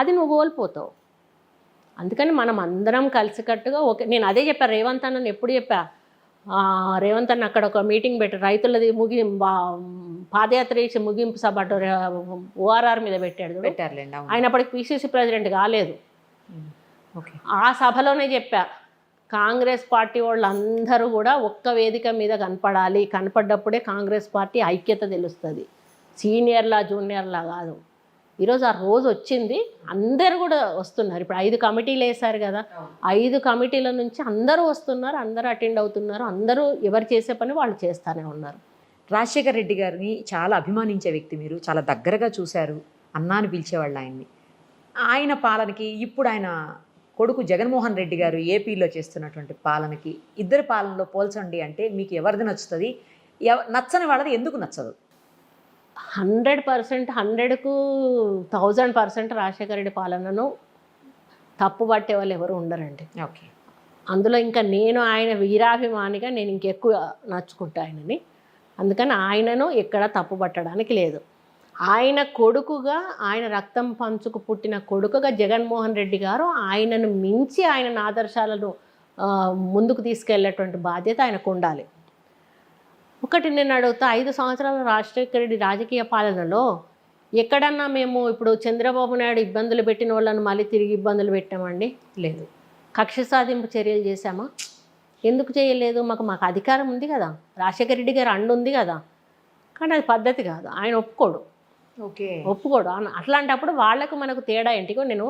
అది నువ్వు కోల్పోతావు. అందుకని మనం అందరం కలిసికట్టుగా నేను అదే చెప్పాను రేవంత్ అన్నని ఎప్పుడు చెప్పా, రేవంత్ అన్న అక్కడ ఒక మీటింగ్ పెట్టి రైతులది పాదయాత్ర చేసి ముగింపు సభ ఓఆర్ఆర్ మీద పెట్టాడు. ఆయన అప్పటికి పిసిసి ప్రెసిడెంట్ కాలేదు. ఆ సభలోనే చెప్పా, కాంగ్రెస్ పార్టీ వాళ్ళందరూ కూడా ఒక్క వేదిక మీద కనపడాలి, కనపడ్డప్పుడే కాంగ్రెస్ పార్టీ ఐక్యత తెలుస్తుంది, సీనియర్లా జూనియర్లా కాదు. ఈరోజు ఆ రోజు వచ్చింది, అందరూ కూడా వస్తున్నారు. ఇప్పుడు 5 కమిటీలు వేశారు కదా, 5 కమిటీల నుంచి అందరూ వస్తున్నారు, అందరూ అటెండ్ అవుతున్నారు, అందరూ ఎవరు చేసే పని వాళ్ళు చేస్తూనే ఉన్నారు. రాజశేఖర్ రెడ్డి గారిని చాలా అభిమానించే వ్యక్తి మీరు, చాలా దగ్గరగా చూశారు, అన్నాని పిలిచేవాళ్ళు ఆయన్ని. ఆయన పాలనకి ఇప్పుడు ఆయన కొడుకు జగన్మోహన్ రెడ్డి గారు ఏపీలో చేస్తున్నటువంటి పాలనకి ఇద్దరి పాలనలో పోల్చండి అంటే మీకు ఎవరిది నచ్చుతుంది, నచ్చని వాళ్ళది ఎందుకు నచ్చదు? 100% 100కు 1000% రాజశేఖర రెడ్డి పాలనను తప్పు పట్టే వాళ్ళు ఎవరు ఉండరండి. ఓకే, అందులో ఇంకా నేను ఆయన వీరాభిమానిగా నేను ఇంకెక్కువ నచ్చుకుంటా ఆయనని. అందుకని ఆయనను ఎక్కడ తప్పు పట్టడానికి లేదు. ఆయన కొడుకుగా, ఆయన రక్తం పంచుకు పుట్టిన కొడుకుగా జగన్మోహన్ రెడ్డి గారు ఆయనను మించి ఆయన ఆదర్శాలను ముందుకు తీసుకెళ్లేటువంటి బాధ్యత ఆయనకు ఉండాలి. ఒకటి నేను అడుగుతా, 5 సంవత్సరాల రాజశేఖర రెడ్డి రాజకీయ పాలనలో ఎక్కడన్నా మేము ఇప్పుడు చంద్రబాబు నాయుడు ఇబ్బందులు పెట్టిన వాళ్ళని మళ్ళీ తిరిగి ఇబ్బందులు పెట్టామండి? లేదు. కక్ష సాధింపు చర్యలు చేశామా? ఎందుకు చేయలేదు? మాకు అధికారం ఉంది కదా, రాజశేఖర రెడ్డి గారు అండు ఉంది కదా. కానీ అది పద్ధతి కాదు, ఆయన ఒప్పుకోడు. ఒప్పుకోడు. అట్లాంటప్పుడు వాళ్ళకు మనకు తేడా ఏంటికో, నేను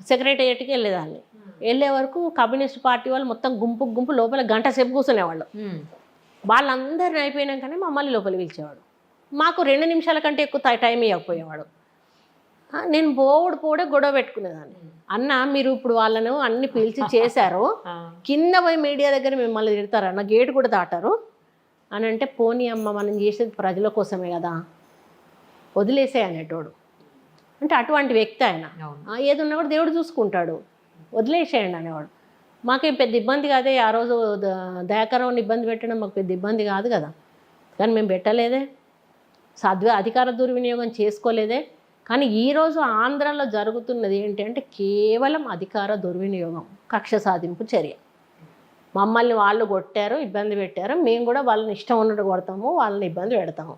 సెక్రటేరియట్కి వెళ్ళేదాన్ని, వెళ్ళే వరకు కమ్యూనిస్ట్ పార్టీ వాళ్ళు మొత్తం గుంపు లోపల గంట సేపు కూర్చునేవాళ్ళు. వాళ్ళందరిని అయిపోయినాకనే మమ్మల్ని లోపల పిలిచేవాడు. మాకు 2 నిమిషాల కంటే ఎక్కువ టైం ఇవ్వకపోయేవాడు. నేను పోడే గొడవ పెట్టుకునేదాన్ని. అన్న మీరు ఇప్పుడు వాళ్ళను అన్ని పిలిచి చేశారు, కింద పోయి మీడియా దగ్గర మిమ్మల్ని తిడతారు అన్న, గేటు కూడా దాటారు అని అంటే, పోనీ అమ్మ మనం చేసేది ప్రజల కోసమే కదా, వదిలేసే అనేటోడు. అంటే అటువంటి వ్యక్తి ఆయన. ఏదున్నా కూడా దేవుడు చూసుకుంటాడు, వదిలేసేయండి అనేవాడు. మాకేం పెద్ద ఇబ్బంది కాదే, ఆ రోజు దయాకరావుని ఇబ్బంది పెట్టడం మాకు పెద్ద ఇబ్బంది కాదు కదా. కానీ మేము పెట్టలేదే, అధికార దుర్వినియోగం చేసుకోలేదే. కానీ ఈరోజు ఆంధ్రాలో జరుగుతున్నది ఏంటి అంటే కేవలం అధికార దుర్వినియోగం, కక్ష సాధింపు చర్య. మమ్మల్ని వాళ్ళు కొట్టారు, ఇబ్బంది పెట్టారు, మేము కూడా వాళ్ళని ఇష్టం ఉన్నట్టు కొడతాము, వాళ్ళని ఇబ్బంది పెడతాము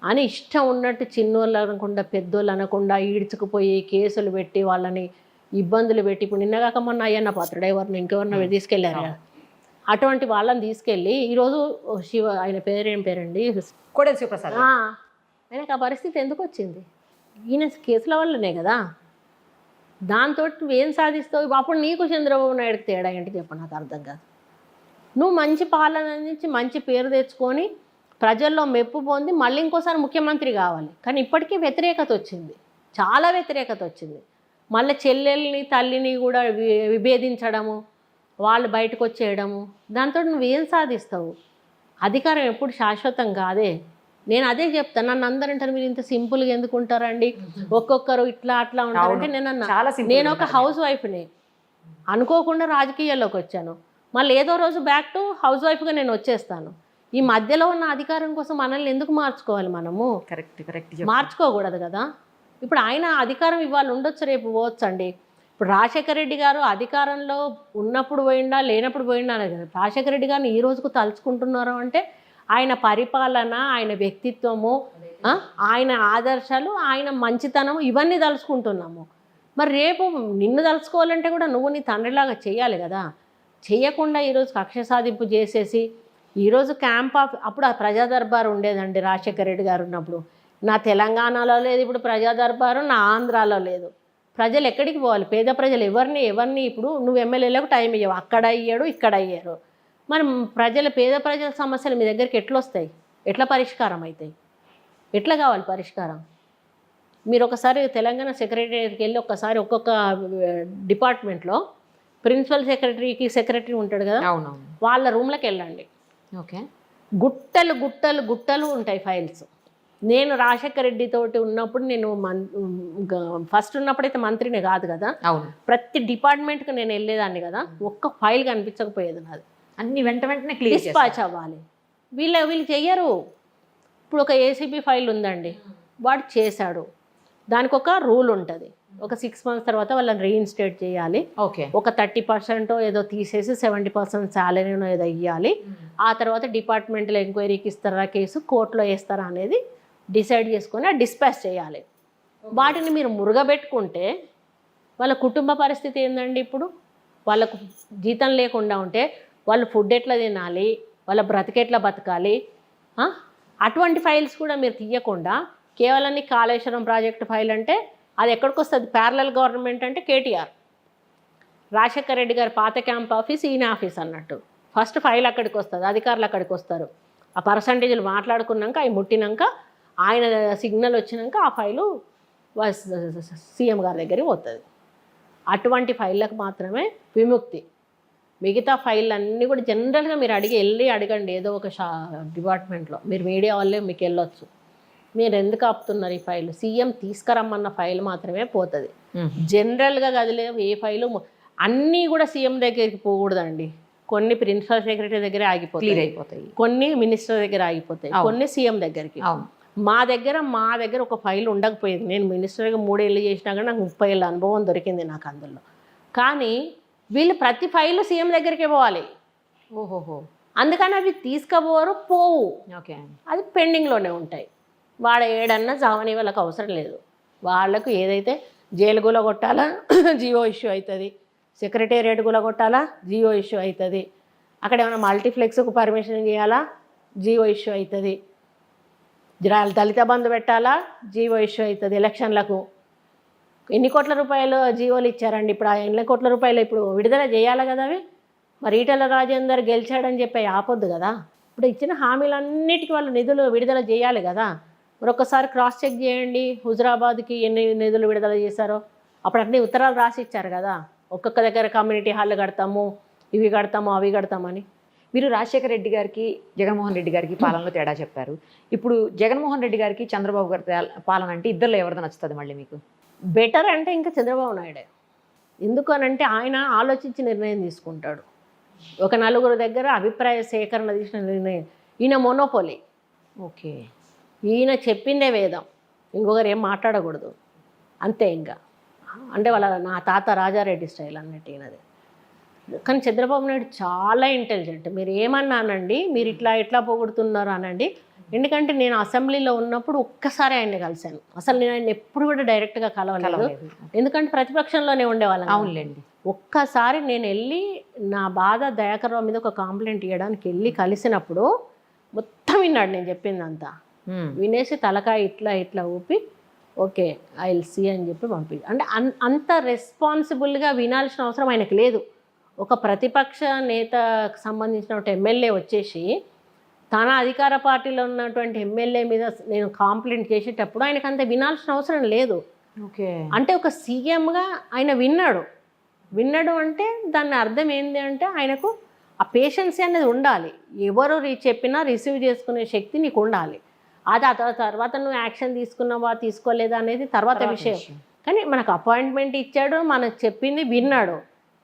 అని ఇష్టం ఉన్నట్టు చిన్నోళ్ళు అనకుండా పెద్దోళ్ళు అనకుండా ఈడ్చుకుపోయి కేసులు పెట్టి వాళ్ళని ఇబ్బందులు పెట్టి, ఇప్పుడు నిన్నగాక మొన్న అయ్యన్న పాత్ర ఎవరిని ఇంకెవరిన తీసుకెళ్ళారు కదా, అటువంటి వాళ్ళని తీసుకెళ్ళి ఈరోజు ఆయన పేరేం పేరండి, కోడెల శివప్రసాద్, ఆయనకు ఆ పరిస్థితి ఎందుకు వచ్చింది? ఈయన కేసుల వల్లనే కదా. దాంతో నువ్వేం సాధిస్తావు? అప్పుడు నీకు చంద్రబాబు నాయుడుకి తేడా ఏంటి చెప్పు, నాకు అర్థం కాదు. నువ్వు మంచి పాలన నుంచి మంచి పేరు తెచ్చుకొని ప్రజల్లో మెప్పు పొంది మళ్ళీ ఇంకోసారి ముఖ్యమంత్రి కావాలి. కానీ ఇప్పటికీ వ్యతిరేకత వచ్చింది, చాలా వ్యతిరేకత వచ్చింది. మళ్ళీ చెల్లెల్ని తల్లిని కూడా విభేదించడము, వాళ్ళు బయటకు వచ్చేయడము, దాంతో నువ్వేం సాధిస్తావు? అధికారం ఎప్పుడు శాశ్వతం కాదే. నేను అదే చెప్తాను. నన్ను అందరూ అంటారు మీరు ఇంత సింపుల్గా ఎందుకు ఉంటారండి, ఒక్కొక్కరు ఇట్లా అట్లా ఉంటారంటే నేను ఒక హౌస్ వైఫ్ని అనుకోకుండా రాజకీయాల్లోకి వచ్చాను. మళ్ళీ ఏదో రోజు బ్యాక్ టు హౌస్ వైఫ్గా నేను వచ్చేస్తాను. ఈ మధ్యలో ఉన్న అధికారం కోసం మనల్ని ఎందుకు మార్చుకోవాలి? మనము కరెక్ట్ మార్చుకోకూడదు కదా. ఇప్పుడు ఆయన అధికారం ఇవాళ ఉండొచ్చు, రేపు పోవచ్చండి. ఇప్పుడు రాజశేఖర రెడ్డి గారు అధికారంలో ఉన్నప్పుడు పోయిండా లేనప్పుడు పోయిండా అనేది కదా. రాజశేఖర రెడ్డి గారిని ఈ రోజుకు తలుచుకుంటున్నారు అంటే ఆయన పరిపాలన, ఆయన వ్యక్తిత్వము, ఆయన ఆదర్శాలు, ఆయన మంచితనం ఇవన్నీ తలుచుకుంటున్నాము. మరి రేపు నిన్ను తలుచుకోవాలంటే కూడా నువ్వు నీ తండ్రిలాగా చేయాలి కదా. చేయకుండా ఈరోజు కక్ష సాధింపు చేసేసి ఈరోజు క్యాంప్ ఆఫ్ అప్పుడు ఆ ప్రజా దర్బారు ఉండేదండి రాజశేఖర రెడ్డి గారు ఉన్నప్పుడు. నా తెలంగాణలో లేదు ఇప్పుడు ప్రజా దర్బారు, నా ఆంధ్రాలో లేదు. ప్రజలు ఎక్కడికి పోవాలి? పేద ప్రజలు ఎవరిని ఇప్పుడు నువ్వు ఎమ్మెల్యేలకు టైం ఇవ్వవు, అక్కడ అయ్యాడు ఇక్కడ అయ్యారు. మరి పేద ప్రజల సమస్యలు మీ దగ్గరికి ఎట్లా వస్తాయి? ఎట్లా పరిష్కారం అవుతాయి? ఎట్లా కావాలి పరిష్కారం? మీరు ఒకసారి తెలంగాణ సెక్రటరీకి వెళ్ళి ఒక్కసారి ఒక్కొక్క డిపార్ట్మెంట్లో ప్రిన్సిపల్ సెక్రటరీ ఉంటాడు కదా, అవునవును. వాళ్ళ రూమ్లోకి వెళ్ళండి. ఓకే. గుట్టలు గుట్టలు గుట్టలు ఉంటాయి ఫైల్స్. నేను రాజశేఖర రెడ్డి తోటి ఉన్నప్పుడు, నేను ఫస్ట్ ఉన్నప్పుడైతే మంత్రినే కాదు కదా, అవును. ప్రతి డిపార్ట్మెంట్కి నేను వెళ్ళేదాన్ని కదా, ఒక్క ఫైల్ కనిపించకపోయేది నాది. అన్ని వెంటనే క్లియర్ డిస్పాచ్ అవ్వాలి. వీళ్ళు చెయ్యరు. ఇప్పుడు ఒక ఏసీబీ ఫైల్ ఉందండి, వాడు చేశాడు, దానికి ఒక రూల్ ఉంటుంది. ఒక 6 months తర్వాత వాళ్ళని రీఇన్స్టేట్ చేయాలి. ఓకే. ఒక 30% ఏదో తీసేసి 70% శాలరీనో ఏదో ఇవ్వాలి. ఆ తర్వాత డిపార్ట్మెంటల్ ఎంక్వైరీకి ఇస్తారా కేసు, కోర్టులో వేస్తారా అనేది డిసైడ్ చేసుకొని డిస్పాచ్ చేయాలి. వాటిని మీరు మురుగబెట్టుకుంటే వాళ్ళ కుటుంబ పరిస్థితి ఏందండి? ఇప్పుడు వాళ్ళకు జీతం లేకుండా ఉంటే వాళ్ళు ఫుడ్ ఎట్లా తినాలి, వాళ్ళ బ్రతికెట్లా బతకాలి? అటువంటి ఫైల్స్ కూడా మీరు తీయకుండా కేవలం కాళేశ్వరం ప్రాజెక్టు ఫైల్ అంటే అది ఎక్కడికి వస్తుంది? ప్యారలల్ గవర్నమెంట్ అంటే కేటీఆర్, రాజశేఖర రెడ్డి గారి పాత క్యాంప్ ఆఫీస్, ఈయన ఆఫీస్ అన్నట్టు. ఫస్ట్ ఫైల్ అక్కడికి వస్తుంది, అధికారులు అక్కడికి వస్తారు. ఆ పర్సంటేజ్లు మాట్లాడుకున్నాక, అవి ముట్టినాక, ఆయన సిగ్నల్ వచ్చినాక ఆ ఫైలు సీఎం గారి దగ్గరికి పోతుంది. అటువంటి ఫైళ్ళకు మాత్రమే విముక్తి. మిగతా ఫైల్ అన్నీ కూడా జనరల్గా మీరు వెళ్ళి అడగండి ఏదో ఒక డిపార్ట్మెంట్లో. మీరు మీడియా వాళ్ళే మీకు వెళ్ళొచ్చు. మీరు ఎందుకు ఆపుతున్నారు ఈ ఫైల్? సీఎం తీసుకురమ్మన్న ఫైల్ మాత్రమే పోతుంది. జనరల్గా కదిలేవు ఏ ఫైలు అన్నీ కూడా సీఎం దగ్గరికి పోకూడదండి. కొన్ని ప్రిన్సిపల్ సెక్రటరీ దగ్గర అయిపోతాయి, కొన్ని మినిస్టర్ దగ్గర ఆగిపోతాయి, కొన్ని సీఎం దగ్గరికి. మా దగ్గర ఒక ఫైల్ ఉండకపోయేది. నేను మినిస్టర్గా 3 ఏళ్ళు చేసినా కానీ నాకు 30 ఏళ్ళ అనుభవం దొరికింది నాకు అందులో. కానీ వీళ్ళు ప్రతి ఫైలు సీఎం దగ్గరికే పోవాలి. ఓహోహో. అందుకని అవి తీసుకుపోరు, పోవు. ఓకే. అది పెండింగ్లోనే ఉంటాయి. వాడు ఏడన్నా చావని వాళ్ళకి అవసరం లేదు. వాళ్ళకు ఏదైతే జైలు గులగొట్టాలా జియో ఇష్యూ అవుతుంది, సెక్రటేరియట్ గులగొట్టాలా జియో ఇష్యూ అవుతుంది, అక్కడ ఏమైనా మల్టీప్లెక్స్కు పర్మిషన్ చేయాలా జియో ఇష్యూ అవుతుంది, దళిత బంధు పెట్టాలా జియో ఇష్యూ అవుతుంది. ఎలక్షన్లకు ఎన్ని కోట్ల రూపాయలు జీవోలు ఇచ్చారండి? ఇప్పుడు ఆ ఎన్ని కోట్ల రూపాయలు ఇప్పుడు విడుదల చేయాలి కదా అవి. మరి ఈటెల రాజేందర్ గెలిచాడని చెప్పి ఆపొద్దు కదా. ఇప్పుడు ఇచ్చిన హామీలన్నిటికీ వాళ్ళు నిధులు విడుదల చేయాలి కదా. మరొకసారి క్రాస్ చెక్ చేయండి, హుజరాబాద్కి ఎన్ని నిధులు విడుదల చేశారో. అప్పుడు అన్ని ఉత్తరాలు రాసి ఇచ్చారు కదా, ఒక్కొక్క దగ్గర కమ్యూనిటీ హాల్ కడతాము, ఇవి కడతాము, అవి కడతామని. మీరు రాజశేఖర రెడ్డి గారికి జగన్మోహన్ రెడ్డి గారికి పాలనలో తేడా చెప్పారు. ఇప్పుడు జగన్మోహన్ రెడ్డి గారికి చంద్రబాబు గారి పాలన అంటే ఇద్దరిలో ఎవరిదో నచ్చుతుంది మళ్ళీ మీకు? బెటర్ అంటే ఇంకా చంద్రబాబు నాయుడే. ఎందుకు అనంటే ఆయన ఆలోచించి నిర్ణయం తీసుకుంటాడు. ఒక నలుగురు దగ్గర అభిప్రాయ సేకరణ తీసిన నిర్ణయం. ఈయన మోనోపోలీ. ఓకే. ఈయన చెప్పిందే వేదం, ఇంకొకరు ఏం మాట్లాడకూడదు అంతే. ఇంకా అంటే నా తాత రాజారెడ్డి స్టైల్ అన్నట్టు ఈయనది. కానీ చంద్రబాబు నాయుడు చాలా ఇంటెలిజెంట్. మీరు ఏమన్నానండి, మీరు ఇట్లా పొగుడుతున్నారు అనండి. ఎందుకంటే నేను అసెంబ్లీలో ఉన్నప్పుడు ఒక్కసారి ఆయన్ని కలిశాను. అసలు నేను ఆయన ఎప్పుడు కూడా డైరెక్ట్గా కలవలేదు, ఎందుకంటే ప్రతిపక్షంలోనే ఉండేవాళ్ళం. అవునులేండి. ఒక్కసారి నేను వెళ్ళి నా బాధ దయాకర్రావు మీద ఒక కంప్లైంట్ ఇవ్వడానికి వెళ్ళి కలిసినప్పుడు మొత్తం విన్నాడు నేను చెప్పిందంతా. వినేసి తలకాయ ఇట్లా ఊపి ఓకే ఐ విల్ సీ అని చెప్పి పంపి. అంటే అంత రెస్పాన్సిబుల్గా వినాల్సిన అవసరం ఆయనకు లేదు. ఒక ప్రతిపక్ష నేతకు సంబంధించిన ఎమ్మెల్యే వచ్చేసి తన అధికార పార్టీలో ఉన్నటువంటి ఎమ్మెల్యే మీద నేను కంప్లైంట్ చేసేటప్పుడు ఆయనకు అంత వినాల్సిన అవసరం లేదు. ఓకే. అంటే ఒక సీఎంగా ఆయన విన్నాడు అంటే దాని అర్థం ఏంటి అంటే ఆయనకు ఆ పేషెన్సీ అనేది ఉండాలి. ఎవరు చెప్పినా రిసీవ్ చేసుకునే శక్తి నీకు ఉండాలి. అది ఆ తర్వాత నువ్వు యాక్షన్ తీసుకున్నావా తీసుకోలేదా అనేది తర్వాత విషయం. కానీ మనకు అపాయింట్మెంట్ ఇచ్చాడు, మనకు చెప్పింది విన్నాడు.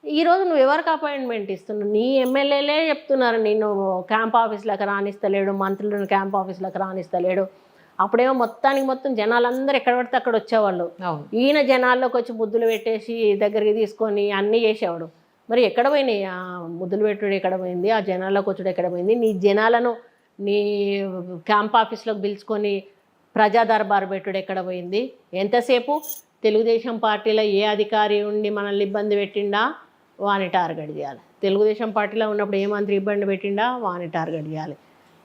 ఈరోజు నువ్వు ఎవరికి అపాయింట్మెంట్ ఇస్తున్నావు? నీ ఎమ్మెల్యేలే చెప్తున్నారు నేను క్యాంప్ ఆఫీస్లోకి రానిస్తలేడు, మంత్రులను క్యాంప్ ఆఫీస్లోకి రానిస్తలేడు. అప్పుడేమో మొత్తం జనాలందరూ ఎక్కడ పడితే అక్కడ వచ్చేవాళ్ళు. ఈయన జనాల్లోకి వచ్చి ముద్దులు పెట్టేసి దగ్గరికి తీసుకొని అన్నీ చేసేవాడు. మరి ఎక్కడ పోయినాయి ఆ ముద్దులు పెట్టుడు? ఎక్కడ పోయింది? ఆ జనాల్లోకి వచ్చుడు ఎక్కడ పోయింది? నీ జనాలను నీ క్యాంప్ ఆఫీస్లోకి పిలుచుకొని ప్రజా దర్బారు పెట్టుడు ఎక్కడ పోయింది? ఎంతసేపు తెలుగుదేశం పార్టీలో ఏ అధికారి ఉండి మనల్ని ఇబ్బంది పెట్టిండా వాని టార్గెట్ చేయాలి. తెలుగుదేశం పార్టీలో ఉన్నప్పుడు ఏ మంత్రి ఇబ్బంది పెట్టిండా వాని టార్గెట్ చేయాలి.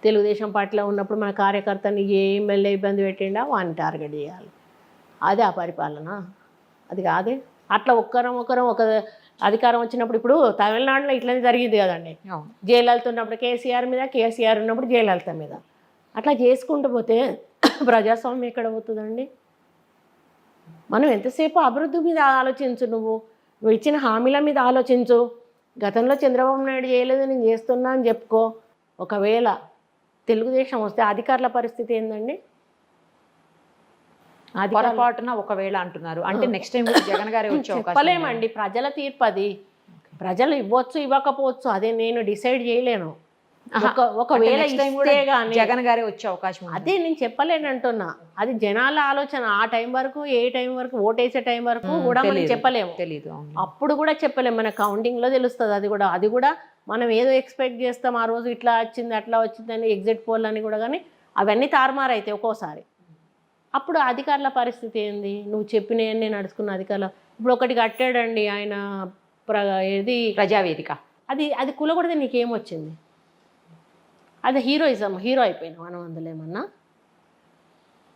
తెలుగుదేశం పార్టీలో ఉన్నప్పుడు మన కార్యకర్తని ఏ ఎమ్మెల్యే ఇబ్బంది పెట్టిండా వాని టార్గెట్ చేయాలి. అదే ఆ పరిపాలన, అది కాదే. అట్లా ఒకరం ఒక అధికారం వచ్చినప్పుడు ఇప్పుడు తమిళనాడులో ఇట్లనే జరిగింది కదండి. జయలలిత ఉన్నప్పుడు కేసీఆర్ మీద, కేసీఆర్ ఉన్నప్పుడు జయలలిత మీద. అట్లా చేసుకుంటూ పోతే ప్రజాస్వామ్యం ఎక్కడ పోతుందండి? మనం ఎంతసేపు అభివృద్ధి మీద ఆలోచించు, నువ్వు ఇచ్చిన హామీల మీద ఆలోచించు. గతంలో చంద్రబాబు నాయుడు చేయలేదు, నేను చేస్తున్నా అని చెప్పుకో. ఒకవేళ తెలుగుదేశం వస్తే అధికారుల పరిస్థితి ఏందండి? పొరపాటున ఒకవేళ అంటున్నారు అంటే నెక్స్ట్ టైం జగన్ గారే వచ్చే అవకాశం చెప్పలేమండి, ప్రజల తీర్పు అది. ప్రజలు ఇవ్వచ్చు ఇవ్వకపోవచ్చు, అదే నేను డిసైడ్ చేయలేను. ఒకవేళ ఇస్తే గానీ జగన్ గారే వచ్చే అవకాశం ఉంది. అదే నేను చెప్పలేనంటున్నా. అది జనాల ఆలోచన. ఆ టైం వరకు, ఏ టైం వరకు, ఓటేసే టైం వరకు కూడా మనం చెప్పలేము. తెలీదు, అప్పుడు కూడా చెప్పలేము. మన కౌంటింగ్లో తెలుస్తుంది. అది కూడా మనం ఏదో ఎక్స్పెక్ట్ చేస్తాం, ఆ రోజు ఇట్లా వచ్చింది అట్లా వచ్చిందని ఎగ్జిట్ పోల్ అని కూడా, కానీ అవన్నీ తారుమారు అవుతాయి ఒక్కోసారి. అప్పుడు అధికారుల పరిస్థితి ఏంది? నువ్వు చెప్పినవన్నీ నడుచుకున్న అధికారులు. ఇప్పుడు ఒకటి కట్టాడండి ఆయన, ఏది ప్రజావేదిక, అది కూలగొడితే నీకేమొచ్చింది? అది హీరోయిజం. హీరో అయిపోయినావు మనం అందులో ఏమన్నా?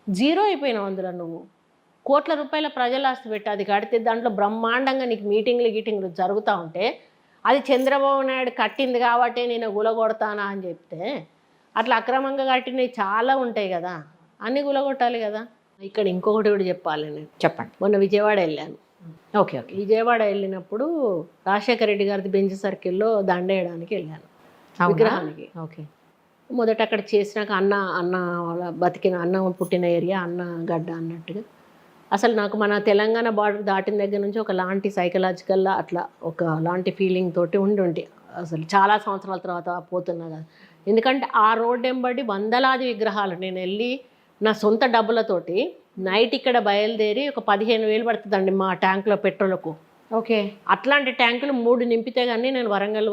జీరో అయిపోయినావు అందులో. నువ్వు కోట్ల రూపాయల ప్రజల ఆస్తి పెట్టి అది కడితే దాంట్లో బ్రహ్మాండంగా నీకు మీటింగ్లు జరుగుతూ ఉంటే, అది చంద్రబాబు నాయుడు కట్టింది కాబట్టి నేను గులగొడతానా అని చెప్తే, అట్లా అక్రమంగా కట్టినవి చాలా ఉంటాయి కదా, అన్నీ గులగొట్టాలి కదా. ఇక్కడ ఇంకొకటి కూడా చెప్పాలి నేను. చెప్పండి. మొన్న విజయవాడ వెళ్ళాను. ఓకే. విజయవాడ వెళ్ళినప్పుడు రాజశేఖర రెడ్డి గారిది బెంచ్ సర్కిల్లో దండేయడానికి వెళ్ళాను విగ్రహానికి. ఓకే. మొదట అక్కడ చేసినాక అన్న వాళ్ళ బతికిన అన్న పుట్టిన ఏరియా అన్న గడ్డ అన్నట్టుగా, అసలు నాకు మన తెలంగాణ బార్డర్ దాటిన దగ్గర నుంచి ఒక లాంటి సైకలాజికల్గా అట్లా ఒక లాంటి ఫీలింగ్ తోటి ఉండి అసలు చాలా సంవత్సరాల తర్వాత పోతున్నా కదా. ఎందుకంటే ఆ రోడ్ వెంబడి వందలాది విగ్రహాలు. నేను వెళ్ళి నా సొంత డబ్బులతోటి నైట్ ఇక్కడ బయలుదేరి ఒక 15,000 పడుతుందండి మా ట్యాంకులో పెట్రోల్కు. ఓకే. అట్లాంటి ట్యాంకులు 3 నింపితే కానీ నేను వరంగల్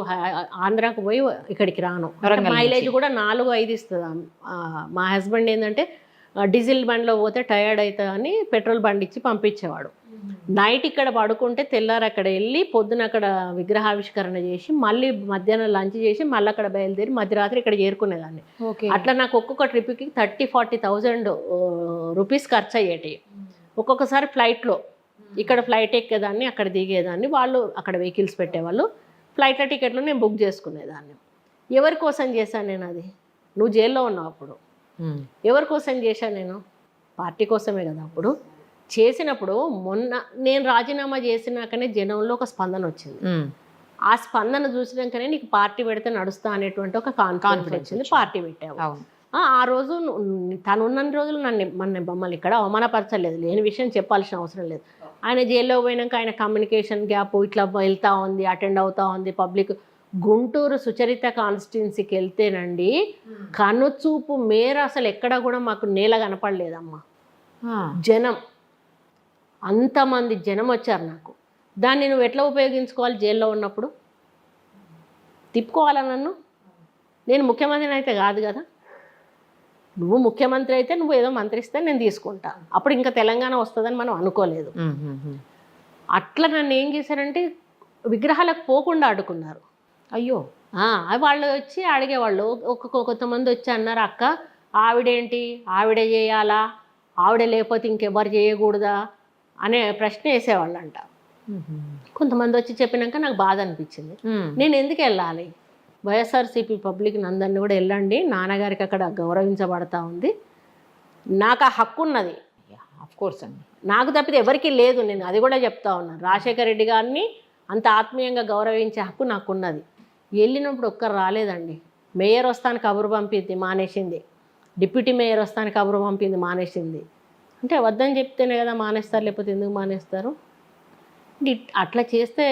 ఆంధ్రాకు పోయి ఇక్కడికి రాను. మైలేజ్ కూడా 4-5 ఇస్తుంది. మా హస్బెండ్ ఏంటంటే డీజిల్ బండిలో పోతే టయర్డ్ అవుతుంది అని పెట్రోల్ బండి ఇచ్చి పంపించేవాడు. నైట్ ఇక్కడ పడుకుంటే తెల్లారు అక్కడ వెళ్ళి పొద్దున అక్కడ విగ్రహావిష్కరణ చేసి మళ్ళీ మధ్యాహ్నం లంచ్ చేసి మళ్ళీ అక్కడ బయలుదేరి మధ్యరాత్రి ఇక్కడ చేరుకునేదాన్ని. అట్లా నాకు ఒక్కొక్క ట్రిప్కి 30,000-40,000 రూపీస్ ఖర్చు అయ్యేటి. ఒక్కొక్కసారి ఫ్లైట్లో ఇక్కడ ఫ్లైట్ ఎక్కేదాన్ని, అక్కడ దిగేదాన్ని, వాళ్ళు అక్కడ వెహికల్స్ పెట్టేవాళ్ళు, ఫ్లైట్ల టికెట్లు నేను బుక్ చేసుకునేదాన్ని. ఎవరి కోసం చేశాను నేను అది? నువ్వు జైల్లో ఉన్నావు అప్పుడు. ఎవరి కోసం చేశాను నేను? పార్టీ కోసమే కదా. అప్పుడు చేసినప్పుడు మొన్న నేను రాజీనామా చేసినాకనే జనంలో ఒక స్పందన వచ్చింది. ఆ స్పందన చూసినాకనే నీకు పార్టీ పెడితే నడుస్తా అనేటువంటి ఒక కాన్ఫిడెన్స్ వచ్చింది. పార్టీ పెట్టావు. ఆ రోజు తను ఉన్న రోజులు మమ్మల్ని ఇక్కడ అవమానపరచలేదు. లేని విషయం చెప్పాల్సిన అవసరం లేదు. ఆయన జైల్లో పోయినాక ఆయన కమ్యూనికేషన్ గ్యాప్ ఇట్లా వెళ్తూ ఉంది, అటెండ్ అవుతూ ఉంది పబ్లిక్. గుంటూరు సుచరిత కాన్స్టిట్యున్సీకి వెళ్తేనండి కనుచూపు మేర అసలు ఎక్కడ కూడా మాకు నేల కనపడలేదమ్మా. జనం, అంతమంది జనం వచ్చారు నాకు. దాన్ని నువ్వు ఎట్లా ఉపయోగించుకోవాలి? జైల్లో ఉన్నప్పుడు తిప్పుకోవాలా నన్ను? నేను ముఖ్యమంత్రిని అయితే కాదు కదా. నువ్వు ముఖ్యమంత్రి అయితే నువ్వు ఏదో మంత్రిస్తే నేను తీసుకుంటా. అప్పుడు ఇంకా తెలంగాణ వస్తుందని మనం అనుకోలేదు. అట్లా నన్ను ఏం చేశారంటే విగ్రహాలకు పోకుండా అడ్డుకున్నారు. అయ్యో. వాళ్ళు వచ్చి అడిగేవాళ్ళు. కొంతమంది వచ్చి అన్నారు, అక్క ఆవిడేంటి, ఆవిడే చేయాలా, ఆవిడ లేకపోతే ఇంకెవరు చేయకూడదా అనే ప్రశ్న వేసేవాళ్ళంట. కొంతమంది వచ్చి చెప్పినాక నాకు బాధ అనిపించింది. నేను ఎందుకు వెళ్ళాలి? వైఎస్ఆర్సీపీ పబ్లిక్ అందరినీ కూడా వెళ్ళండి, నాన్నగారికి అక్కడ గౌరవించబడతా ఉంది, నాకు ఆ హక్కు ఉన్నది. కోర్స్ అండి, నాకు తప్పితే ఎవరికీ లేదు. నేను అది కూడా చెప్తా ఉన్నాను. రాజశేఖర రెడ్డి గారిని అంత ఆత్మీయంగా గౌరవించే హక్కు నాకున్నది. వెళ్ళినప్పుడు ఒక్కరు రాలేదండి. మేయర్ వస్తాను కబురు పంపింది, మానేసింది. డిప్యూటీ మేయర్ వస్తాను కబురు పంపింది, మానేసింది. అంటే వద్దని చెప్తేనే కదా మానేస్తారు, లేకపోతే ఎందుకు మానేస్తారు? అట్లా చేస్తే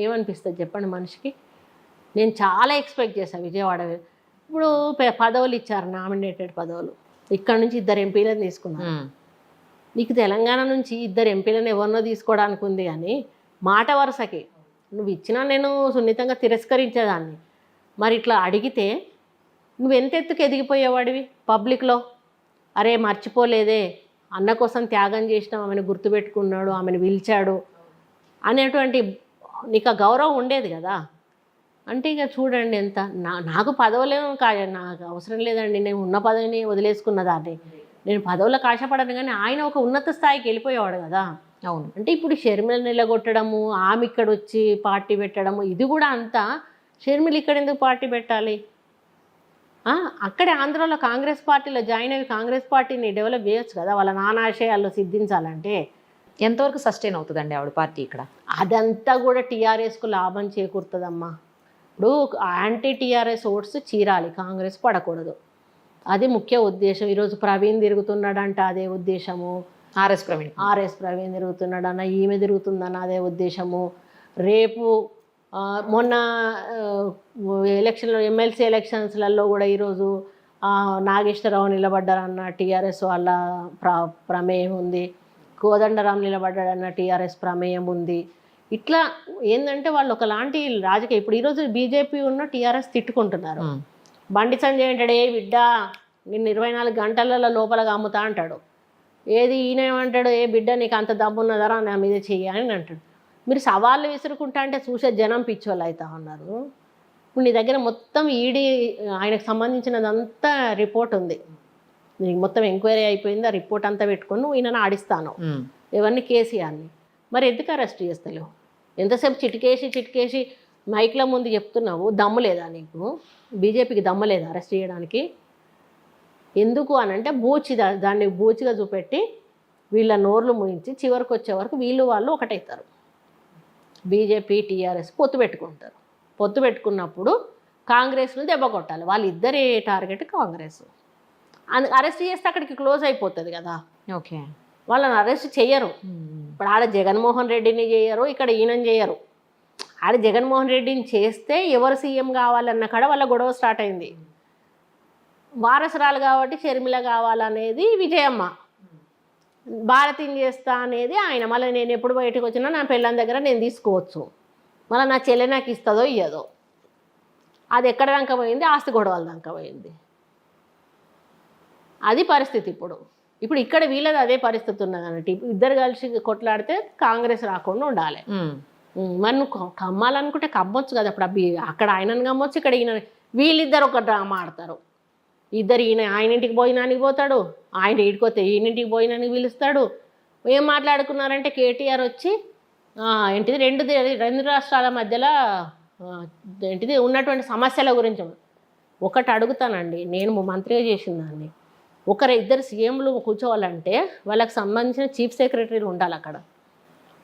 ఏమనిపిస్తుంది చెప్పండి మనిషికి? నేను చాలా ఎక్స్పెక్ట్ చేశాను విజయవాడ. ఇప్పుడు పదవులు ఇచ్చారు, నామినేటెడ్ పదవులు. ఇక్కడ నుంచి 2 ఎంపీలను తీసుకున్నాను. నీకు తెలంగాణ నుంచి 2 ఎంపీలను ఎవరినో తీసుకోవడానికి ఉంది, కానీ మాట వరుసకి నువ్వు ఇచ్చినా నేను సున్నితంగా తిరస్కరించేదాన్ని. మరి ఇట్లా అడిగితే నువ్వు ఎంత ఎత్తుకు ఎదిగిపోయేవాడివి పబ్లిక్లో. అరే మర్చిపోలేదే, అన్న కోసం త్యాగం చేసినావు, ఆమెను గుర్తుపెట్టుకున్నాడు, ఆమెను పిలిచాడు అనేటువంటి నీకు ఆ గౌరవం ఉండేది కదా. అంటే ఇక చూడండి ఎంత నాకు పదవులేమో నాకు అవసరం లేదండి. నేను ఉన్న పదవిని వదిలేసుకున్న దాన్ని. నేను పదవులకు ఆశపడను, కానీ ఆయన ఒక ఉన్నత స్థాయికి వెళ్ళిపోయేవాడు కదా. అవును. అంటే ఇప్పుడు షర్మిల నిలగొట్టడము, ఆమె ఇక్కడ వచ్చి పార్టీ పెట్టడము, ఇది కూడా అంతా. షర్మిల ఇక్కడ ఎందుకు పార్టీ పెట్టాలి? అక్కడే ఆంధ్రాలో కాంగ్రెస్ పార్టీలో జాయిన్ అయ్యి కాంగ్రెస్ పార్టీని డెవలప్ చేయొచ్చు కదా, వాళ్ళ నానాశయాల్లో సిద్ధించాలంటే. ఎంతవరకు సస్టైన్ అవుతుందండి ఆవిడ పార్టీ ఇక్కడ? అదంతా కూడా టీఆర్ఎస్కు లాభం చేకూరుతుందమ్మా. ఇప్పుడు యాంటీ టీఆర్ఎస్ ఓట్స్ చీరాలి, కాంగ్రెస్ పడకూడదు. అది ముఖ్య ఉద్దేశం. ఈరోజు ప్రవీణ్ తిరుగుతున్నాడంట, అదే ఉద్దేశము. ఆర్ఎస్ ప్రవీణ్ తిరుగుతున్నాడన్న, ఈమె తిరుగుతుందన్న అదే ఉద్దేశము. రేపు మొన్న ఎలక్షన్లో ఎమ్మెల్సీ ఎలక్షన్స్లలో కూడా ఈరోజు నాగేశ్వరరావు నిలబడ్డారన్న టీఆర్ఎస్ వాళ్ళ ప్రమేయం ఉంది, కోదండరాం నిలబడ్డాడన్న టీఆర్ఎస్ ప్రమేయం ఉంది. ఇట్లా ఏంటంటే వాళ్ళు ఒకలాంటి రాజకీయ. ఇప్పుడు ఈరోజు బీజేపీ ఉన్న టీఆర్ఎస్ తిట్టుకుంటున్నారు. బండి సంజయ్ అంటాడు, ఏ బిడ్డ నిన్ను 24 గంటల లోపలగా అమ్ముతా అంటాడు. ఏది ఈయన ఏమంటాడు, ఏ బిడ్డ నీకు అంత దమ్మున్నదరా నా మీద చెయ్యి అని అంటాడు. మీరు సవాళ్ళు విసురుకుంటా అంటే చూసే జనం పిచ్చోళ్ళు అవుతా ఉన్నారు. ఇప్పుడు నీ దగ్గర మొత్తం ఈడీ ఆయనకు సంబంధించినదంతా రిపోర్ట్ ఉంది, నీకు మొత్తం ఎంక్వైరీ అయిపోయింది. ఆ రిపోర్ట్ అంతా పెట్టుకొని నువ్వు ఈయనను ఆడిస్తాను, ఎవరిని కేసీఆర్ని. మరి ఎందుకు అరెస్ట్ చేస్తలేవు? ఎంతసేపు చిటికేసి మైక్ల ముందు చెప్తున్నావు. దమ్ము లేదా నీకు? బీజేపీకి దమ్ము లేదా అరెస్ట్ చేయడానికి? ఎందుకు అని అంటే దాన్ని బూచిగా చూపెట్టి వీళ్ళ నోర్లు ముయించి చివరికి వచ్చే వరకు వాళ్ళు ఒకటవుతారు. బీజేపీ టీఆర్ఎస్ పొత్తు పెట్టుకుంటారు. పొత్తు పెట్టుకున్నప్పుడు కాంగ్రెస్ను దెబ్బ కొట్టాలి. వాళ్ళిద్దరి టార్గెట్ కాంగ్రెస్. అరెస్ట్ చేస్తే అక్కడికి క్లోజ్ అయిపోతుంది కదా. ఓకే, వాళ్ళని అరెస్ట్ చెయ్యరు. ఇప్పుడు ఆడ జగన్మోహన్ రెడ్డిని చేయరు, ఇక్కడ ఈయనని చేయరు. ఆడ జగన్మోహన్ రెడ్డిని చేస్తే ఎవరు సీఎం కావాలన్న కాడ వాళ్ళ గొడవ స్టార్ట్ అయింది. వారసురాలు కాబట్టి షర్మిల కావాలనేది విజయమ్మ, భారతిని చేస్తా అనేది ఆయన. మళ్ళీ నేను ఎప్పుడు బయటకు వచ్చినా నా పిల్లల దగ్గర నేను తీసుకోవచ్చు, మళ్ళీ నా చెల్లె నాకు ఇస్తుందో ఇయ్యదో. అది ఎక్కడ దాకా పోయింది? ఆస్తి గొడవల దాకా పోయింది. అది పరిస్థితి ఇప్పుడు ఇక్కడ వీళ్ళది అదే పరిస్థితి ఉన్నది అన్నట్టు. ఇద్దరు కలిసి కొట్లాడితే కాంగ్రెస్ రాకుండా ఉండాలి. మరి నువ్వు కమ్మాలనుకుంటే కమ్మొచ్చు కదా. అప్పుడు అక్కడ ఆయనను కమ్మొచ్చు, ఇక్కడ ఈయన. వీళ్ళిద్దరు ఒక డ్రామా ఆడతారు. ఇద్దరు ఆయన ఇంటికి భోజనానికి పోతాడు, ఆయన ఇంటికి ఈయనింటికి భోజనానికి పిలుస్తాడు. ఏం మాట్లాడుకున్నారంటే కేటీఆర్ వచ్చి ఏంటిది రెండు రాష్ట్రాల మధ్యలో ఏంటిది ఉన్నటువంటి సమస్యల గురించి ఒకటి అడుగుతానండి. నేను మంత్రిగా చేసిన దాన్ని, ఇద్దరు సీఎంలు కూర్చోవాలంటే వాళ్ళకి సంబంధించిన చీఫ్ సెక్రటరీలు ఉండాలి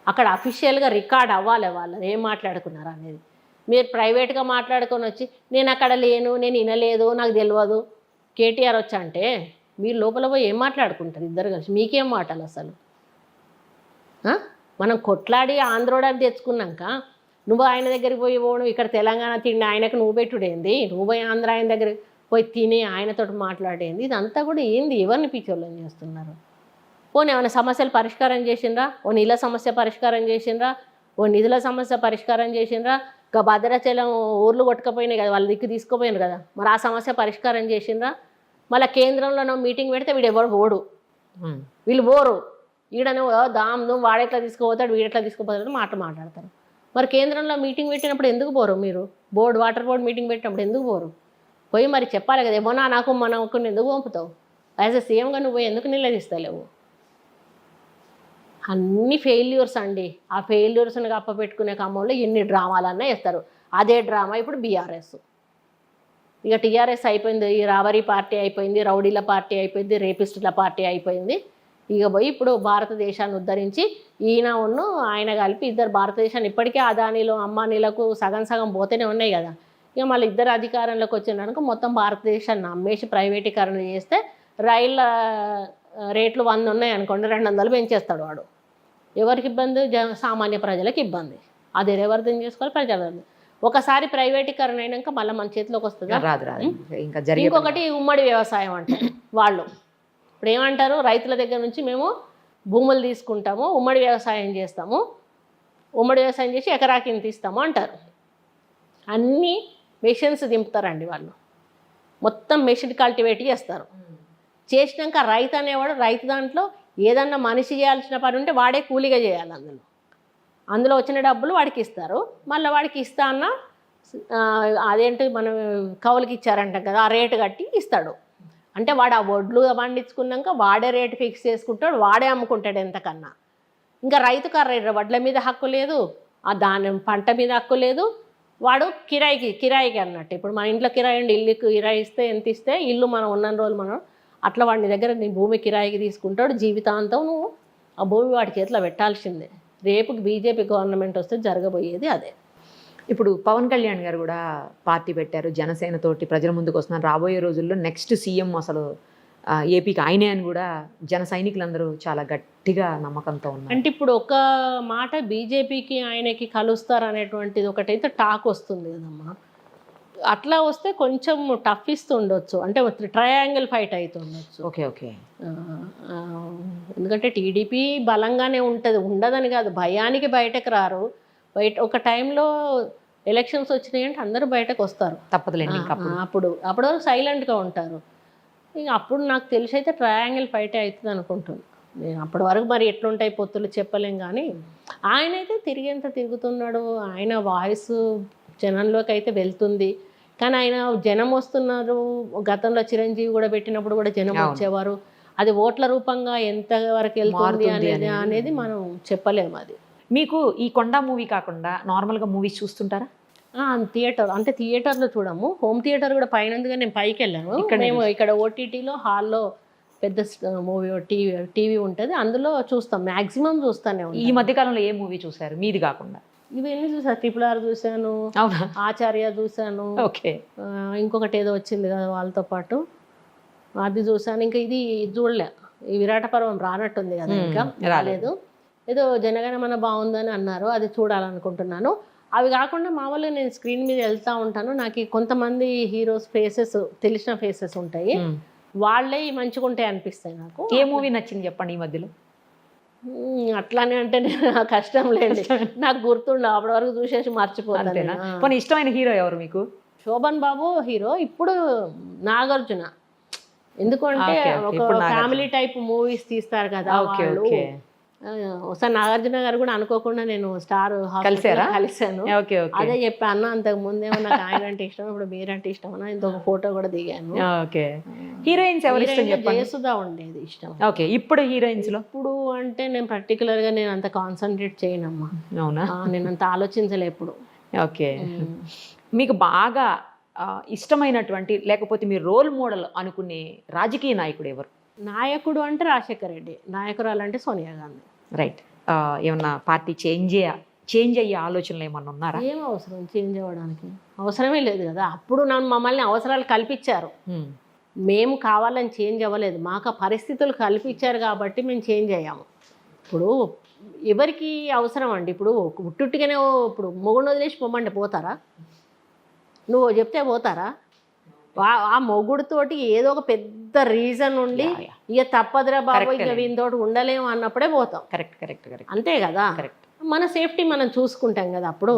అక్కడ అఫీషియల్గా రికార్డ్ అవ్వాలి వాళ్ళు ఏం మాట్లాడుకున్నారు అనేది. మీరు ప్రైవేట్గా మాట్లాడుకొని వచ్చి నేను అక్కడ లేను, నేను వినలేదు, నాకు తెలియదు, కేటీఆర్ వచ్చా అంటే మీరు లోపల పోయి ఏం మాట్లాడుకుంటారు ఇద్దరు కలిసి? మీకేం మాటలు అసలు? మనం కొట్లాడి ఆంధ్రోడాన్ని తెచ్చుకున్నాక నువ్వు ఆయన దగ్గరికి పోయి పోవడం, ఇక్కడ తెలంగాణ తిండి ఆయనకు నువ్వు పెట్టుడేంది, నువ్వు పోయి ఆంధ్ర ఆయన దగ్గర పోయి తిని ఆయనతో మాట్లాడేంది? ఇదంతా కూడా ఏంది? ఎవరిని పిచ్చోళ్ళని చేస్తున్నారు? పోనీ ఏమైనా సమస్యలు పరిష్కారం చేసిండ్రా? ఓ నీళ్ళ సమస్య పరిష్కారం చేసిండ్రా? ఓ నిధుల సమస్య పరిష్కారం చేసిండ్రా? ఇంకా భద్రాచలం ఊర్లు కొట్టుకపోయినాయి కదా, వాళ్ళ దిక్కు తీసుకుపోయినారు కదా, మరి ఆ సమస్య పరిష్కారం చేసిండ్రా? మళ్ళీ కేంద్రంలో మీటింగ్ పెడితే వీడు ఎవరు పోడు, వీళ్ళు పోరు. ఈడను నువ్వు వాడెట్లా తీసుకుపోతాడు, వీడెట్లా తీసుకుపోతాడు మాట్లాడతారు. మరి కేంద్రంలో మీటింగ్ పెట్టినప్పుడు ఎందుకు పోరు? మీరు వాటర్ బోర్డు మీటింగ్ పెట్టినప్పుడు ఎందుకు పోరు? పోయి మరి చెప్పాలి కదా. ఏమో నాకు మనకు ఎందుకు పంపుతావు? యాజ్ ఎ సీఎంగా నువ్వు ఎందుకు నిలదీస్తలేవు? అన్ని ఫెయిల్యూర్స్ అండి. ఆ ఫెయిల్యూర్స్ని అప్పపెట్టుకునే క్రమంలో ఎన్ని డ్రామాలన్నా వేస్తారు. అదే డ్రామా ఇప్పుడు బీఆర్ఎస్. ఇక టీఆర్ఎస్ అయిపోయింది, ఈ రావరీ పార్టీ అయిపోయింది, రౌడీల పార్టీ అయిపోయింది, రేపిస్టుల పార్టీ అయిపోయింది. ఇక పోయి ఇప్పుడు భారతదేశాన్ని ఉద్ధరించి ఆయన కలిపి ఇద్దరు భారతదేశాన్ని ఇప్పటికే అదానీలో అంబానీలకు సగం పోతేనే ఉన్నాయి కదా. ఇక మళ్ళీ ఇద్దరు అధికారంలోకి వచ్చినాక మొత్తం భారతదేశాన్ని అమ్మేసి ప్రైవేటీకరణ చేస్తే రైళ్ళ రేట్లు 100 ఉన్నాయి అనుకోండి, 200 పెంచేస్తాడు వాడు. ఎవరికి ఇబ్బంది? సామాన్య ప్రజలకు ఇబ్బంది. అది ఎవరిదం చేసుకోవాలి? ప్రజలు. ఒకసారి ప్రైవేటీకరణ అయినాక మళ్ళీ మన చేతిలోకి వస్తుంది. ఇంకొకటి ఉమ్మడి వ్యవసాయం అంటారు వాళ్ళు. ఇప్పుడు ఏమంటారు? రైతుల దగ్గర నుంచి మేము భూములు తీసుకుంటాము, ఉమ్మడి వ్యవసాయం చేస్తాము, ఉమ్మడి వ్యవసాయం చేసి ఎకరాకి ఇంత ఇస్తాము అంటారు. అన్నీ మెషిన్స్ దింపుతారండి వాళ్ళు. మొత్తం మెషిన్ కల్టివేట్ చేస్తారు. చేసినాక రైతు అనేవాడు దాంట్లో ఏదన్నా మనిషి చేయాల్సిన పని ఉంటే వాడే కూలీగా చేయాలి. అందులో వచ్చిన డబ్బులు వాడికి ఇస్తారు. మళ్ళీ వాడికి ఇస్తా అన్న అదేంటి మనం కౌలుకి ఇచ్చారంట కదా, ఆ రేటు కట్టి ఇస్తాడు. అంటే వాడు ఆ వడ్లు పండించుకున్నాక వాడే రేటు ఫిక్స్ చేసుకుంటాడు, వాడే అమ్ముకుంటాడు ఎంతకన్నా. ఇంకా రైతుకు వడ్ల మీద హక్కు లేదు, ఆ ధాన్యం పంట మీద హక్కు లేదు. వాడు కిరాయికి అన్నట్టు. ఇప్పుడు మన ఇంట్లో కిరాయి ఉండి ఇల్లు కిరాయి ఇస్తే ఎంత ఇస్తే ఇల్లు మనం ఉన్న రోజులు మనం అట్లా వాడిని దగ్గర నీ భూమి కిరాయికి తీసుకుంటాడు. జీవితాంతం నువ్వు ఆ భూమి వాడి చేతిలో పెట్టాల్సిందే. రేపు బీజేపీ గవర్నమెంట్ వస్తే జరగబోయేది అదే. ఇప్పుడు పవన్ కళ్యాణ్ గారు కూడా పార్టీ పెట్టారు, జనసేన తోటి ప్రజల ముందుకు వస్తున్నారు. రాబోయే రోజుల్లో నెక్స్ట్ సీఎం అసలు ఏపీకి ఆయనే అని కూడా జన సైనికులందరూ చాలా గట్టిగా నమ్మకంతో ఉన్నారు. అంటే ఇప్పుడు ఒక మాట బీజేపీకి ఆయనకి కలుస్తారు అనేటువంటిది ఒకటైతే టాక్ వస్తుంది కదమ్మా. అట్లా వస్తే కొంచెం టఫ్ ఇస్తుండొచ్చు, అంటే ట్రయాంగిల్ ఫైట్ అవుతుండొచ్చు. Okay okay. ఎందుకంటే టీడీపీ బలంగానే ఉంటుంది, ఉండదని కాదు, భయానికి బయటకు రారు. బయట ఒక టైంలో ఎలక్షన్స్ వచ్చినాయంటే అందరూ బయటకు వస్తారు, తప్పదులేండి. అప్పుడు సైలెంట్గా ఉంటారు. ఇక అప్పుడు నాకు తెలిసి అయితే ట్రయాంగిల్ ఫైటే అవుతుంది అనుకుంటున్నాను నేను. అప్పటి వరకు మరి ఎట్లుంటాయి పొత్తులు చెప్పలేం, కానీ ఆయన అయితే తిరిగేంత తిరుగుతున్నాడు. ఆయన వాయిస్ జనంలోకి అయితే వెళ్తుంది, కానీ ఆయన జనం వస్తున్నారు. గతంలో చిరంజీవి కూడా పెట్టినప్పుడు కూడా జనం వచ్చేవారు. అది ఓట్ల రూపంగా ఎంతవరకు వెళ్తుంది అనేది మనం చెప్పలేము. అది మీకు ఈ కొండ మూవీ కాకుండా నార్మల్గా మూవీస్ చూస్తుంటారా? థియేటర్ అంటే థియేటర్లో చూడము, హోమ్ థియేటర్ కూడా పైన ఉందిగా, నేను పైకి వెళ్ళాను. మేము ఇక్కడ ఓటీటీలో హాల్లో పెద్ద మూవీ టీవీ ఉంటుంది, అందులో చూస్తాం, మ్యాక్సిమం చూస్తానే. ఈ మధ్యకాలంలో ఏ మూవీ చూసారు మీది కాకుండా? ఇవన్నీ చూసాను, RRR చూశాను, ఆచార్య చూశాను, ఓకే, ఇంకొకటి ఏదో వచ్చింది కదా వాళ్ళతో పాటు, అది చూసాను. ఇంకా ఇది చూడలే, ఈ విరాట పర్వం రానట్టుంది కదా, ఇంకా రాలేదు. ఏదో జనగణమన బాగుందని అన్నారు, అది చూడాలనుకుంటున్నాను. అవి కాకుండా మామూలుగా నేను స్క్రీన్ మీద వెళ్తూ ఉంటాను. నాకు కొంతమంది హీరోస్ ఫేసెస్, తెలిసిన ఫేసెస్ ఉంటాయి, వాళ్ళే మంచిగా ఉంటాయి అనిపిస్తాయి నాకు. ఏ మూవీ నచ్చింది చెప్పండి ఈ మధ్యలో? అట్లానే అంటే నాకు కష్టం లేదు, నాకు గుర్తుండవు, అప్పటి వరకు చూసేసి మర్చిపోతాను. కొన్ని ఇష్టమైన హీరో ఎవరు మీకు? శోభన్ బాబు హీరో, ఇప్పుడు నాగార్జున. ఎందుకంటే ఒక ఫ్యామిలీ టైప్ మూవీస్ తీస్తారు కదా వాళ్ళు. ఒకసారి నాగార్జున గారు కూడా అనుకోకుండా నేను స్టార్ కలిసాను, అదే చెప్పాను అంతకు ముందేమో నాకు ఆయన అంటే ఇష్టం, ఇప్పుడు మీరంటే ఇష్టం అని ఇంకొక ఫోటో కూడా దిగాను. హీరోయిన్స్ ఎవరు ఇష్టం? జయసుధ ఉండేది ఇష్టం. ఓకే, ఇప్పుడు హీరోయిన్స్ లో ఇప్పుడు అంటే నేను పర్టికులర్ గా నేను అంత కాన్సన్ట్రేట్ చేయనమ్మా. అవునా? నేను అంత ఆలోచించలే ఎప్పుడు. ఓకే, మీకు బాగా ఇష్టమైనటువంటి లేకపోతే మీ రోల్ మోడల్ అనుకునే రాజకీయ నాయకుడు ఎవరు? నాయకుడు అంటే రాజశేఖర రెడ్డి, నాయకురాలు అంటే సోనియా గాంధీ. రైట్. ఏమన్నా పార్టీ చేంజ్ అయ్యే ఆలోచనలు ఏమన్నా ఉన్నారా? ఏం అవసరం చేంజ్ అవ్వడానికి? అవసరమే లేదు కదా. అప్పుడు మమ్మల్ని అవసరాలు కల్పించారు, మేము కావాలని చేంజ్ అవ్వలేదు, మాకు పరిస్థితులు కల్పించారు కాబట్టి మేము చేంజ్ అయ్యాము. ఇప్పుడు ఎవరికి అవసరం అండి? ఇప్పుడు ఉట్టుట్టుగానే ఇప్పుడు మొగుడు వదిలేసి పొమ్మంటే పోతారా? నువ్వు చెప్తే పోతారా? ఆ మొగుడుతోటి ఏదో ఒక పెద్ద రీజన్ ఉండి ఇక తప్పదురా బాబు ఇక వీనితోటి ఉండలేము అన్నప్పుడే పోతాం. కరెక్ట్. అంతే కదా. మన సేఫ్టీ మనం చూసుకుంటాం కదా అప్పుడు.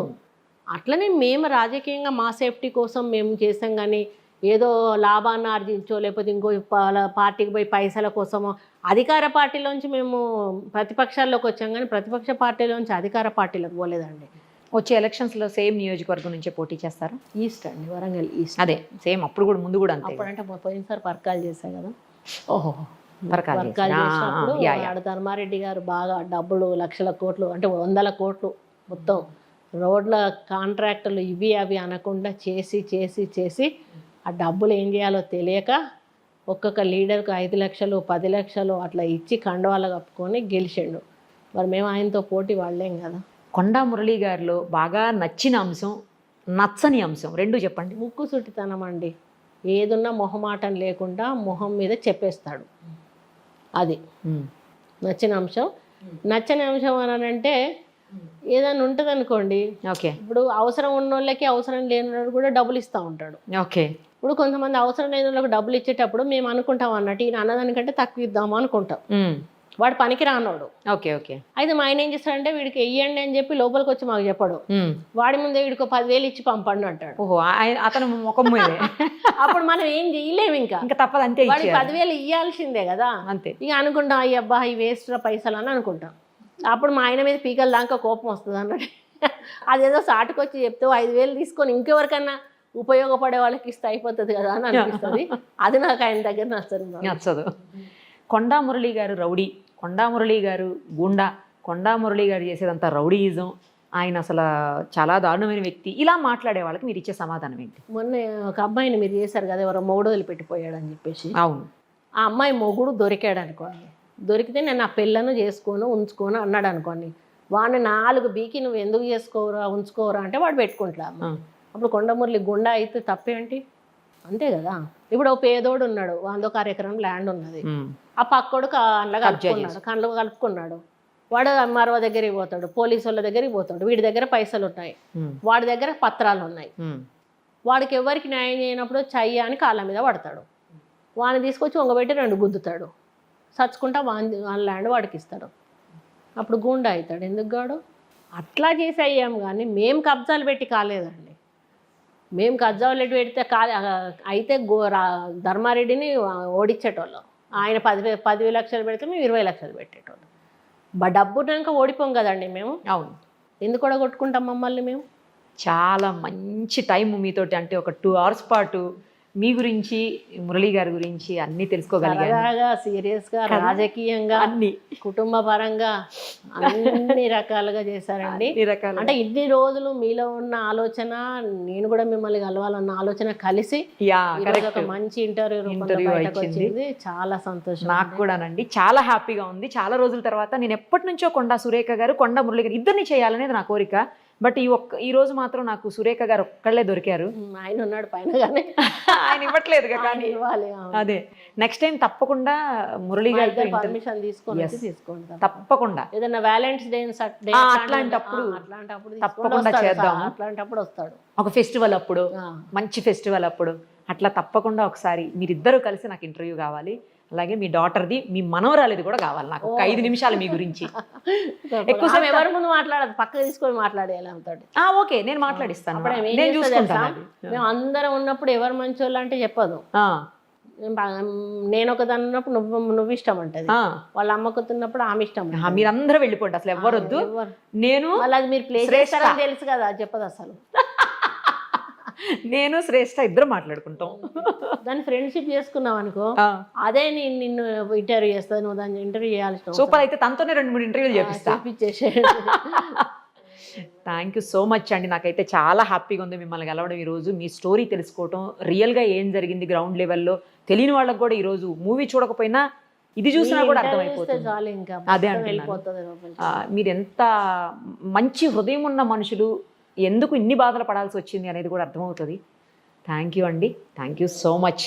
అట్లనే మేము రాజకీయంగా మా సేఫ్టీ కోసం మేము చేసాం, కానీ ఏదో లాభాన్ని ఆర్జించో లేకపోతే ఇంకో పార్టీకి పోయి పైసల కోసమో. అధికార పార్టీలోంచి మేము ప్రతిపక్షాల్లోకి వచ్చాం, కానీ ప్రతిపక్ష పార్టీలోంచి అధికార పార్టీలకు పోలేదండి. వచ్చే ఎలక్షన్స్లో సేమ్ నియోజకవర్గం నుంచే పోటీ చేస్తారు? ఈస్ట్ అండి, వరంగల్ ఈస్ట్. అదే సేమ్ అప్పుడు కూడా ముందు కూడా అంతే. అప్పుడంటే పోయినసారి పర్కాలు చేశాయి కదా. ఓహో, పర్కాలు చేసినప్పుడు ధర్మారెడ్డి గారు బాగా డబ్బులు, లక్షల కోట్లు అంటే 100 కోట్లు మొత్తం రోడ్ల కాంట్రాక్టులు ఇవి అవి అనకుండా చేసి ఆ డబ్బులు ఏం చేయాలో తెలియక ఒక్కొక్క లీడర్కు 5 లక్షలు 10 లక్షలు అట్లా ఇచ్చి కండవాళ్ళు కప్పుకొని గెలిచిండు. మరి మేము ఆయనతో పోటీ వాళ్ళేం కదా. కొండా మురళీ గారిలో బాగా నచ్చిన అంశం, నచ్చని అంశం రెండు చెప్పండి. ముక్కు సుట్టితనం అండి, ఏదున్నా మొహమాటం లేకుండా మొహం మీద చెప్పేస్తాడు, అది నచ్చిన అంశం. నచ్చని అంశం అని అంటే ఏదైనా ఉంటుంది అనుకోండి, ఓకే, ఇప్పుడు అవసరం ఉన్న వాళ్ళకి అవసరం లేని వాళ్ళు కూడా డబ్బులు ఇస్తూ ఉంటాడు. ఓకే, ఇప్పుడు కొంతమంది అవసరం లేని వాళ్ళకి డబ్బులు ఇచ్చేటప్పుడు మేము అనుకుంటాం అన్నట్టు ఈయన అన్నదానికంటే తక్కువ ఇద్దాము అనుకుంటాం, వాడు పనికి రానోడు. Okay okay. అయితే మా ఆయన ఏం చేస్తాడంటే వీడికి వెయ్యండి అని చెప్పి లోపలికి వచ్చి మాకు చెప్పడు, వాడి ముందే వీడికి 10,000 ఇచ్చి పంపండి అంటాడు. ఓహో, అతను ముఖం మీదే. అప్పుడు మనం ఏం చేయలేము, ఇంకా తప్పదు అంతే, వాడికి 10,000 ఇవ్వాల్సిందే కదా అంతే. ఇక అనుకుంటాం అయ్యబ్బా ఈ వేస్ట్ పైసలు అని అనుకుంటాం. అప్పుడు మా ఆయన మీద పీకల దాకా కోపం వస్తుంది అన్నట్టు. అదేదో సాటుకొచ్చి చెప్తే 5,000 తీసుకొని ఇంకెవరికన్నా ఉపయోగపడే వాళ్ళకి ఇస్తే అయిపోతుంది కదా అని అనిపిస్తుంది. అది నాకు ఆయన దగ్గర నచ్చదు. కొండా మురళీ గారు రౌడీ, కొండా మురళీ గారు గుండా, కొండా మురళీ గారు చేసేదంతా రౌడీయిజం, ఆయన అసలు చాలా దారుణమైన వ్యక్తి, ఇలా మాట్లాడే వాళ్ళకి మీరు ఇచ్చే సమాధానం ఏంటి? మొన్న ఒక అమ్మాయిని మీరు చేశారు కదా, ఎవరో మొగుడు వదిలిపెట్టిపోయాడు అని చెప్పేసి. అవును, ఆ అమ్మాయి మొగుడు దొరికాడు అనుకోండి, దొరికితే నేను నా పిల్లను చేసుకోను ఉంచుకోను అన్నాడు అనుకోండి, వాడిని 4 బీకి నువ్వు ఎందుకు చేసుకోరా ఉంచుకోరా అంటే వాడు పెట్టుకుంటా. అప్పుడు కొండమురళి గుండా అయితే తప్పేంటి, అంతే కదా. ఇప్పుడు ఒక పేదోడు ఉన్నాడు, 100 ఎకరం ల్యాండ్ ఉన్నది, ఆ పక్కోడు కండ్లు కలుపుకున్నాడు, వాడు మరవ దగ్గరికి పోతాడు, పోలీసు వాళ్ళ దగ్గరికి పోతాడు, వీడి దగ్గర పైసలు ఉన్నాయి, వాడి దగ్గర పత్రాలు ఉన్నాయి, వాడికి ఎవరికి న్యాయం చేయనప్పుడు చెయ్య అని కాళ్ళ మీద పడతాడు, వాడిని తీసుకొచ్చి వంగబెట్టి 2 గుద్దుతాడు, చచ్చుకుంటా వాళ్ళ ల్యాండ్ వాడికి ఇస్తాడు, అప్పుడు గుండా అవుతాడు. ఎందుకు గాడు అట్లా చేసి అయ్యాం. కానీ మేము కబ్జాలు పెట్టి కాలేదండి, మేము కబ్జాలు పెడితే అయితే ధర్మారెడ్డిని ఓడించేటోళ్ళం. ఆయన 10 లక్షలు పెడితే మేము 20 లక్షలు పెట్టేటోళ్ళం. డబ్బు కనుక ఓడిపోం కదండి మేము. అవును, ఎందుకు కూడా కొట్టుకుంటాం మమ్మల్ని మేము. చాలా మంచి టైం మీతోటి, అంటే ఒక 2 hours పాటు మీ గురించి మురళి గారి గురించి అన్నీ తెలుసుకోగలిగాను. సీరియస్గా రాజకీయంగా అన్ని కుటుంబ పరంగా అన్ని రకాలుగా చేశారండి. అంటే ఇన్ని రోజులు మీలో ఉన్న ఆలోచన, నేను కూడా మిమ్మల్ని కలవాలన్న ఆలోచన కలిసి ఒక మంచి ఇంటర్వ్యూ వచ్చింది. చాలా సంతోషం నాకు కూడానండి, చాలా హ్యాపీగా ఉంది. చాలా రోజుల తర్వాత నేను ఎప్పటి నుంచో కొండా సురేఖ గారు, కొండా మురళి గారు ఇద్దరిని చేయాలనేది నా కోరిక. బట్ ఈ రోజు మాత్రం నాకు సురేఖ గారు ఒక్కళ్ళే దొరికారు. ఆయన ఉన్నాడు పైన, కానీ ఆయన ఇవ్వట్లేదు కానీ అదే నెక్స్ట్ టైం తప్పకుండా మురళి గారి పర్మిషన్ తీసుకోండి, తప్పకుండా ఏదైనా వ్యాలంటైన్స్ డే అట్లాంటప్పుడు తప్పకుండా చేద్దాం. అట్లాంటప్పుడు వస్తాడు, ఒక ఫెస్టివల్ అప్పుడు, మంచి ఫెస్టివల్ అప్పుడు అట్లా తప్పకుండా ఒకసారి మీరిద్దరూ కలిసి నాకు ఇంటర్వ్యూ కావాలి. అలాగే మీ డాటర్ది, మీ మనవరాలిది కూడా కావాలి నాకు. ఒక 5 నిమిషాలు మీ గురించి. ఎక్కువ ఎవరి ముందు మాట్లాడదు, పక్కకు తీసుకొని మాట్లాడేయాలి ఆమెతోటి. ఓకే, నేను మాట్లాడిస్తాను, నేను చూసుకుంటాను. మేము అందరం ఉన్నప్పుడు ఎవరు మంచోళ్ళు అంటే చెప్పదు. నేను ఒకదాని ఉన్నప్పుడు నువ్వు ఇష్టం అంటది, వాళ్ళ అమ్మకుతున్నప్పుడు ఆమె ఇష్టం. మీరందరూ వెళ్ళిపోండి, అసలు ఎవరొద్దు. నేను అది మీరు ప్లే చేస్తారని తెలుసు కదా, చెప్పదు అసలు. నేను శ్రేష్ఠ ఇద్దరు మాట్లాడుకుంటాం. దాన్ని ఫ్రెండ్షిప్ చేసుకున్నాం అనుకో, అదే నేను నిన్ను ఇంటర్వ్యూ చేస్తాను, నువ్వు దాన్ని ఇంటర్వ్యూ చేయాల్సిన. సూపర్, అయితే తనతోనే 2-3 ఇంటర్వ్యూలు చేపించేసే. థ్యాంక్ యూ సో మచ్ అండి. నాకైతే చాలా హ్యాపీగా ఉంది మిమ్మల్ని కలవడం ఈరోజు, మీ స్టోరీ తెలుసుకోవటం, రియల్గా ఏం జరిగింది గ్రౌండ్ లెవెల్లో తెలియని వాళ్ళకి కూడా ఈరోజు మూవీ చూడకపోయినా ఇది చూసినా కూడా అర్థమైపోతుంది. అదే అంటున్నాను, మీరు ఎంత మంచి హృదయం ఉన్న మనుషులు, ఎందుకు ఇన్ని బాధలు పడాల్సి వచ్చింది అనేది కూడా అర్థమవుతుంది. థ్యాంక్ యూ అండి, థ్యాంక్ యూ సో మచ్.